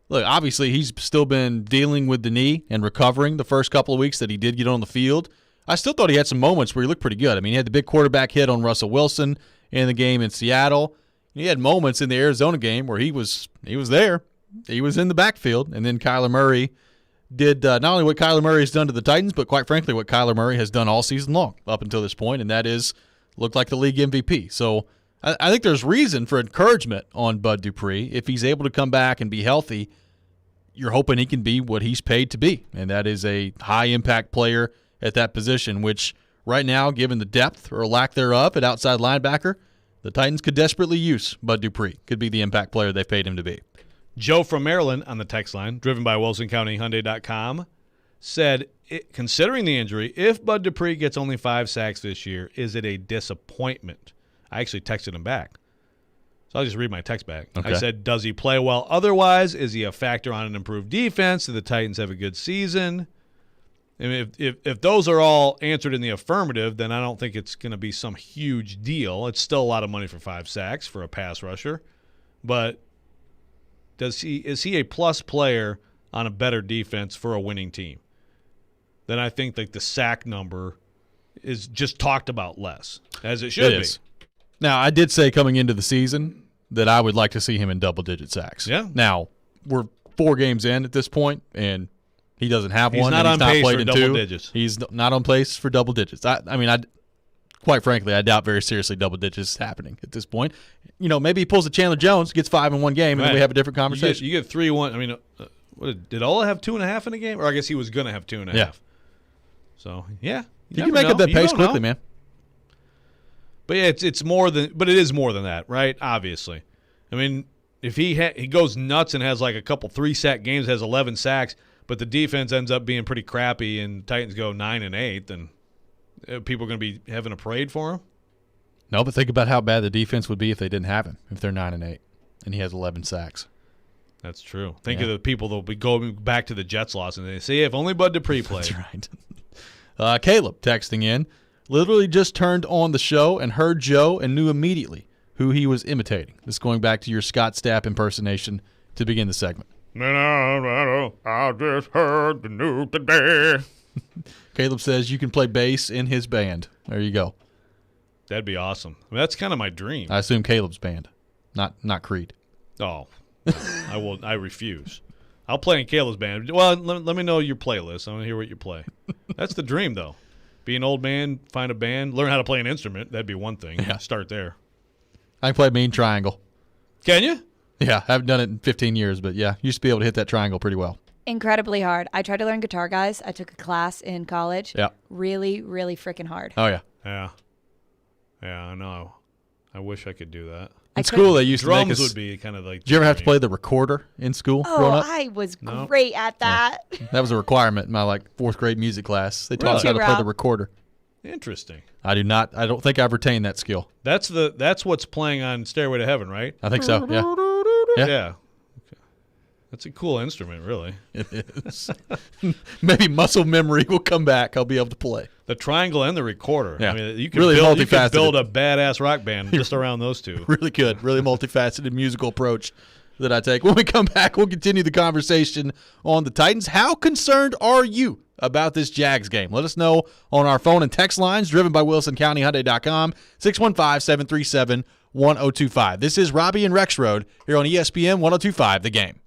look, obviously he's still been dealing with the knee and recovering the first couple of weeks that he did get on the field. I still thought he had some moments where he looked pretty good. I mean, he had the big quarterback hit on Russell Wilson in the game in Seattle. He had moments in the Arizona game where he was there. He was in the backfield. And then Kyler Murray did not only what Kyler Murray has done to the Titans, but quite frankly what Kyler Murray has done all season long up until this point, and that is looked like the league MVP. So I think there's reason for encouragement on Bud Dupree. If he's able to come back and be healthy, you're hoping he can be what he's paid to be, and that is a high-impact player at that position, which right now, given the depth or lack thereof at outside linebacker, the Titans could desperately use Bud Dupree. Could be the impact player they've paid him to be. Joe from Maryland on the text line, driven by WilsonCountyHyundai.com, said, considering the injury, if Bud Dupree gets only 5 sacks this year, is it a disappointment? I actually texted him back. So I'll just read my text back. Okay. I said, does he play well otherwise? Is he a factor on an improved defense? Do the Titans have a good season? I mean, if those are all answered in the affirmative, then I don't think it's going to be some huge deal. It's still a lot of money for 5 sacks for a pass rusher. But is he a plus player on a better defense for a winning team? Then I think the sack number is just talked about less, as it should be. Now, I did say coming into the season that I would like to see him in double-digit sacks. Yeah. Now, we're 4 games in at this point, and he doesn't have one. He's not on pace for double digits. He's not on pace for double digits. Quite frankly, I doubt very seriously double digits is happening at this point. Maybe he pulls a Chandler Jones, gets 5 in one game, and then we have a different conversation. You get 3-1. I mean, did Ola have 2.5 in a game? Or I guess he was going to have 2.5. Yeah. So, yeah. You can make up that pace quickly, man. But yeah, it's more than, but it is more than that, right? Obviously. I mean, if he goes nuts and has a couple 3-sack games, has 11 sacks, but the defense ends up being pretty crappy and Titans go 9-8, then people are going to be having a parade for him? No, but think about how bad the defense would be if they didn't have him, if they're 9-8 and he has 11 sacks. That's true. Think of the people that will be going back to the Jets loss and they say, if only Bud Dupree played. That's right. Caleb texting in, literally just turned on the show and heard Joe and knew immediately who he was imitating. This is going back to your Scott Stapp impersonation to begin the segment. I just heard the news today. Caleb says you can play bass in his band. There you go. That'd be awesome. I mean, that's kind of my dream. I assume Caleb's band, not Creed. Oh, I will. I refuse. I'll play in Caleb's band. Well, let me know your playlist. I want to hear what you play. That's the dream, though. Be an old man, find a band, learn how to play an instrument. That'd be one thing. Yeah. Start there. I can play Mean Triangle. Can you? Yeah, I haven't done it in 15 years, but yeah, used to be able to hit that triangle pretty well. Incredibly hard. I tried to learn guitar, guys. I took a class in college. Yeah. Really, really freaking hard. Oh, yeah. Yeah. Yeah, I know. I wish I could do that. In school, they used to make Drums us. would be kind of like. Did you ever have to play the recorder in school growing Oh, up? I was No. great at that. That was a requirement in my fourth grade music class. They taught us how to Really? play the recorder. Interesting. I don't think I've retained that skill. That's what's playing on Stairway to Heaven, right? I think so. Yeah. Yeah. Yeah. Okay. That's a cool instrument, really. It is. Maybe muscle memory will come back. I'll be able to play. The triangle and the recorder. Yeah. I mean, you could Really build multifaceted. a badass rock band just around those two. Really good. Really multifaceted musical approach that I take. When we come back, we'll continue the conversation on the Titans. How concerned are you about this Jags game? Let us know on our phone and text lines driven by WilsonCountyHyundai.com, 615-737-1025. This is Robby and Rexrode here on ESPN 1025 The Game.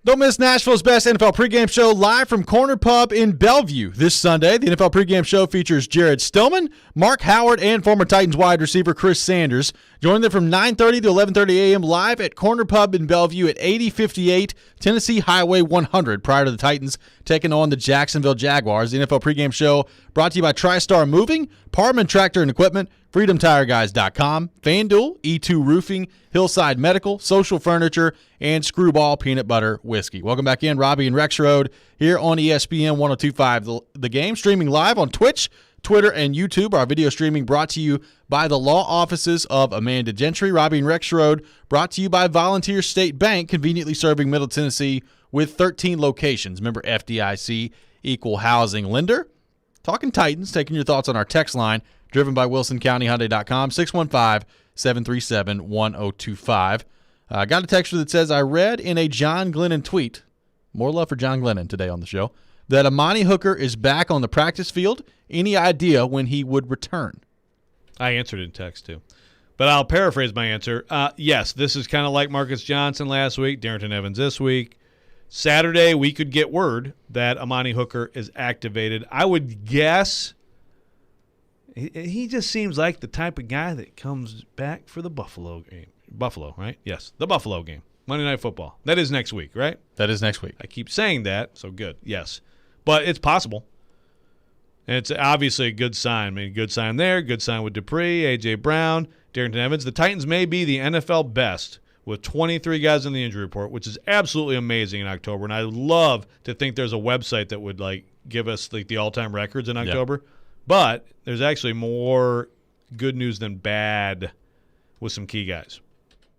Don't miss Nashville's best NFL pregame show live from Corner Pub in Bellevue this Sunday. The NFL pregame show features Jared Stillman, Mark Howard, and former Titans wide receiver Chris Sanders. Join them from 9:30 to 11:30 a.m. live at Corner Pub in Bellevue at 8058 Tennessee Highway 100 prior to the Titans taking on the Jacksonville Jaguars. The NFL pregame show brought to you by TriStar Moving, Parman Tractor and Equipment, FreedomTireGuys.com, FanDuel, E2 Roofing, Hillside Medical, Social Furniture, and Screwball Peanut Butter Whiskey. Welcome back in, Robby and Rexrode here on ESPN 102.5 The Game, streaming live on Twitch, Twitter, and YouTube. Our video streaming brought to you by the law offices of Amanda Gentry. Robby and Rexrode brought to you by Volunteer State Bank, conveniently serving Middle Tennessee with 13 locations. Member FDIC, equal housing lender. Talking Titans, taking your thoughts on our text line, driven by WilsonCountyHyundai.com, 615-737-1025. Got a texture that says, I read in a John Glennon tweet, more love for John Glennon today on the show, that Amani Hooker is back on the practice field. Any idea when he would return? I answered in text, too. But I'll paraphrase my answer. Yes, this is kind of like Marcus Johnson last week, Darrington Evans this week. Saturday, we could get word that Amani Hooker is activated. I would guess he just seems like the type of guy that comes back for the Buffalo game. Buffalo, right? Yes, the Buffalo game. Monday Night Football. That is next week, right? That is next week. I keep saying that, so good. Yes. But it's possible. And it's obviously a good sign. I mean, good sign there, good sign with Dupree, A.J. Brown, Darrington Evans. The Titans may be the NFL best with 23 guys in the injury report, which is absolutely amazing in October. And I would love to think there's a website that would give us the all-time records in October. Yep. But there's actually more good news than bad with some key guys.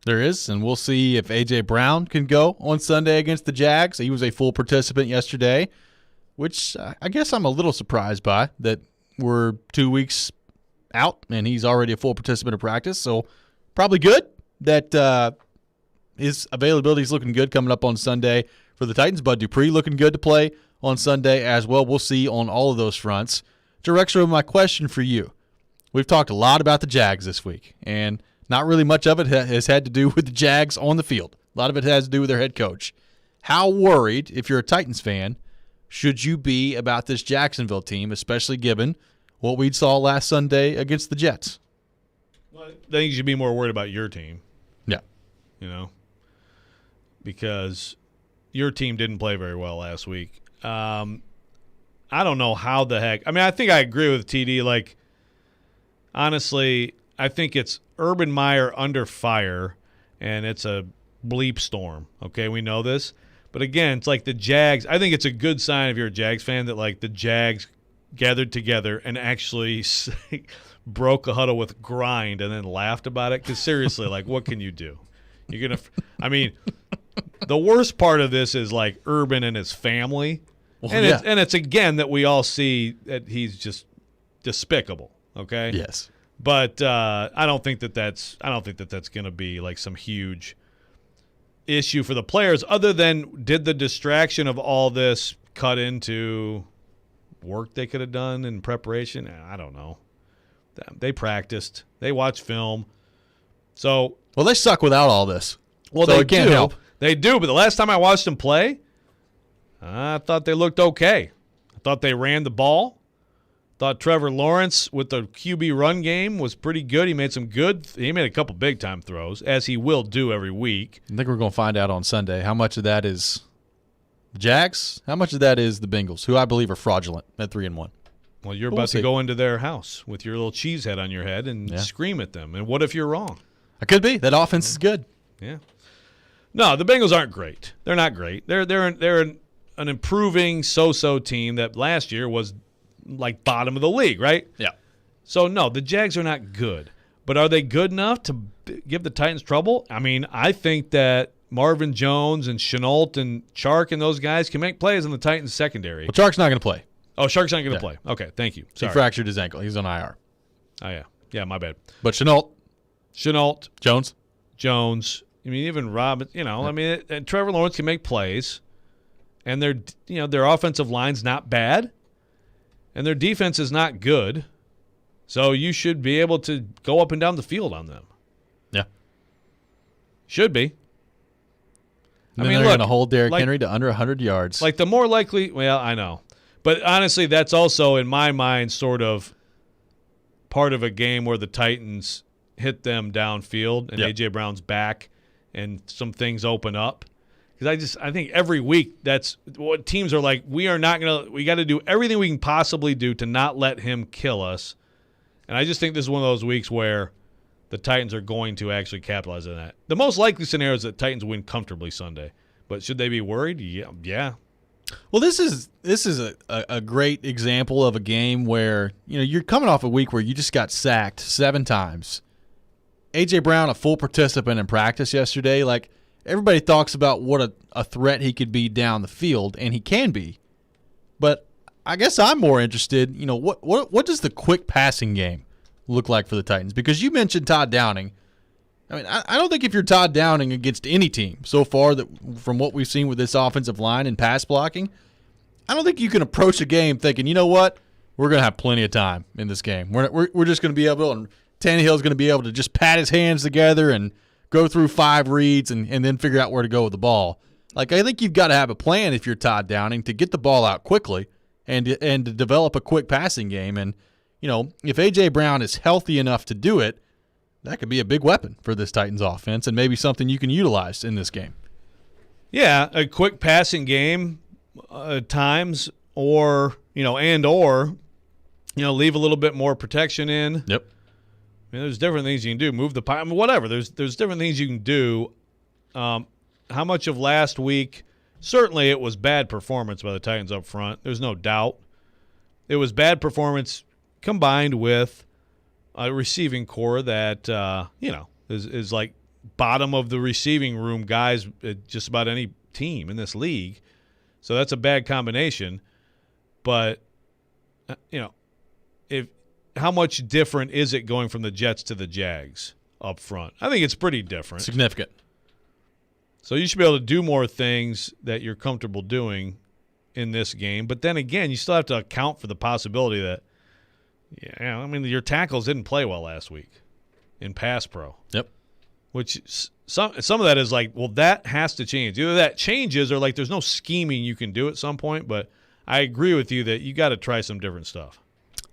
There is, and we'll see if A.J. Brown can go on Sunday against the Jags. He was a full participant yesterday, which I guess I'm a little surprised by, that we're 2 weeks out and he's already a full participant of practice. So probably good that his availability is looking good coming up on Sunday for the Titans. Bud Dupree looking good to play on Sunday as well. We'll see on all of those fronts. Rexrode, my question for you. We've talked a lot about the Jags this week, and not really much of it has had to do with the Jags on the field. A lot of it has to do with their head coach. How worried, if you're a Titans fan, should you be about this Jacksonville team, especially given what we saw last Sunday against the Jets? Well, I think you should be more worried about your team. Yeah. Because your team didn't play very well last week. I don't know how the heck. I mean, I think I agree with TD. Honestly, I think it's Urban Meyer under fire, and it's a bleep storm. Okay, we know this. But again, it's like the Jags. I think it's a good sign if you're a Jags fan that the Jags gathered together and actually broke a huddle with grind and then laughed about it. Because seriously, what can you do? You're gonna. I mean, the worst part of this is Urban and his family, and it's again that we all see that he's just despicable. Okay. Yes. But I don't think that's going to be some huge issue for the players, other than did the distraction of all this cut into work they could have done in preparation? I don't know. They practiced. They watched film. So they suck without all this. Well, so they can't do. Help. They do, but the last time I watched them play, I thought they looked okay. I thought they ran the ball. Thought Trevor Lawrence with the QB run game was pretty good. He made a couple big-time throws, as he will do every week. I think we're going to find out on Sunday how much of that is the Jags, how much of that is the Bengals, who I believe are fraudulent at 3-1. Well, you're about to go into their house with your little cheese head on your head and scream at them. And what if you're wrong? I could be. That offense is good. Yeah. No, the Bengals aren't great. They're not great. They're an improving so-so team that last year was bottom of the league, right? Yeah. So, no, the Jags are not good. But are they good enough to give the Titans trouble? I mean, I think that Marvin Jones and Chenault and Chark and those guys can make plays in the Titans secondary. Well, Chark's not going to play. Oh, Chark's not going to play. Okay, thank you. Sorry. He fractured his ankle. He's on IR. Oh, yeah. Yeah, my bad. But Chenault. Jones. I mean, even Robin, and Trevor Lawrence can make plays. And their offensive line's not bad. And their defense is not good. So you should be able to go up and down the field on them. Yeah. Should be. And then they're going to hold Derrick Henry to under 100 yards. Like the more likely, well, I know. But honestly, that's also, in my mind, sort of part of a game where the Titans hit them downfield and A.J. Brown's back and some things open up. Because I think every week that's what teams are like, we got to do everything we can possibly do to not let him kill us. And I just think this is one of those weeks where the Titans are going to actually capitalize on that. The most likely scenario is that Titans win comfortably Sunday. But should they be worried? Yeah. Well, this is a great example of a game where, you're coming off a week where you just got sacked 7 times. A.J. Brown, a full participant in practice yesterday. Like, everybody talks about what a threat he could be down the field, and he can be. But I guess I'm more interested, what does the quick passing game look like for the Titans? Because you mentioned Todd Downing. I mean, I don't think if you're Todd Downing against any team so far, that from what we've seen with this offensive line and pass blocking, I don't think you can approach a game thinking, you know what, we're going to have plenty of time in this game. We're just going to be able, and Tannehill's going to be able to just pat his hands together and go through 5 reads and then figure out where to go with the ball. Like, I think you've got to have a plan if you're Todd Downing to get the ball out quickly and to develop a quick passing game. And, if A.J. Brown is healthy enough to do it, that could be a big weapon for this Titans offense and maybe something you can utilize in this game. Yeah, a quick passing game at times or leave a little bit more protection in. Yep. I mean, there's different things you can do. Move the pile, whatever. There's different things you can do. How much of last week? Certainly it was bad performance by the Titans up front. There's no doubt. It was bad performance combined with a receiving core that, is like bottom of the receiving room guys at just about any team in this league. So that's a bad combination. But, how much different is it going from the Jets to the Jags up front? I think it's pretty different. Significant. So you should be able to do more things that you're comfortable doing in this game. But then again, you still have to account for the possibility that, your tackles didn't play well last week in pass pro. Yep. Which some of that is like, well, that has to change. Either that changes or like there's no scheming you can do at some point. But I agree with you that you got to try some different stuff.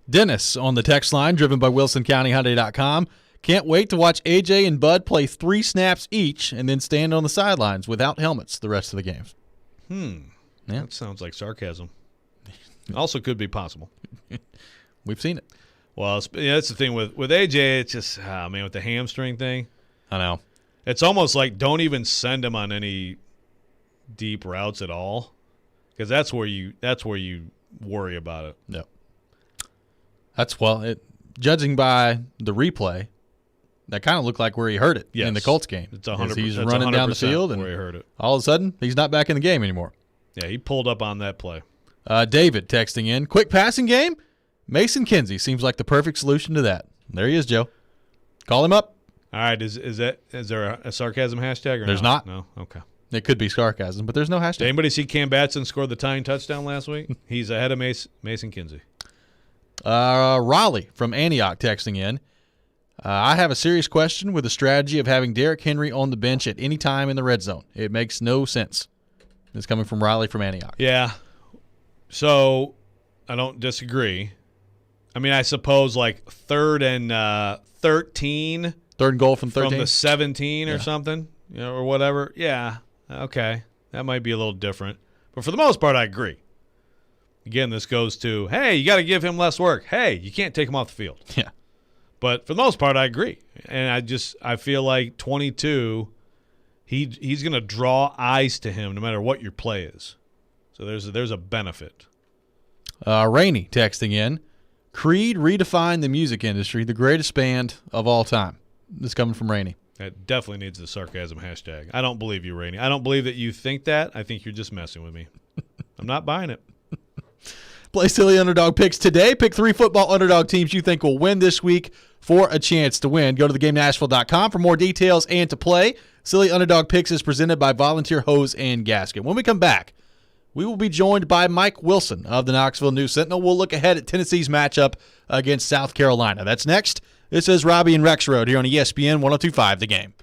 Dennis on the text line, driven by WilsonCountyHyundai.com. Can't wait to watch AJ and Bud play 3 snaps each and then stand on the sidelines without helmets the rest of the games. Yeah. That sounds like sarcasm. Also could be possible. We've seen it. Well, that's the thing with AJ. It's just, with the hamstring thing. I know. It's almost like don't even send him on any deep routes at all, because that's where you worry about it. Yep. Judging by the replay, that kind of looked like where he hurt it in the Colts game. It's 100%. He's running down the field and where he hurt it. All of a sudden he's not back in the game anymore. Yeah, he pulled up on that play. David texting in, quick passing game. Mason Kinsey seems like the perfect solution to that. There he is, Joe. Call him up. All right, is there a sarcasm hashtag or There's not. No, okay. It could be sarcasm, but there's no hashtag. Did anybody see Cam Batson score the tying touchdown last week? He's ahead of Mason Kinsey. Raleigh from Antioch texting in. I have a serious question with the strategy of having Derrick Henry on the bench at any time in the red zone. It makes no sense. It's coming from Raleigh from Antioch. Yeah. So I don't disagree. I mean, I suppose like 3rd and 13. 3rd and goal from 13. From the 17 or something, or whatever. Yeah. Okay. That might be a little different. But for the most part, I agree. Again, this goes to, hey, you got to give him less work. Hey, you can't take him off the field. Yeah. But for the most part, I agree. And I feel like 22, he's going to draw eyes to him no matter what your play is. So there's a benefit. Rainey texting in. Creed redefined the music industry, the greatest band of all time. This is coming from Rainey. That definitely needs the sarcasm hashtag. I don't believe you, Rainey. I don't believe that you think that. I think you're just messing with me. I'm not buying it. Play Silly Underdog Picks today. Pick 3 football underdog teams you think will win this week for a chance to win. Go to thegamenashville.com for more details and to play. Silly Underdog Picks is presented by Volunteer Hose and Gasket. When we come back, we will be joined by Mike Wilson of the Knoxville News Sentinel. We'll look ahead at Tennessee's matchup against South Carolina. That's next. This is Robby and Rexrode here on ESPN 102.5 The Game.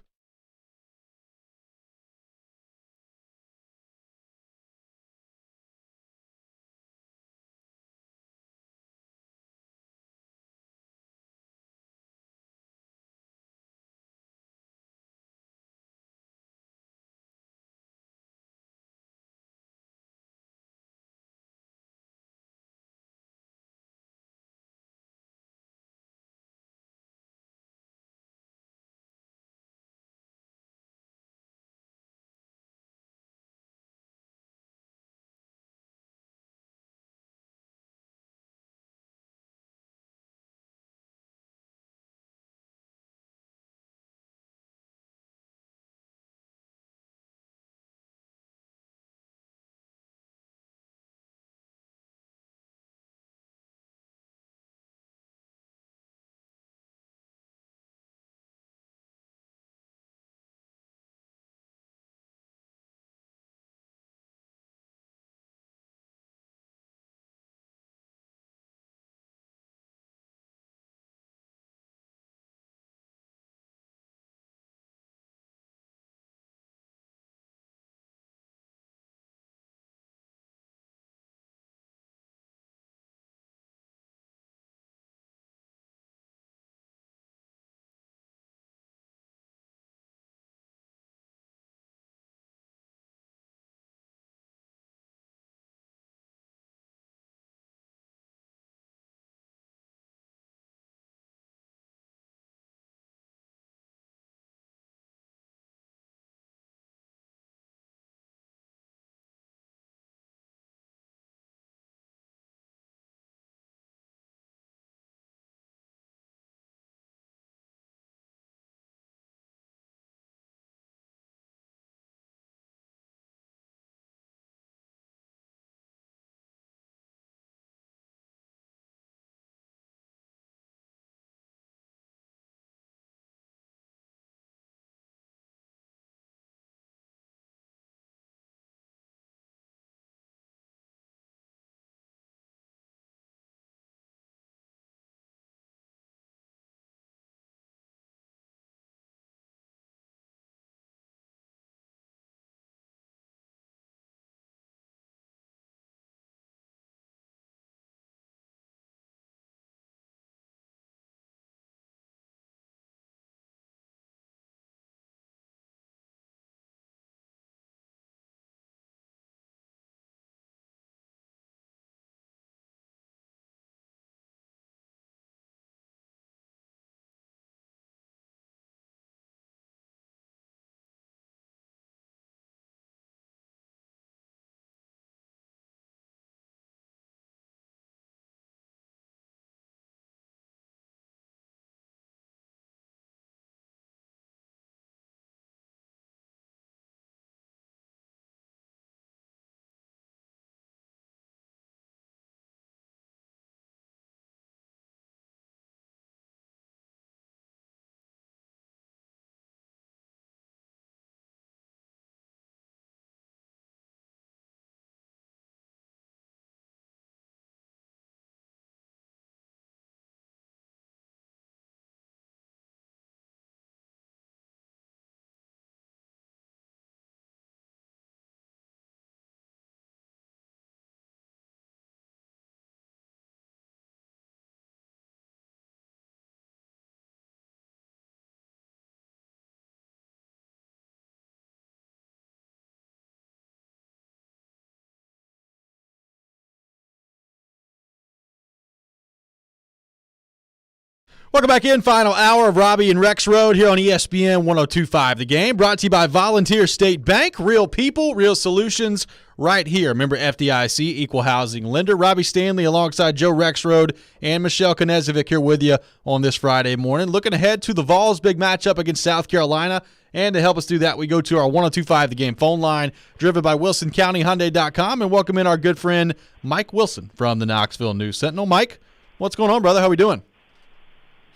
Welcome back in. Final hour of Robby and Rexrode here on ESPN 102.5 The Game. Brought to you by Volunteer State Bank. Real people, real solutions right here. Member FDIC, equal housing lender. Robby Stanley alongside Joe Rexrode and Michelle Knezovic here with you on this Friday morning. Looking ahead to the Vols' big matchup against South Carolina. And to help us do that, we go to our 102.5 The Game phone line, driven by WilsonCountyHyundai.com, and welcome in our good friend Mike Wilson from the Knoxville News Sentinel. Mike, what's going on, brother? How we doing?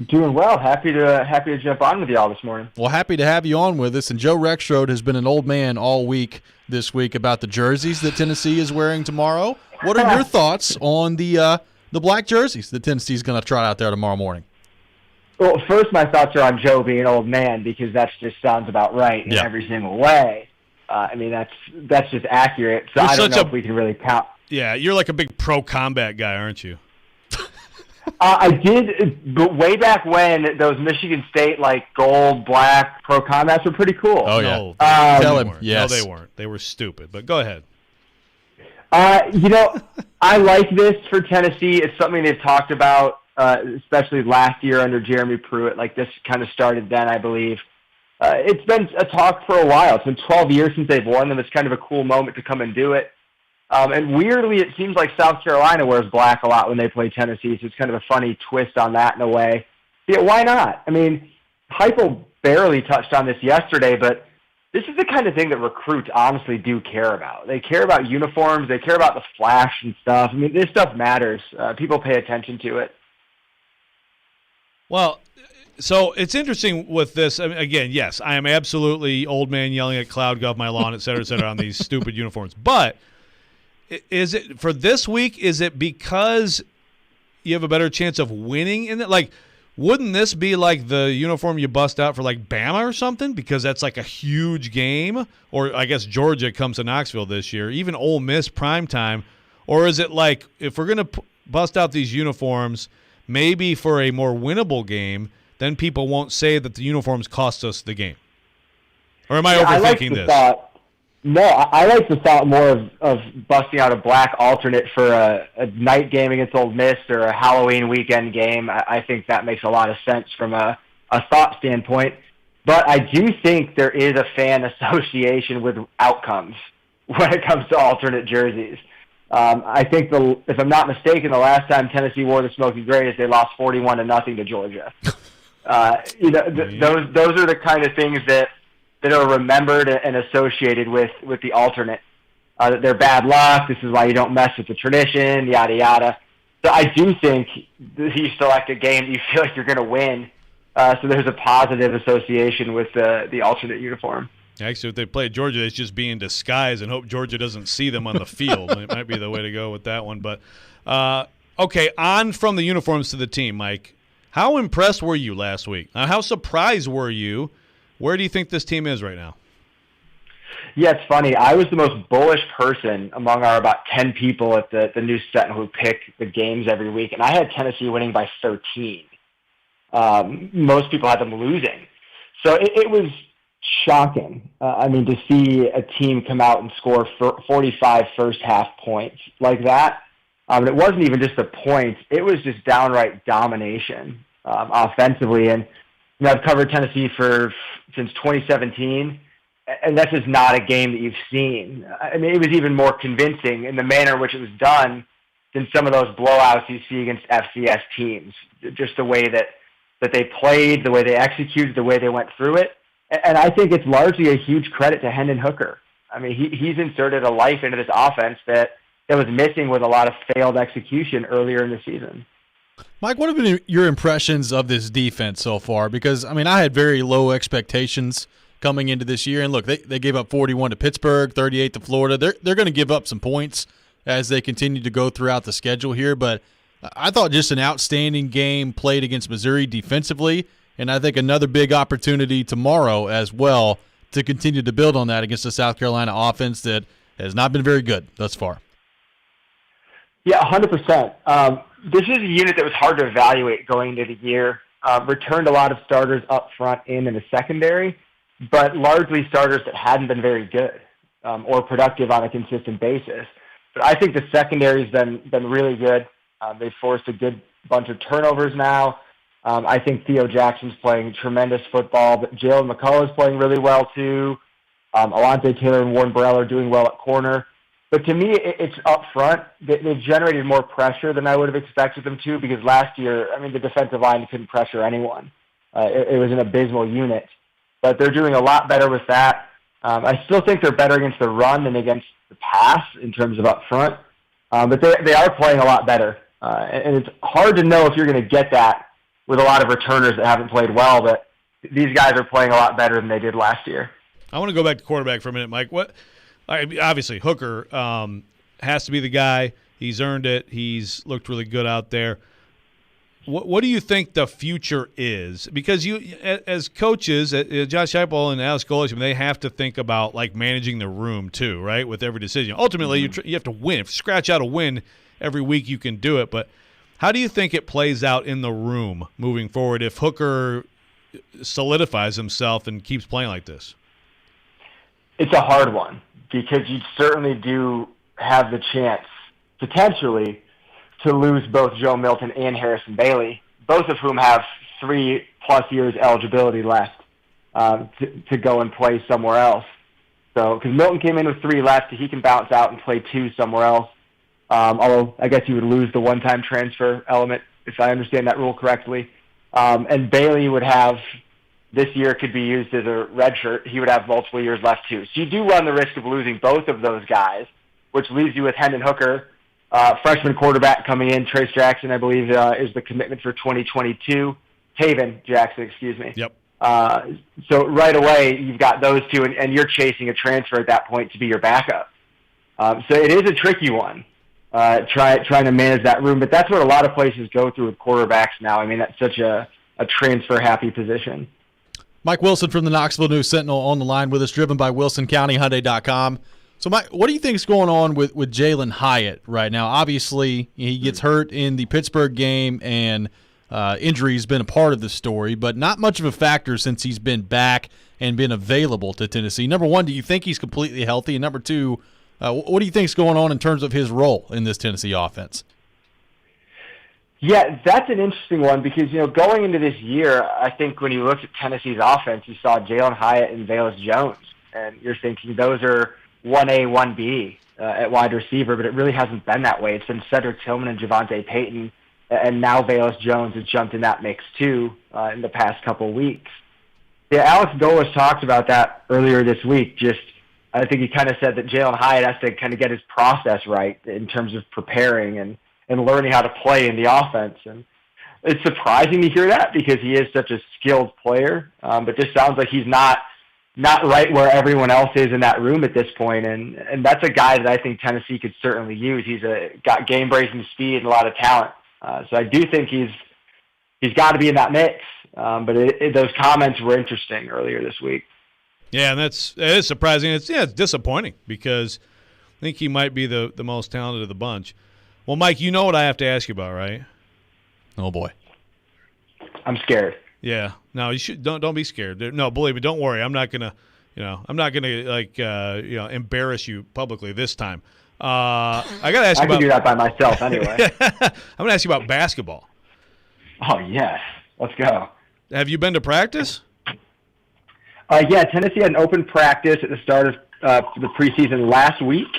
Doing well. Happy to jump on with y'all this morning. Well, happy to have you on with us. And Joe Rexrode has been an old man all week this week about the jerseys that Tennessee is wearing tomorrow. What are your thoughts on the black jerseys that Tennessee is going to trot out there tomorrow morning? Well, first, my thoughts are on Joe being an old man, because that just sounds about right in every single way. I mean, that's just accurate. So I don't know if we can really count. Yeah, you're like a big pro combat guy, aren't you? I did, but way back when, those Michigan State, gold, black pro combats were pretty cool. Oh, yeah. No, Tell him. Yes. No, they weren't. They were stupid, but go ahead. I like this for Tennessee. It's something they've talked about, especially last year under Jeremy Pruitt. This kind of started then, I believe. It's been a talk for a while. It's been 12 years since they've worn them. It's kind of a cool moment to come and do it. And weirdly, it seems like South Carolina wears black a lot when they play Tennessee, so it's kind of a funny twist on that in a way. Yeah, why not? I mean, Heupel barely touched on this yesterday, but this is the kind of thing that recruits honestly do care about. They care about uniforms. They care about the flash and stuff. I mean, this stuff matters. People pay attention to it. Well, so it's interesting with this. I mean, again, yes, I am absolutely old man yelling at cloud gov my lawn, et cetera, on these stupid uniforms. But is it for this week? Is it because you have a better chance of winning in it? Wouldn't this be like the uniform you bust out for Bama or something? Because that's a huge game. Or I guess Georgia comes to Knoxville this year. Even Ole Miss primetime. Or is it if we're going to bust out these uniforms, maybe for a more winnable game, then people won't say that the uniforms cost us the game? Or am I overthinking this? No, I like the thought more of busting out a black alternate for a night game against Ole Miss or a Halloween weekend game. I think that makes a lot of sense from a thought standpoint. But I do think there is a fan association with outcomes when it comes to alternate jerseys. I think, if I'm not mistaken, the last time Tennessee wore the Smoky Grays, they lost 41-0 to Georgia. Those are the kind of things that are remembered and associated with the alternate. They're bad luck. This is why you don't mess with the tradition, yada, yada. So I do think you select a game that you feel like you're going to win. So there's a positive association with the alternate uniform. Actually, if they play Georgia, it's just be in disguise and hope Georgia doesn't see them on the field. It might be the way to go with that one. But, okay, on from the uniforms to the team, Mike. How impressed were you last week? How surprised were you? Where do you think this team is right now? Yeah, it's funny. I was the most bullish person among our about 10 people at the News Sentinel who pick the games every week, and I had Tennessee winning by 13. Most people had them losing. So it was shocking. To see a team come out and score 45 first-half points like that. It wasn't even just the points. It was just downright domination offensively. And I've covered Tennessee since 2017, and that's just not a game that you've seen. I mean, it was even more convincing in the manner in which it was done than some of those blowouts you see against FCS teams. Just the way that they played, the way they executed, the way they went through it. And I think it's largely a huge credit to Hendon Hooker. I mean, he's inserted a life into this offense that was missing with a lot of failed execution earlier in the season. Mike, what have been your impressions of this defense so far? Because, I had very low expectations coming into this year. And, look, they gave up 41 to Pittsburgh, 38 to Florida. They're going to give up some points as they continue to go throughout the schedule here. But I thought just an outstanding game played against Missouri defensively, and I think another big opportunity tomorrow as well to continue to build on that against the South Carolina offense that has not been very good thus far. Yeah, 100%. This is a unit that was hard to evaluate going into the year. Returned a lot of starters up front in the secondary, but largely starters that hadn't been very good or productive on a consistent basis. But I think the secondary's been really good. They've forced a good bunch of turnovers now. I think Theo Jackson's playing tremendous football, but Jalen McCullough is playing really well too. Alante Taylor and Warren Burrell are doing well at corner. But to me, it's up front. They've generated more pressure than I would have expected them to, because last year, the defensive line couldn't pressure anyone. It was an abysmal unit. But they're doing a lot better with that. I still think they're better against the run than against the pass in terms of up front. But they are playing a lot better. And it's hard to know if you're going to get that with a lot of returners that haven't played well, but these guys are playing a lot better than they did last year. I want to go back to quarterback for a minute, Mike. Obviously, Hooker has to be the guy. He's earned it. He's looked really good out there. What do you think the future is? Because you, as coaches, Josh Heupel and Alex Golesh, they have to think about managing the room too, right? With every decision. Ultimately, you have to win. If you scratch out a win every week, you can do it. But how do you think it plays out in the room moving forward if Hooker solidifies himself and keeps playing like this? It's a hard one, because you certainly do have the chance, potentially, to lose both Joe Milton and Harrison Bailey, both of whom have 3+ years eligibility left to go and play somewhere else. So, because Milton came in with 3 left, he can bounce out and play 2 somewhere else. Although I guess he would lose the one-time transfer element, if I understand that rule correctly. And Bailey would have, this year could be used as a redshirt. He would have multiple years left too. So you do run the risk of losing both of those guys, which leaves you with Hendon Hooker, freshman quarterback coming in. Trace Jackson, I believe, is the commitment for 2022. Taven Jackson, excuse me. Yep. So right away, you've got those two, and you're chasing a transfer at that point to be your backup. So it is a tricky one, trying to manage that room. But that's what a lot of places go through with quarterbacks now. That's such a transfer-happy position. Mike Wilson from the Knoxville News Sentinel on the line with us, driven by WilsonCountyHyundai.com. So, Mike, what do you think is going on with Jalen Hyatt right now? Obviously, he gets hurt in the Pittsburgh game, and injury has been a part of the story, but not much of a factor since he's been back and been available to Tennessee. Number one, do you think he's completely healthy? And number two, what do you think is going on in terms of his role in this Tennessee offense? Yeah, that's an interesting one because, going into this year, I think when you looked at Tennessee's offense, you saw Jalen Hyatt and Velus Jones, and you're thinking those are 1A, 1B at wide receiver, but it really hasn't been that way. It's been Cedric Tillman and Javonte Payton, and now Velus Jones has jumped in that mix too in the past couple weeks. Yeah, Alex Golesh talked about that earlier this week. I think he kind of said that Jalen Hyatt has to kind of get his process right in terms of preparing and learning how to play in the offense. And it's surprising to hear that because he is such a skilled player, but just sounds like he's not right where everyone else is in that room at this point. And that's a guy that I think Tennessee could certainly use. He's got game-breaking speed and a lot of talent. So I do think he's got to be in that mix. But those comments were interesting earlier this week. Yeah, and it is surprising. It's disappointing because I think he might be the most talented of the bunch. Well, Mike, you know what I have to ask you about, right? Oh boy, I'm scared. Yeah, no, you should don't be scared. No, believe me, don't worry. I'm not gonna embarrass you publicly this time. I gotta ask you about. I can do that by myself anyway. I'm gonna ask you about basketball. Oh yes, let's go. Have you been to practice? Yeah, Tennessee had an open practice at the start of the preseason last week.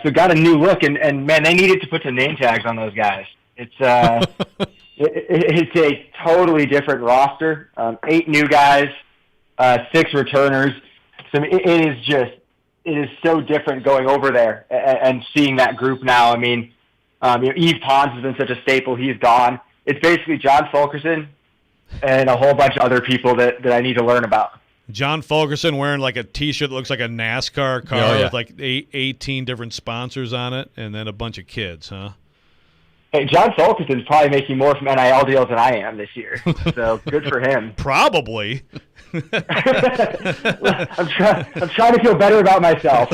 So got a new look, and man, they needed to put some name tags on those guys. It's it's a totally different roster. 8 new guys, 6 returners. So it is so different going over there and seeing that group now. Yves Pons has been such a staple. He's gone. It's basically John Fulkerson and a whole bunch of other people that I need to learn about. John Fulkerson wearing like a T-shirt that looks like a NASCAR car with like 18 different sponsors on it, and then a bunch of kids, huh? Hey, John Fulkerson's probably making more from NIL deals than I am this year, so good for him. Probably. I'm trying to feel better about myself.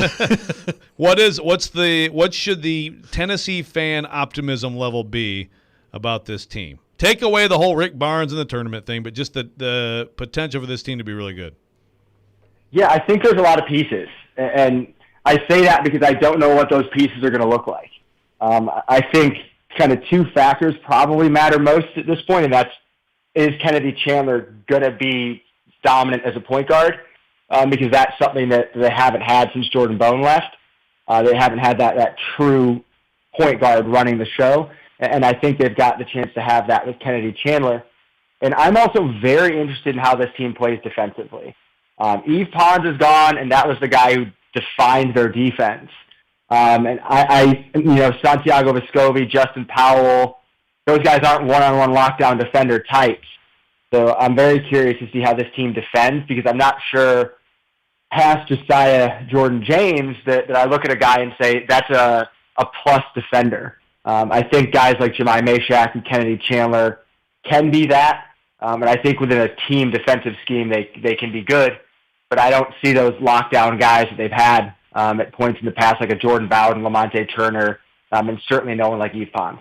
What should the Tennessee fan optimism level be about this team? Take away the whole Rick Barnes and the tournament thing, but just the potential for this team to be really good. Yeah, I think there's a lot of pieces, and I say that because I don't know what those pieces are going to look like. I think kind of 2 factors probably matter most at this point, and that's is Kennedy Chandler going to be dominant as a point guard? Because that's something that they haven't had since Jordan Bone left. They haven't had that true point guard running the show. And I think they've got the chance to have that with Kennedy Chandler. And I'm also very interested in how this team plays defensively. Yves Pons is gone, and that was the guy who defined their defense. And Santiago Vescovi, Justin Powell, those guys aren't one-on-one lockdown defender types. So I'm very curious to see how this team defends, because I'm not sure past Josiah Jordan-James that I look at a guy and say that's a plus defender. I think guys like Jemai Meshack and Kennedy Chandler can be that. And I think within a team defensive scheme, they can be good. But I don't see those lockdown guys that they've had at points in the past, like a Jordan Bowden, Lamonte Turner, and certainly no one like Yves Pons.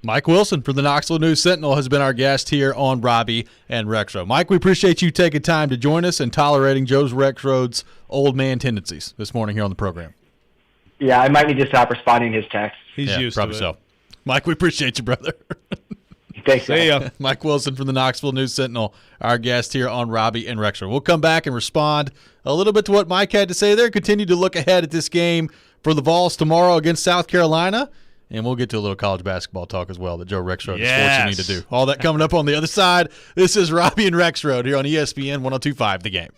Mike Wilson from the Knoxville News-Sentinel has been our guest here on Robby and Rexrode. Mike, we appreciate you taking time to join us and tolerating Joe's Rexrode's old man tendencies this morning here on the program. Yeah, I might need to stop responding to his texts. He's used probably to it. so. Mike, we appreciate you, brother. Thanks. See ya. Mike Wilson from the Knoxville News-Sentinel, our guest here on Robby and Rexrode. We'll come back and respond a little bit to what Mike had to say there. Continue to look ahead at this game for the Vols tomorrow against South Carolina. And we'll get to a little college basketball talk as well that Joe Rexrode is fortunate to do. All that coming up on the other side. This is Robby and Rexrode here on ESPN 102.5 The Game.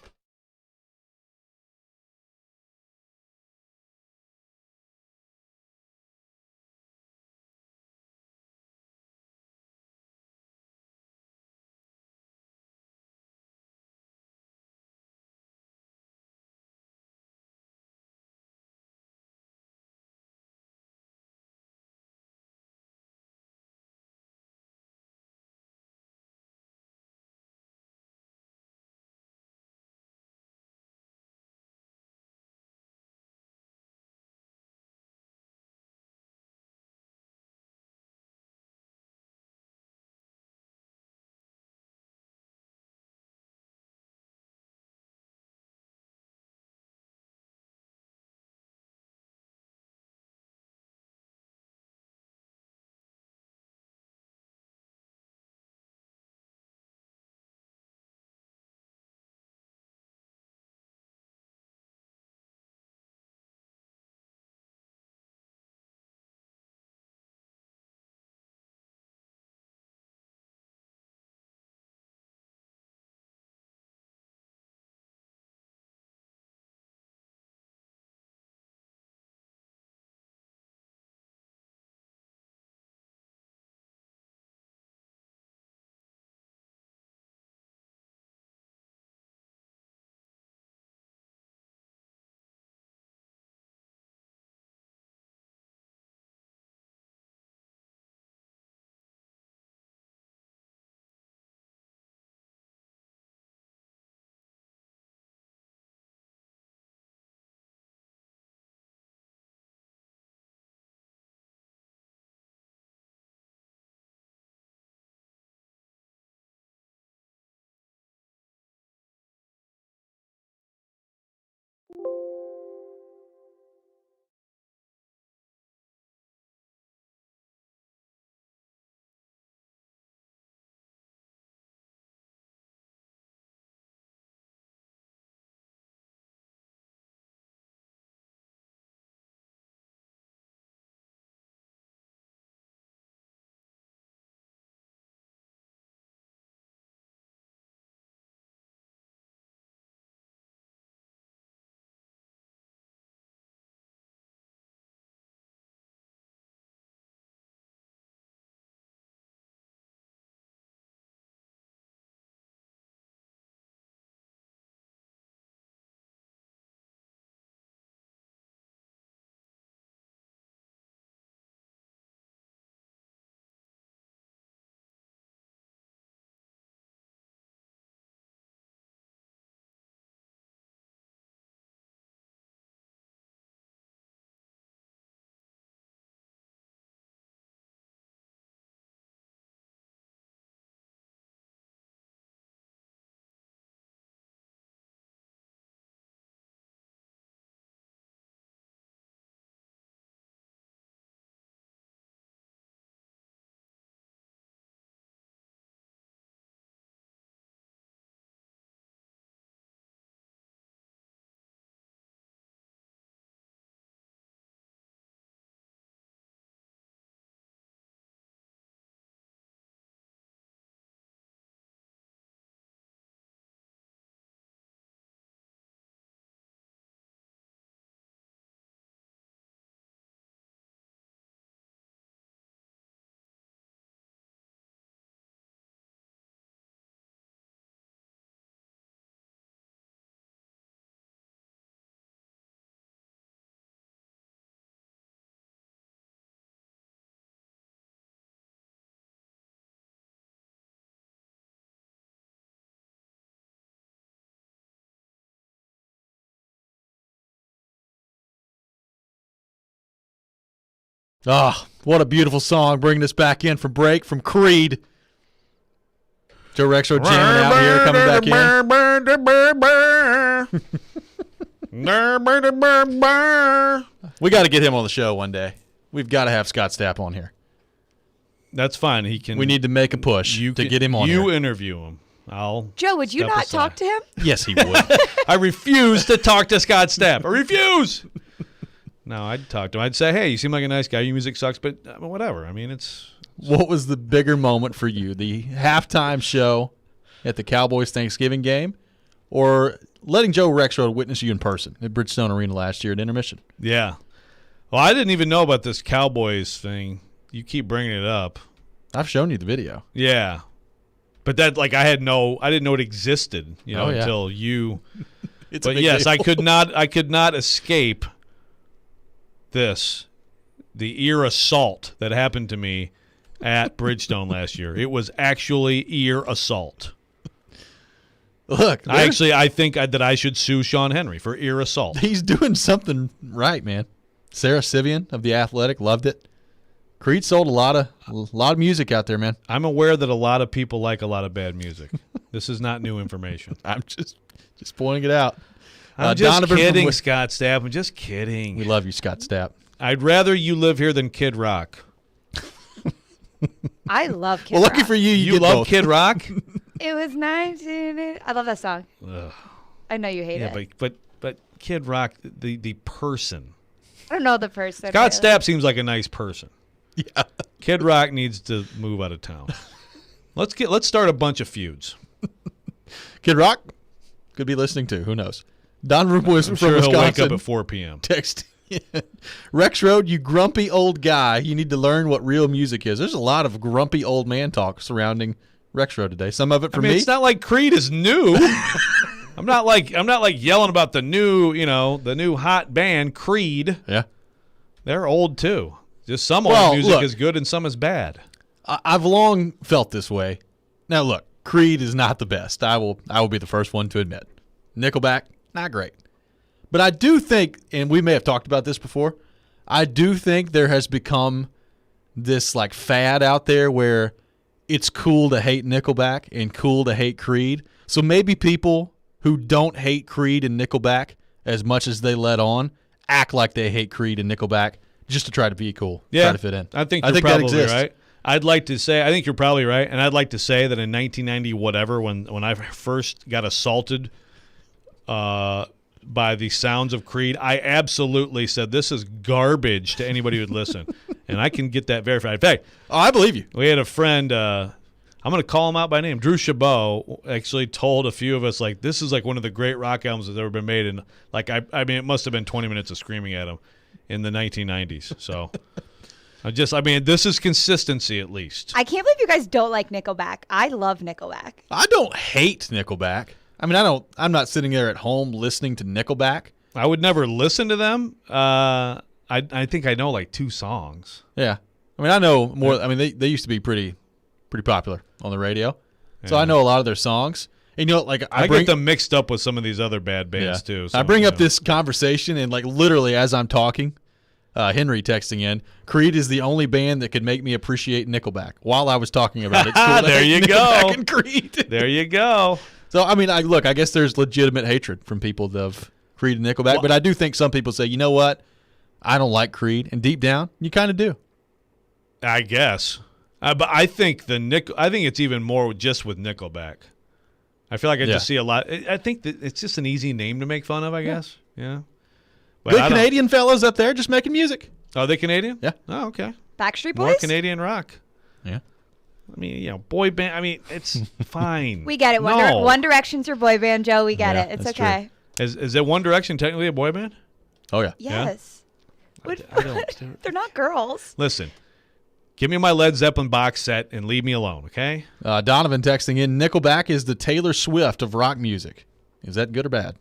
Oh, what a beautiful song. Bringing us back in from break from Creed. Joe Rexrode jamming out here, coming back in. We got to get him on the show one day. We've got to have Scott Stapp on here. That's fine. He can. We need to make a push to get him on here. You interview him. Joe, would you not talk to him? Yes, he would. I refuse to talk to Scott Stapp. I refuse. No, I'd talk to him. I'd say, hey, you seem like a nice guy. Your music sucks, but whatever. I mean, it's. What was the bigger moment for you? The halftime show at the Cowboys Thanksgiving game or letting Joe Rexrode witness you in person at Bridgestone Arena last year at intermission? Yeah. Well, I didn't even know about this Cowboys thing. You keep bringing it up. I've shown you the video. Yeah. But that, like, I didn't know it existed, until you. But yes, deal. I could not escape the ear assault that happened to me at Bridgestone last year. It was actually ear assault. Look, I think that I should sue Sean Henry for ear assault. He's doing something right, man. Sarah Sivian of The Athletic loved it. Creed sold a lot of music out there, man. I'm aware that a lot of people like a lot of bad music. This is not new information. I'm just pointing it out. I'm just kidding, Scott Stapp. I'm just kidding. We love you, Scott Stapp. I'd rather you live here than Kid Rock. I love Kid Rock. Well, lucky for you, you love both. Kid Rock? It was 19. I love that song. Ugh. I know you hate it. But Kid Rock, the person. I don't know the person. Scott Stapp seems like a nice person. Yeah. Kid Rock needs to move out of town. Let's start a bunch of feuds. Kid Rock could be listening to. Who knows? Don Rubowitz from sure Wisconsin. He'll wake up at 4 p.m. Text. Rexrode, you grumpy old guy. You need to learn what real music is. There's a lot of grumpy old man talk surrounding Rexrode today. Some of it from me. It's not like Creed is new. I'm not like yelling about the new hot band Creed. Yeah. They're old too. Just some old music is good and some is bad. I've long felt this way. Now look, Creed is not the best. I will be the first one to admit. Nickelback, not great. But I do think, and we may have talked about this before, I do think there has become this like fad out there where it's cool to hate Nickelback and cool to hate Creed. So maybe people who don't hate Creed and Nickelback as much as they let on act like they hate Creed and Nickelback just to try to be cool, try to fit in. I think you're probably right. I'd like to say, I think you're probably right, and I'd like to say that in 1990 whatever, when I first got assaulted by the sounds of Creed, I absolutely said this is garbage to anybody who'd listen, and I can get that verified. In fact, I believe you. We had a friend. I'm going to call him out by name. Drew Chabot actually told a few of us like this is like one of the great rock albums that's ever been made, and like I mean it must have been 20 minutes of screaming at him in the 1990s. So. This is consistency at least. I can't believe you guys don't like Nickelback. I love Nickelback. I don't hate Nickelback. I mean, I'm not sitting there at home listening to Nickelback. I would never listen to them. I think I know like 2 songs. Yeah. I mean, I know more. I mean, they used to be pretty popular on the radio. So I know a lot of their songs. And like I get them mixed up with some of these other bad bands too. I bring up this conversation and like literally as I'm talking, Henry texting in, Creed is the only band that could make me appreciate Nickelback while I was talking about it. Cool there you Nickelback go. And Creed. There you go. So, I mean, I guess there's legitimate hatred from people of Creed and Nickelback, but I do think some people say, you know what? I don't like Creed. And deep down, you kind of do. I guess. But I think it's even more just with Nickelback. I feel like I just see a lot. I think that it's just an easy name to make fun of, I guess. Yeah. But good Canadian fellows up there just making music. Are they Canadian? Yeah. Oh, okay. Backstreet Boys? More Canadian rock. Yeah. I mean, boy band. I mean, it's fine. We get it. One Direction's your boy band, Joe. We get it. It's okay. Is it One Direction technically a boy band? Oh, yeah. Yes. Yeah? I don't. They're not girls. Listen, give me my Led Zeppelin box set and leave me alone, okay? Donovan texting in, Nickelback is the Taylor Swift of rock music. Is that good or bad?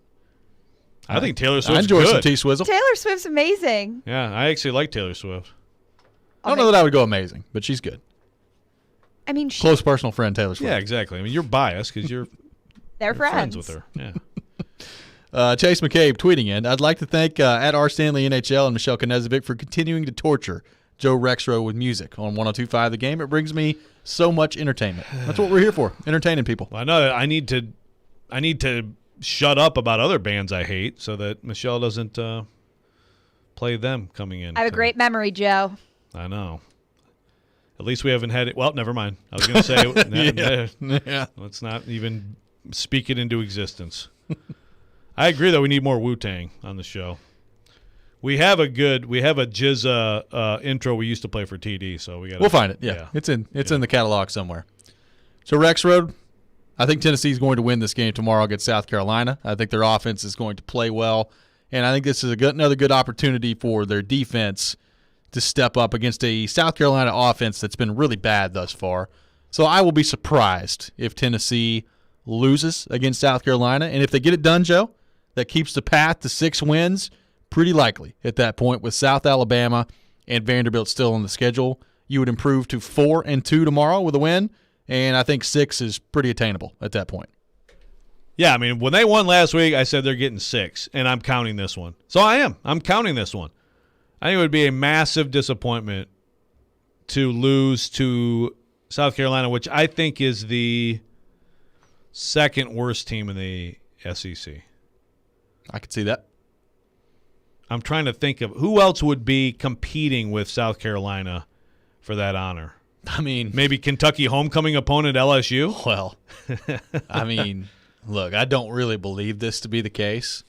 I think Taylor Swift's good. I enjoy some T-Swizzle. Taylor Swift's amazing. Yeah, I actually like Taylor Swift. I don't know that I would go amazing, but she's good. I mean, close personal friend Taylor Swift. Yeah, exactly. I mean, you're biased because you're friends with her. Yeah. Chase McCabe tweeting in, I'd like to thank at R. Stanley NHL and Michelle Knezovic for continuing to torture Joe Rexrode with music on 102.5 The Game. It brings me so much entertainment. That's what we're here for, entertaining people. Well, I know that I need to shut up about other bands I hate so that Michelle doesn't play them coming in. I have a great memory, Joe. I know. At least we haven't had it. Well, never mind. I was going to say, Yeah. Let's not even speak it into existence. I agree, though. We need more Wu-Tang on the show. We have a Jizza intro we used to play for TD, so we'll find it. Yeah. It's in the catalog somewhere. So Rexrode, I think Tennessee's going to win this game tomorrow against South Carolina. I think their offense is going to play well, and I think this is another good opportunity for their defense to step up against a South Carolina offense that's been really bad thus far. So I will be surprised if Tennessee loses against South Carolina, and if they get it done, Joe, that keeps the path to 6 wins pretty likely at that point with South Alabama and Vanderbilt still on the schedule. You would improve to 4-2 tomorrow with a win, and I think 6 is pretty attainable at that point. Yeah, I mean, when they won last week, I said they're getting 6, and I'm counting this one. So I am. I'm counting this one. I think it would be a massive disappointment to lose to South Carolina, which I think is the second worst team in the SEC. I could see that. I'm trying to think of who else would be competing with South Carolina for that honor. I mean, maybe Kentucky homecoming opponent LSU? Well, I mean, look, I don't really believe this to be the case.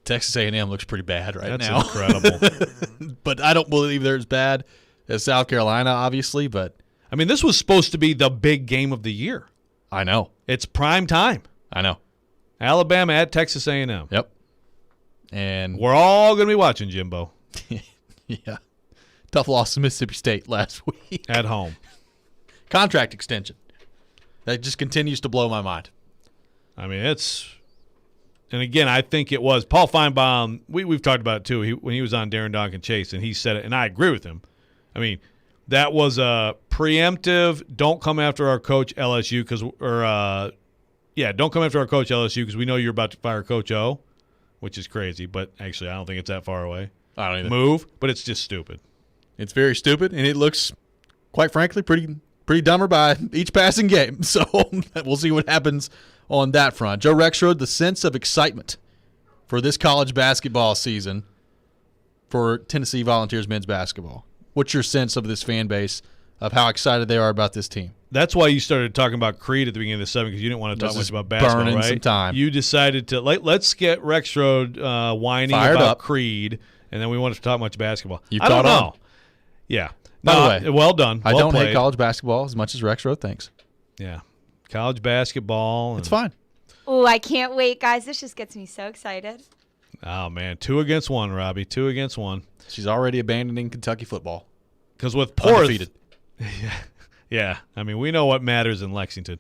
Texas A&M looks pretty bad now. That's incredible. But I don't believe they're as bad as South Carolina, obviously. But I mean, this was supposed to be the big game of the year. I know. It's prime time. I know. Alabama at Texas A&M. Yep. And we're all going to be watching, Jimbo. Yeah. Tough loss to Mississippi State last week. At home. Contract extension. That just continues to blow my mind. I mean, and again, I think it was Paul Feinbaum. We've talked about it too. When he was on Darren Dawkins Chase, and he said it, and I agree with him. I mean, that was a preemptive. Don't come after our coach LSU don't come after our coach LSU because we know you're about to fire Coach O, which is crazy. But actually, I don't think it's that far away. I don't either. Move, but it's just stupid. It's very stupid, and it looks, quite frankly, pretty dumber by each passing game. So we'll see what happens on that front. Joe Rexrode, the sense of excitement for this college basketball season for Tennessee Volunteers men's basketball. What's your sense of this fan base, of how excited they are about this team? That's why you started talking about Creed at the beginning of the 7 because you didn't want to talk much about basketball, burning right? some time. You decided to let's get Rexrode whining Fired about up. Creed, and then we wanted to talk much basketball. You I don't caught know. on. Yeah. By the way, well done. I Well don't played. hate college basketball as much as Rexrode thinks. Yeah. College basketball. It's fine. Oh, I can't wait, guys. This just gets me so excited. Oh, man. 2 against 1, Robbie. 2 against 1. She's already abandoning Kentucky football. Because with Porth. Undefeated. Yeah. I mean, we know what matters in Lexington.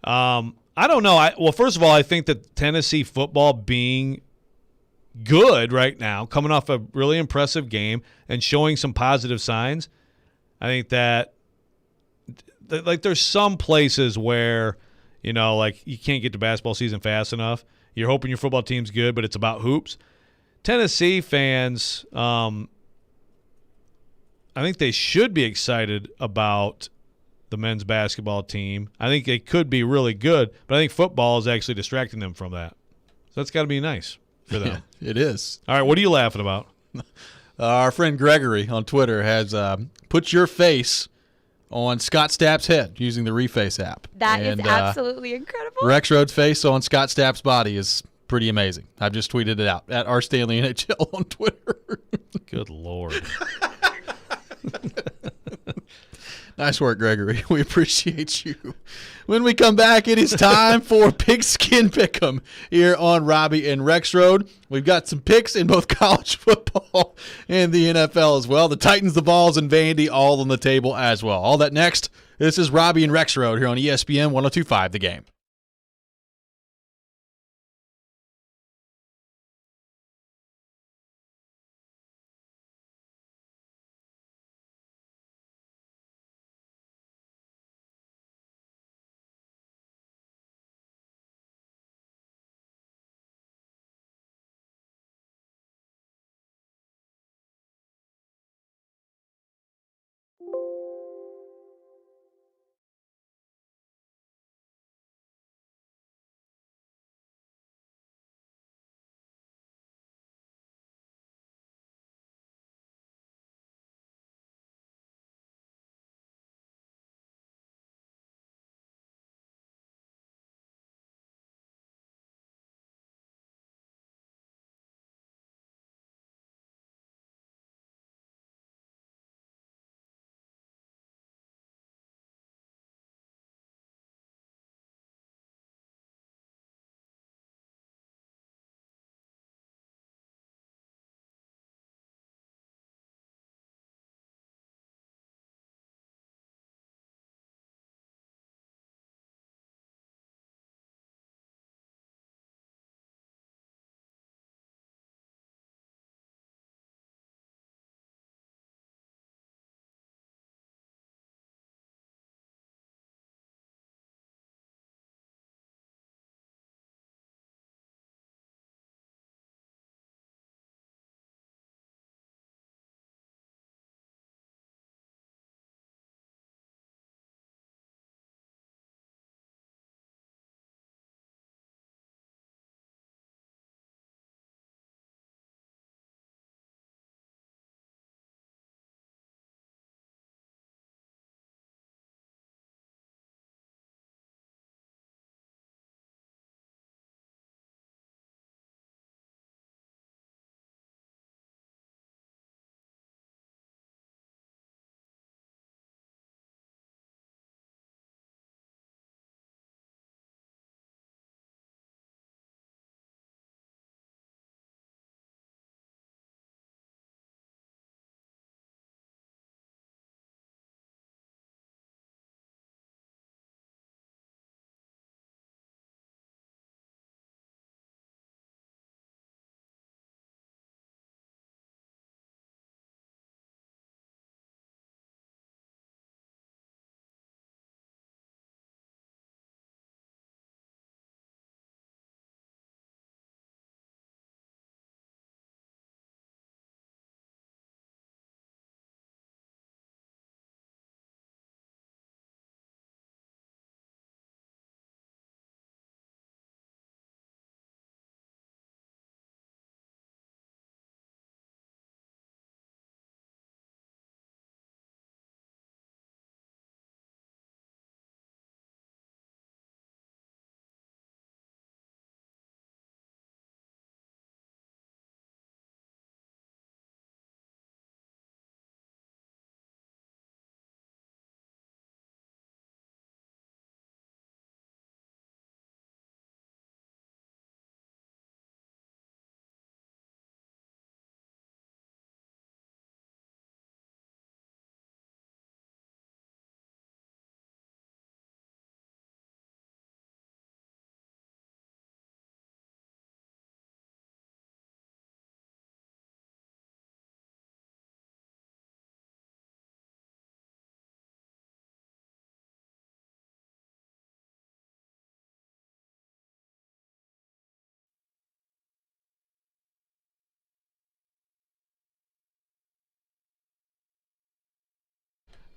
I don't know. Well, first of all, I think that Tennessee football being good right now, coming off a really impressive game and showing some positive signs, I think that like there's some places where, like you can't get to basketball season fast enough. You're hoping your football team's good, but it's about hoops. Tennessee fans, I think they should be excited about the men's basketball team. I think they could be really good, but I think football is actually distracting them from that. So that's got to be nice for them. Yeah, it is. All right, what are you laughing about? Our friend Gregory on Twitter has put your face on Scott Stapp's head using the Reface app. That is absolutely incredible. Rexrode's face on Scott Stapp's body is pretty amazing. I've just tweeted it out at rstanley NHL on Twitter. Good Lord. Nice work, Gregory. We appreciate you. When we come back, it is time for Pigskin Pick'em here on Robby and Rexrode. We've got some picks in both college football and the NFL as well. The Titans, the Vols, and Vandy all on the table as well. All that next. This is Robby and Rexrode here on ESPN 102.5 The Game.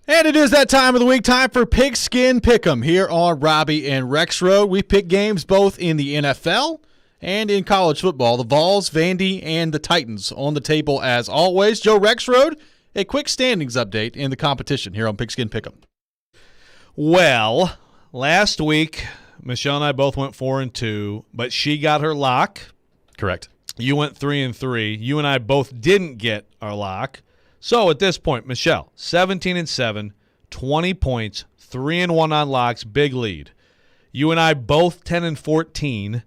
And it is that time of the week, time for Pigskin Pick'em here on Robby and Rexrode. We pick games both in the NFL and in college football. The Vols, Vandy, and the Titans on the table as always. Joe Rexrode, a quick standings update in the competition here on Pigskin Pick'em. Well, last week, Michelle and I both went 4-2, but she got her lock. Correct. You went 3-3. You and I both didn't get our lock. So at this point, Michelle, 17-7, 20 points, 3-1 on locks, big lead. You and I both 10-14,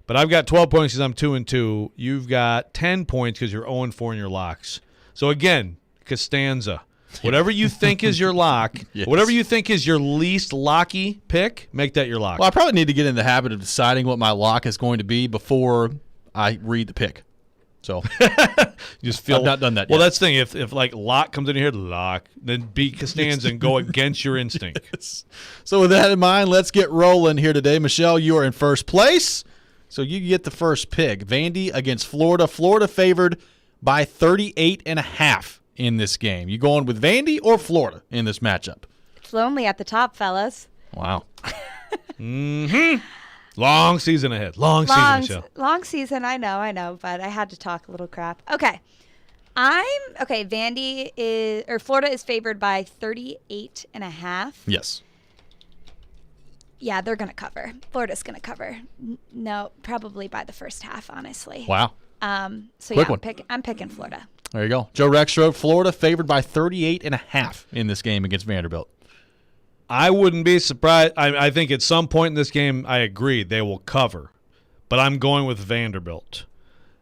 but I've got 12 points because I'm 2-2. You've got 10 points because you're 0-4 in your locks. So again, Costanza, whatever you think is your lock, Yes. whatever you think is your least locky pick, make that your lock. Well, I probably need to get in the habit of deciding what my lock is going to be before I read the pick. So You just feel I've not done that Well, yet. that's the thing. If like lock comes in here, lock, then beat Costanza and go against your instinct. So with that in mind, let's get rolling here today. Michelle, you are in first place, so you get the first pick. Vandy against Florida. Florida favored by 38.5 in this game. You going with Vandy or Florida in this matchup? It's lonely at the top, fellas. Wow. Long season ahead. Long season, Michelle. Long season, I know, but I had to talk a little crap. Okay. Florida is favored by 38.5. Yes. Yeah, they're going to cover. Florida's going to cover. No, probably by the first half, honestly. Wow. So Quick yeah, one. I'm picking Florida. There you go. Joe Rexrode, Florida favored by 38.5 in this game against Vanderbilt. I wouldn't be surprised. I think at some point in this game, I agree, they will cover. But I'm going with Vanderbilt.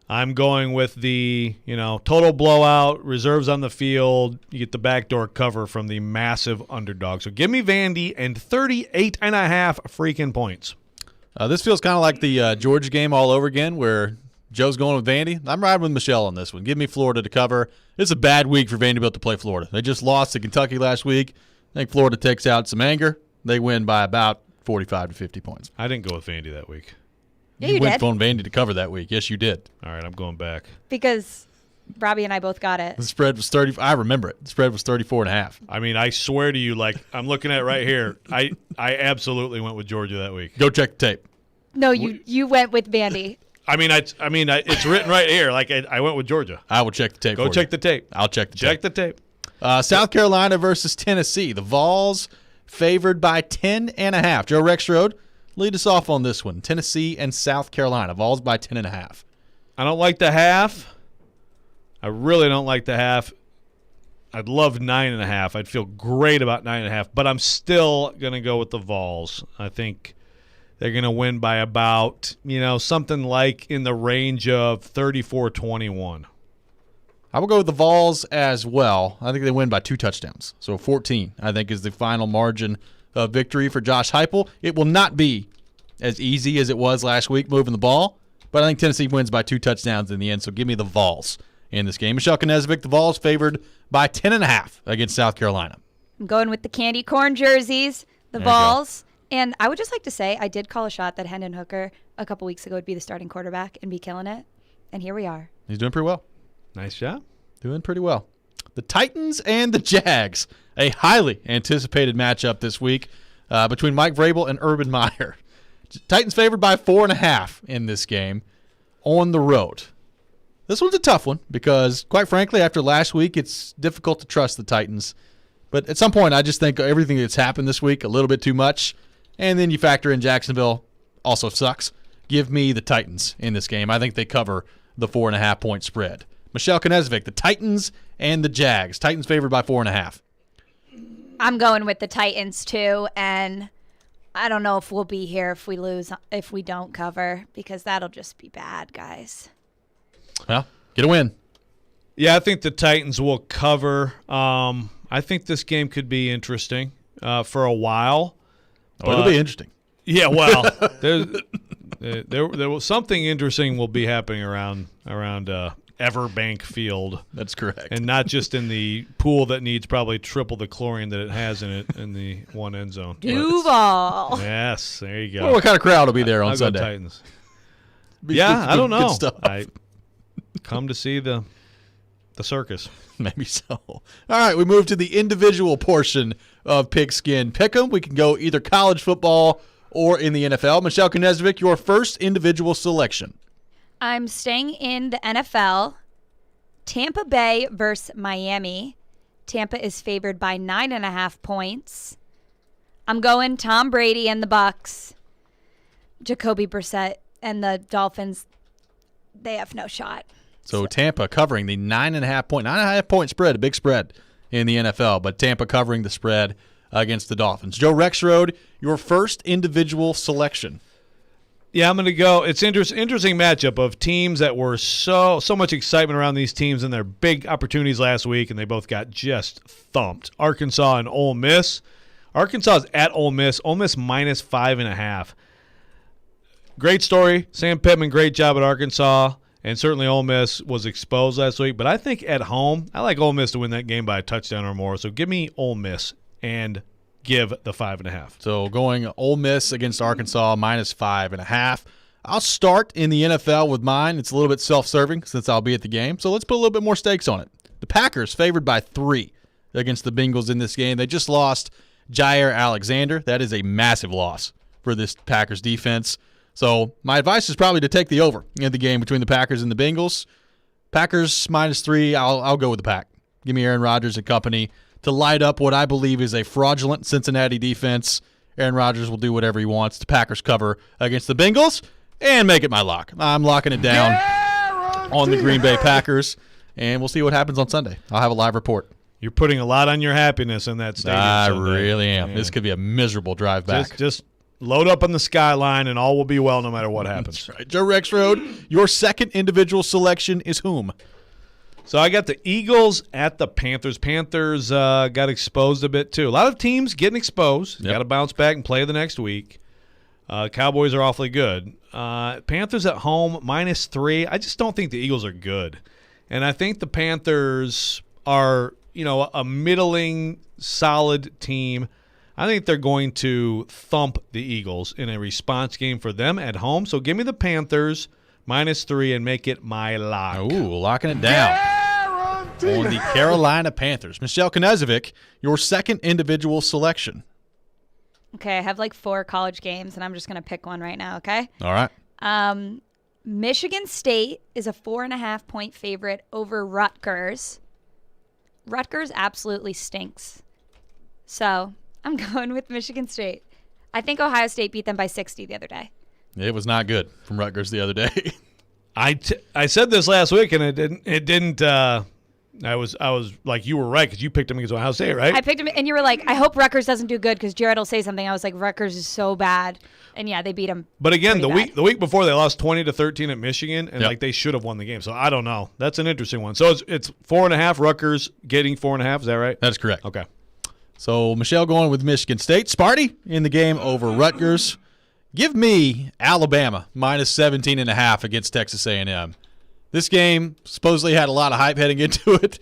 I'm going with the, total blowout, reserves on the field. You get the backdoor cover from the massive underdog. So give me Vandy and 38.5 freaking points. This feels kind of like the Georgia game all over again where Joe's going with Vandy. I'm riding with Michelle on this one. Give me Florida to cover. It's a bad week for Vanderbilt to play Florida. They just lost to Kentucky last week. I think Florida takes out some anger. They win by about 45 to 50 points. I didn't go with Vandy that week. Yeah, you went did. on Vandy to cover that week. Yes, you did. All right, I'm going back. Because Robby and I both got it. The spread was 30. I remember it. The spread was 34.5. I mean, I swear to you, like I'm looking at it right here. I absolutely went with Georgia that week. Go check the tape. No, you went with Vandy. It's written right here. Like I went with Georgia. I will check the tape. Go check the tape. I'll check the Check tape. the tape. South Carolina versus Tennessee. The Vols favored by 10.5. Joe Rexrode, lead us off on this one. Tennessee and South Carolina. Vols by 10.5. I don't like the half. I really don't like the half. I'd love 9.5. I'd feel great about 9.5, but I'm still gonna go with the Vols. I think they're gonna win by about something like in the range of 34-21. I will go with the Vols as well. I think they win by 2 touchdowns. So 14, I think, is the final margin of victory for Josh Heupel. It will not be as easy as it was last week moving the ball, but I think Tennessee wins by 2 touchdowns in the end. So give me the Vols in this game. Michelle Knezovic, the Vols favored by 10.5 against South Carolina. I'm going with the candy corn jerseys, the There you go. Vols. And I would just like to say I did call a shot that Hendon Hooker a couple weeks ago would be the starting quarterback and be killing it. And here we are. He's doing pretty well. Nice job. Doing pretty well. The Titans and the Jags, a highly anticipated matchup this week between Mike Vrabel and Urban Meyer. Titans favored by 4.5 in this game on the road. This one's a tough one because, quite frankly, after last week, it's difficult to trust the Titans. But at some point, I just think everything that's happened this week, a little bit too much. And then you factor in Jacksonville, also sucks. Give me the Titans in this game. I think they cover the 4.5-point spread. Michelle Knezovic, the Titans and the Jags. Titans favored by 4.5. I'm going with the Titans too, and I don't know if we'll be here if we don't cover, because that'll just be bad, guys. Well, get a win. Yeah, I think the Titans will cover. I think this game could be interesting for a while. Oh, it'll be interesting. Yeah, well, there was something interesting will be happening around Everbank Field. That's correct. And not just in the pool that needs probably triple the chlorine that it has in it in the one end zone. Duval. Yes, there you go. Well, what kind of crowd will be there on I'll Sunday? Go Titans. Be Yeah, good- I don't good know. stuff. I come to see the The circus. Maybe so. All right, we move to the individual portion of Pigskin Pick'em. We can go either college football or in the NFL. Michelle Knezovic, your first individual selection. I'm staying in the NFL. Tampa Bay versus Miami. Tampa is favored by 9.5 points. I'm going Tom Brady and the Bucks. Jacoby Brissett and the Dolphins, they have no shot. So Tampa covering the 9.5 point spread, a big spread in the NFL, but Tampa covering the spread against the Dolphins. Joe Rexrode, your first individual selection. Yeah, I'm going to go. It's interesting matchup of teams that were so much excitement around these teams and their big opportunities last week, and they both got just thumped. Arkansas and Ole Miss. Arkansas is at Ole Miss. Ole Miss minus 5.5. Great story. Sam Pittman, great job at Arkansas, and certainly Ole Miss was exposed last week. But I think at home, I like Ole Miss to win that game by a touchdown or more. So give me Ole Miss and give the 5.5. So going Ole Miss against Arkansas minus 5.5. I'll start in the NFL with mine. It's a little bit self-serving since I'll be at the game. So let's put a little bit more stakes on it. The Packers favored by 3 against the Bengals in this game. They just lost Jair Alexander. That is a massive loss for this Packers defense. So my advice is probably to take the over in the game between the Packers and the Bengals. Packers minus 3. I'll go with the Pack. Give me Aaron Rodgers and company to light up what I believe is a fraudulent Cincinnati defense. Aaron Rodgers will do whatever he wants. The Packers cover against the Bengals and make it my lock. I'm locking it down on the Green Bay Packers, and we'll see what happens on Sunday. I'll have a live report. You're putting a lot on your happiness in that stadium. I Sunday. really am. Yeah. This could be a miserable drive back. Just load up on the skyline, and all will be well no matter what happens. That's right. Joe Rexrode, your second individual selection is whom? So I got the Eagles at the Panthers. Panthers got exposed a bit too. A lot of teams getting exposed. Yep. Got to bounce back and play the next week. Cowboys are awfully good. Panthers at home minus 3. I just don't think the Eagles are good, and I think the Panthers are a middling, solid team. I think they're going to thump the Eagles in a response game for them at home. So give me the Panthers minus 3 and make it my lock. Ooh, locking it down on the Carolina Panthers. Michelle Knezovic, your second individual selection. Okay, I have like 4 college games, and I'm just going to pick one right now, okay? All right. Michigan State is a 4.5 point favorite over Rutgers. Rutgers absolutely stinks. So I'm going with Michigan State. I think Ohio State beat them by 60 the other day. It was not good from Rutgers the other day. I said this last week, and it didn't. I was like, you were right because you picked them against Ohio State, right? I picked them, and you were like, I hope Rutgers doesn't do good because Jared will say something. I was like, Rutgers is so bad, and yeah, they beat them. But again, the bad. week before they lost 20-13 at Michigan, and Yep. they should have won the game. So I don't know. That's an interesting one. So it's 4.5. Rutgers getting 4.5. Is that right? That is correct. Okay. So Michelle going with Michigan State. Sparty in the game over Rutgers. Give me Alabama minus 17.5 against Texas A&M. This game supposedly had a lot of hype heading into it.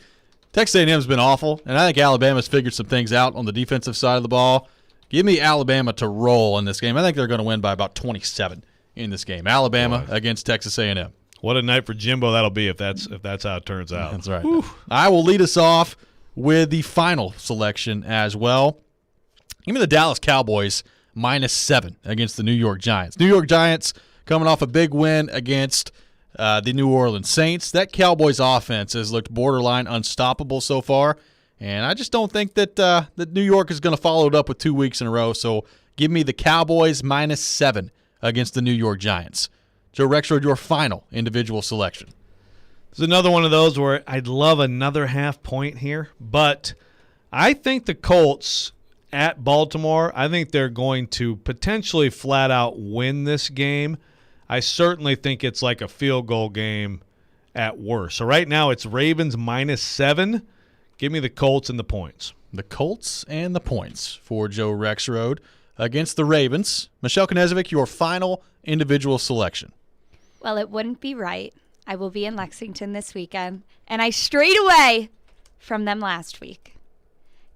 Texas A&M's been awful, and I think Alabama's figured some things out on the defensive side of the ball. Give me Alabama to roll in this game. I think they're going to win by about 27 in this game. Alabama against Texas A&M. What a night for Jimbo that'll be if that's how it turns out. That's right. I will lead us off with the final selection as well. Give me the Dallas Cowboys minus 7 against the New York Giants. New York Giants coming off a big win against the New Orleans Saints. That Cowboys offense has looked borderline unstoppable so far, and I just don't think that that New York is going to follow it up with 2 weeks in a row. So give me the Cowboys minus 7 against the New York Giants. Joe Rexrode, your final individual selection. It's another one of those where I'd love another half point here, but I think the Colts at Baltimore, I think they're going to potentially flat out win this game. I certainly think it's like a field goal game at worst. So right now it's Ravens minus 7. Give me the Colts and the points. The Colts and the points for Joe Rexrode against the Ravens. Michelle Knezovic, your final individual selection. Well, it wouldn't be right. I will be in Lexington this weekend, and I strayed away from them last week.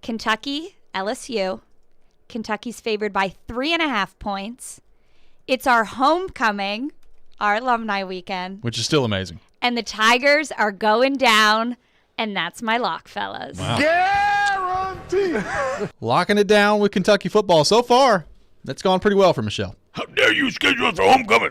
Kentucky, LSU. Kentucky's favored by 3.5 points. It's our homecoming, our alumni weekend. Which is still amazing. And the Tigers are going down And that's my lock, fellas. Wow. Guarantee. Locking it down with Kentucky football. So far, that's gone pretty well for Michelle. How dare you schedule us for homecoming?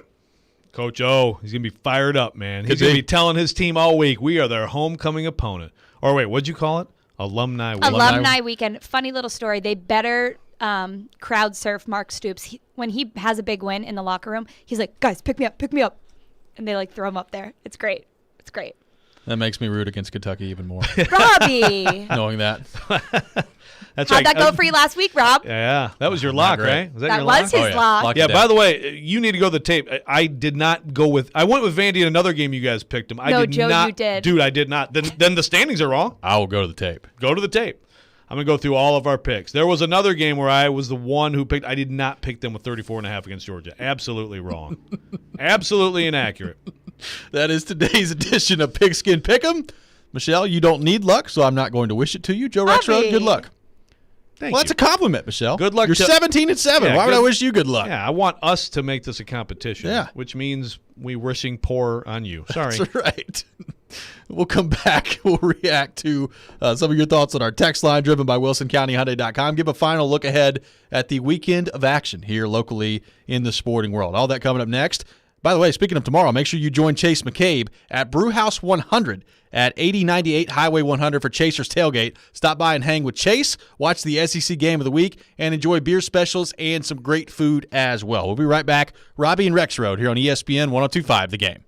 Coach O, he's going to be fired up, man. He's going to be telling his team all week, we are their homecoming opponent. Or wait, what'd you call it? Alumni weekend. Alumni weekend. Funny little story. They better crowd surf Mark Stoops. When he has a big win in the locker room, he's like, guys, pick me up, pick me up. And they like throw him up there. It's great. It's great. That makes me root against Kentucky even more. Robby. Knowing that. That's How'd right. that go for you last week, Rob? Yeah, that was your lock, great. right? Was that That your was lock? his lock. Locked Yeah, it by down. the way, you need to go to the tape. I did not go with – I went with Vandy in another game you guys picked him. I No, did Joe, not, you did. Dude, I did not. Then the standings are wrong. I will go to the tape. Go to the tape. I'm going to go through all of our picks. There was another game where I was the one who picked – I did not pick them with 34.5 against Georgia. Absolutely wrong. Absolutely inaccurate. That is today's edition of Pigskin Pick'em. Michelle, you don't need luck, so I'm not going to wish it to you. Joe Rexrode, good luck. Thank Well, you. that's a compliment, Michelle. Good luck You're to- 17-7. Yeah, Why would good- I wish you good luck? Yeah, I want us to make this a competition. Yeah. Which means we wishing poor on you. Sorry. That's right. We'll come back. We'll react to some of your thoughts on our text line driven by WilsonCountyHyundai.com. Give a final look ahead at the weekend of action here locally in the sporting world. All that coming up next. By the way, speaking of tomorrow, make sure you join Chase McCabe at Brewhouse 100 at 8098 Highway 100 for Chaser's Tailgate. Stop by and hang with Chase, watch the SEC Game of the Week, and enjoy beer specials and some great food as well. We'll be right back. Robby and Rexrode here on ESPN 102.5 The Game.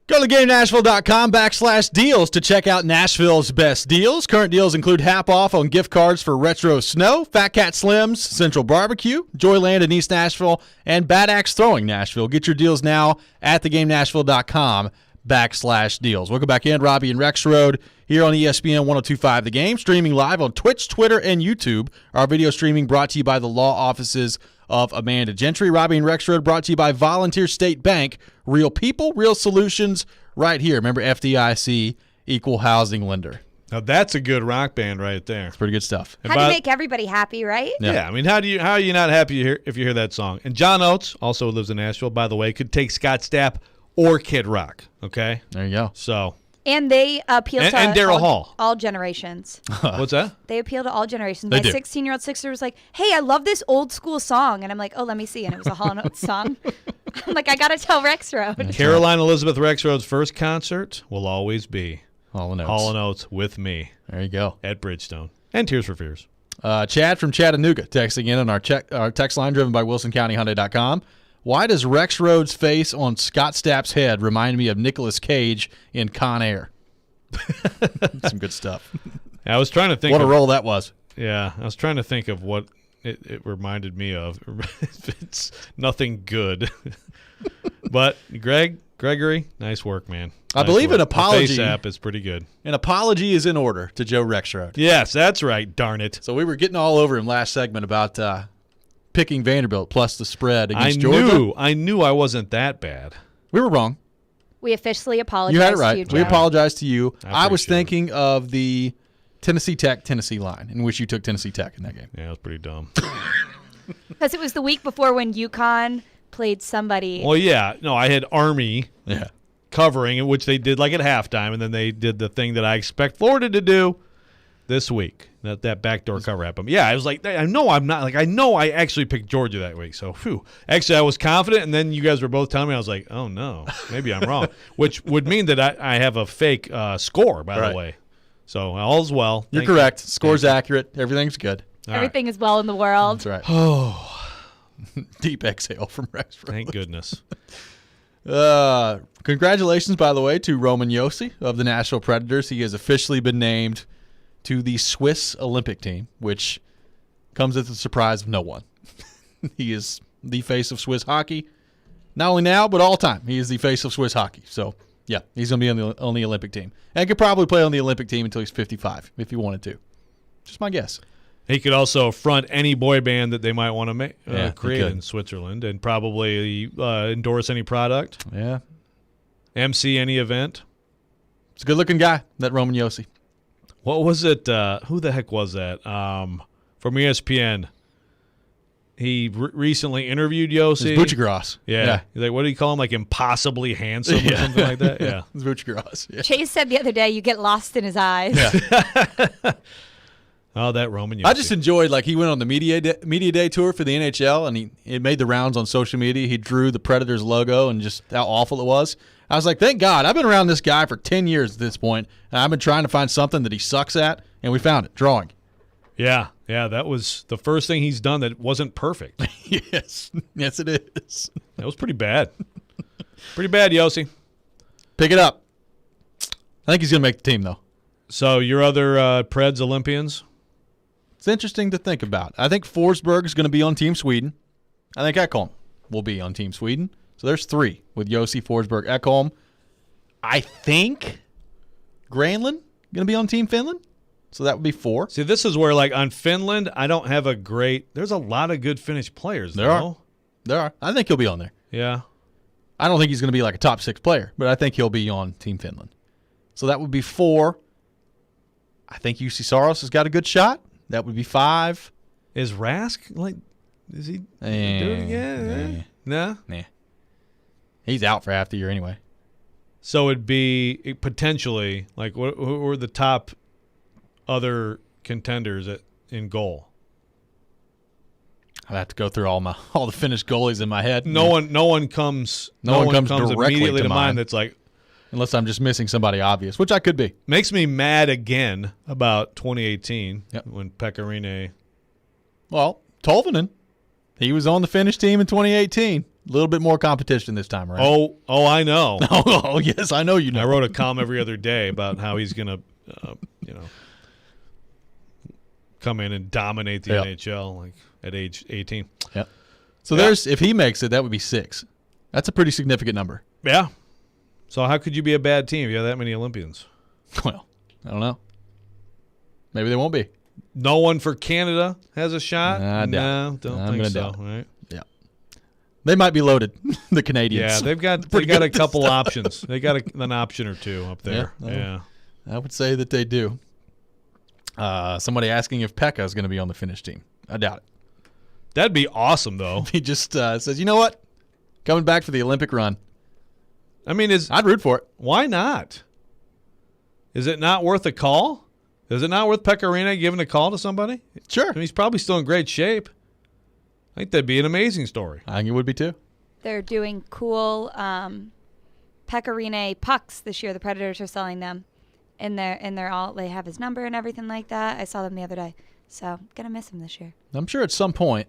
Go to GameNashville.com/deals to check out Nashville's best deals. Current deals include half off on gift cards for Retro Snow, Fat Cat Slims, Central Barbecue, Joyland in East Nashville, and Bad Axe Throwing Nashville. Get your deals now at thegamenashville.com/deals. Welcome back in, Robby and Rexrode here on ESPN 102.5 The Game, streaming live on Twitch, Twitter, and YouTube. Our video streaming brought to you by the law offices of Amanda Gentry. Robby and Rexrode brought to you by Volunteer State Bank. Real people, real solutions right here. Remember, FDIC, equal housing lender. Now that's a good rock band right there. It's pretty good stuff. How do you make everybody happy, right? Yeah. I mean, how are you not happy if you hear that song? And John Oates, also lives in Nashville, by the way, could take Scott Stapp or Kid Rock. Okay, there you go. So. And they appeal to Daryl Hall. All generations. What's that? They appeal to all generations. They My do. 16-year-old sister was like, hey, I love this old school song. And I'm like, oh, let me see. And it was a Hall & Oates song. I'm like, I got to tell Rexrode. Caroline Elizabeth Rexrode's first concert will always be Hall & Oates. Hall & Oates with me. There you go. At Bridgestone. And Tears for Fears. Chad from Chattanooga texting in on our text line driven by WilsonCountyHyundai.com. Why does Rexrode's face on Scott Stapp's head remind me of Nicolas Cage in Con Air? Some good stuff. I was trying to think. What a role that was. Yeah, I was trying to think of what it reminded me of. It's nothing good. But Gregory, nice work, man. I believe work. an apology. The Face app is pretty good. An apology is in order to Joe Rexrode. Yes, that's right. Darn it. So we were getting all over him last segment about picking Vanderbilt plus the spread against Georgia. I knew I wasn't that bad. We were wrong. We officially apologize You had it right. to you, Joe. We apologize to you. I was appreciate thinking of the Tennessee Tech-Tennessee line, in which you took Tennessee Tech in that game. Yeah, it was pretty dumb. Because it was the week before when UConn played somebody. Well, yeah. No, I had Army Yeah. covering, which they did like at halftime, and then they did the thing that I expect Florida to do this week. That backdoor cover happened. Yeah, I was like, I know I'm not. Like, I know I actually picked Georgia that week. So, phew. Actually, I was confident, and then you guys were both telling me, I was like, oh, no, maybe I'm wrong, which would mean that I have a fake score, by the way. So, all's well. You're correct. Score's accurate. Everything's good. Everything is well in the world. That's right. Oh, Deep exhale from Rexrode. thank goodness. Congratulations, by the way, to Roman Josi of the Nashville Predators. He has officially been named to the Swiss Olympic team, which comes at the surprise of no one. He is the face of Swiss hockey, not only now, but all time. He is the face of Swiss hockey. So, yeah, he's going to be on the Olympic team. And could probably play on the Olympic team until he's 55, if he wanted to. Just my guess. He could also front any boy band that they might want to create could. in Switzerland and probably endorse any product. Yeah. MC any event. He's a good-looking guy, that Roman Josi. What was it? Who the heck was that? From ESPN. He recently interviewed Josi. It's Buccigross. Yeah. He's like, what do you call him? Like impossibly handsome or something like that? Yeah. It's Buccigross. Yeah. Chase said the other day, you get lost in his eyes. Yeah. Oh, that Roman Josi. I just enjoyed, like, he went on the media day tour for the NHL, and it made the rounds on social media. He drew the Predators logo and just how awful it was. I was like, thank God. I've been around this guy for 10 years at this point, and I've been trying to find something that he sucks at, and we found it, drawing. Yeah, that was the first thing he's done that wasn't perfect. Yes, it is. That was pretty bad. Pretty bad, Josi. Pick it up. I think he's going to make the team, though. So your other Preds Olympians? It's interesting to think about. I think Forsberg is going to be on Team Sweden. I think Ekholm will be on Team Sweden. So there's 3 with Josi, Forsberg, Ekholm. I think Granlund going to be on Team Finland. So that would be 4. See, this is where, like, on Finland, I don't have a great – there's a lot of good Finnish players, though. There are. I think he'll be on there. Yeah. I don't think he's going to be like a top 6 player, but I think he'll be on Team Finland. So that would be 4. I think UC Saros has got a good shot. That would be 5. Is Rask, like, is he do it again? No? Nah. He's out for half the year anyway. So it'd be potentially, like, who were the top other contenders in goal? I'd have to go through all the Finnish goalies in my head. No one comes directly immediately to to mind mind. that's like, unless I'm just missing somebody obvious, which I could be. makes me mad again about 2018 when Pecorine. Well, Tolvanen, he was on the Finnish team in 2018. A little bit more competition this time around. Oh, I know. Oh, yes, I know you know. I wrote a column every other day about how he's going to, come in and dominate the NHL like at age 18. Yep. So if he makes it, that would be 6. That's a pretty significant number. Yeah. So how could you be a bad team if you have that many Olympians? Well, I don't know. Maybe they won't be. No one for Canada has a shot? No, don't think so. Right? Yeah. They might be loaded, the Canadians. Yeah, they've got a couple options. They got an option or two up there. Yeah. I would say that they do. Somebody asking if Pekka is going to be on the Finnish team. I doubt it. That'd be awesome, though. He just says, you know what? Coming back for the Olympic run. I mean, I'd root for it. Why not? Is it not worth a call? Is it not worth Pekka Rinne giving a call to somebody? Sure. I mean, he's probably still in great shape. I think that'd be an amazing story. I think it would be, too. They're doing cool Pekka Rinne pucks this year. The Predators are selling them. And they have his number and everything like that. I saw them the other day. So, going to miss him this year. I'm sure at some point,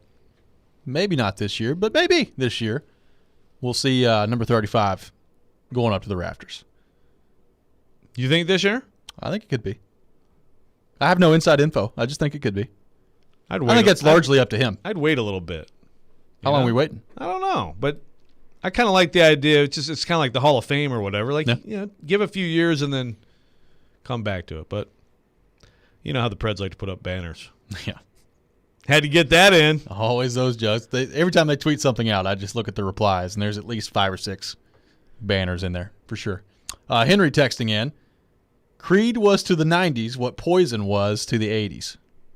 maybe not this year, but maybe this year, we'll see number 35 going up to the rafters. You think this year? I think it could be. I have no inside info. I just think it could be. I think it's largely up to him. I'd wait a little bit. How long are we waiting? I don't know, but I kind of like the idea. It's kind of like the Hall of Fame or whatever. Like, give a few years and then come back to it. But you know how the Preds like to put up banners. Yeah. Had to get that in. Always those Jugs. Every time they tweet something out, I just look at the replies, and there's at least 5 or 6 banners in there for sure. Henry texting in, Creed was to the 90s what Poison was to the 80s.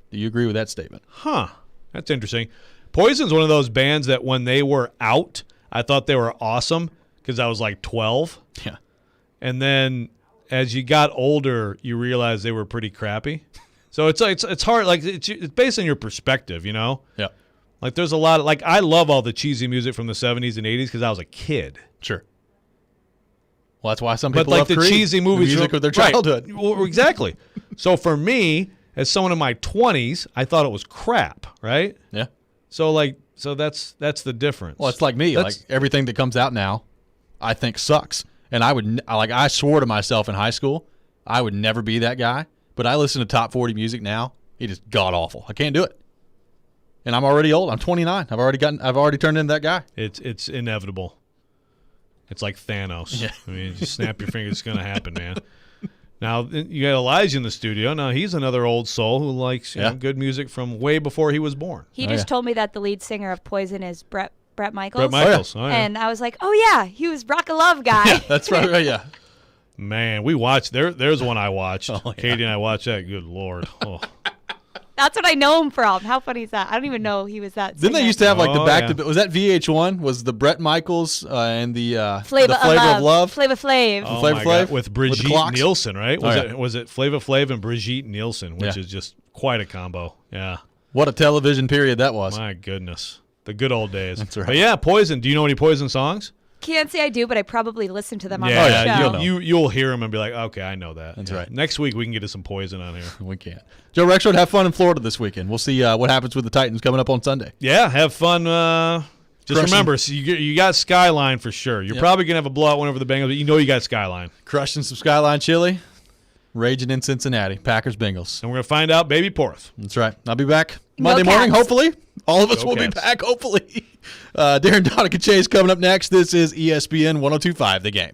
Do you agree with that statement? Huh. That's interesting. Poison's one of those bands that when they were out, I thought they were awesome because I was like 12. Yeah. And then as you got older, you realized they were pretty crappy. So it's hard. Like it's based on your perspective, you know? Yeah. Like there's a lot of, like, I love all the cheesy music from the 70s and 80s because I was a kid. Sure. Well, that's why some people love love Creed, cheesy movies, the music of their childhood. Right. Well, exactly. So for me, as someone in my 20s, I thought it was crap, right? Yeah. So that's the difference. Well, it's like me. Like everything that comes out now, I think sucks. And I swore to myself in high school, I would never be that guy. But I listen to top 40 music now. It is god awful. I can't do it. And I'm already old. I'm 29. I've already turned into that guy. It's inevitable. It's like Thanos. Yeah. I mean, just snap your fingers, it's going to happen, man. Now, you got Elijah in the studio. Now, he's another old soul who likes good music from way before he was born. He just told me that the lead singer of Poison is Brett Michaels. Brett Michaels. Oh, yeah. And I was like, oh, yeah, he was Rock a Love guy. Yeah, that's right, yeah. Man, we watched. There's one I watched. Oh, yeah. Katie and I watched that. Good Lord. Oh. That's what I know him from. How funny is that? I don't even know he was that singer. Didn't they used to have like the back to was that VH1? Was the Brett Michaels and the Flavor of Love? Flavor Flav. Oh Flavor Flav with Brigitte Nielsen, right? Was it Flavor Flav and Brigitte Nielsen, which is just quite a combo. Yeah. What a television period that was. My goodness. The good old days. That's right. But yeah, Poison. Do you know any Poison songs? Can't say I do, but I probably listen to them on the show. You'll hear them and be like, okay, I know that. That's right. Next week we can get to some Poison on here. We can't. Joe Rexrode, have fun in Florida this weekend. We'll see what happens with the Titans coming up on Sunday. Yeah, have fun. Just remember, so you got Skyline for sure. You're probably going to have a blowout win over the Bengals, but you know you got Skyline. Crushing some Skyline chili, raging in Cincinnati. Packers, Bengals. And we're going to find out Baby Porth. That's right. I'll be back Monday morning, hopefully. All of us will be back, hopefully. Darren Donica Chase coming up next. This is ESPN 102.5 The Game.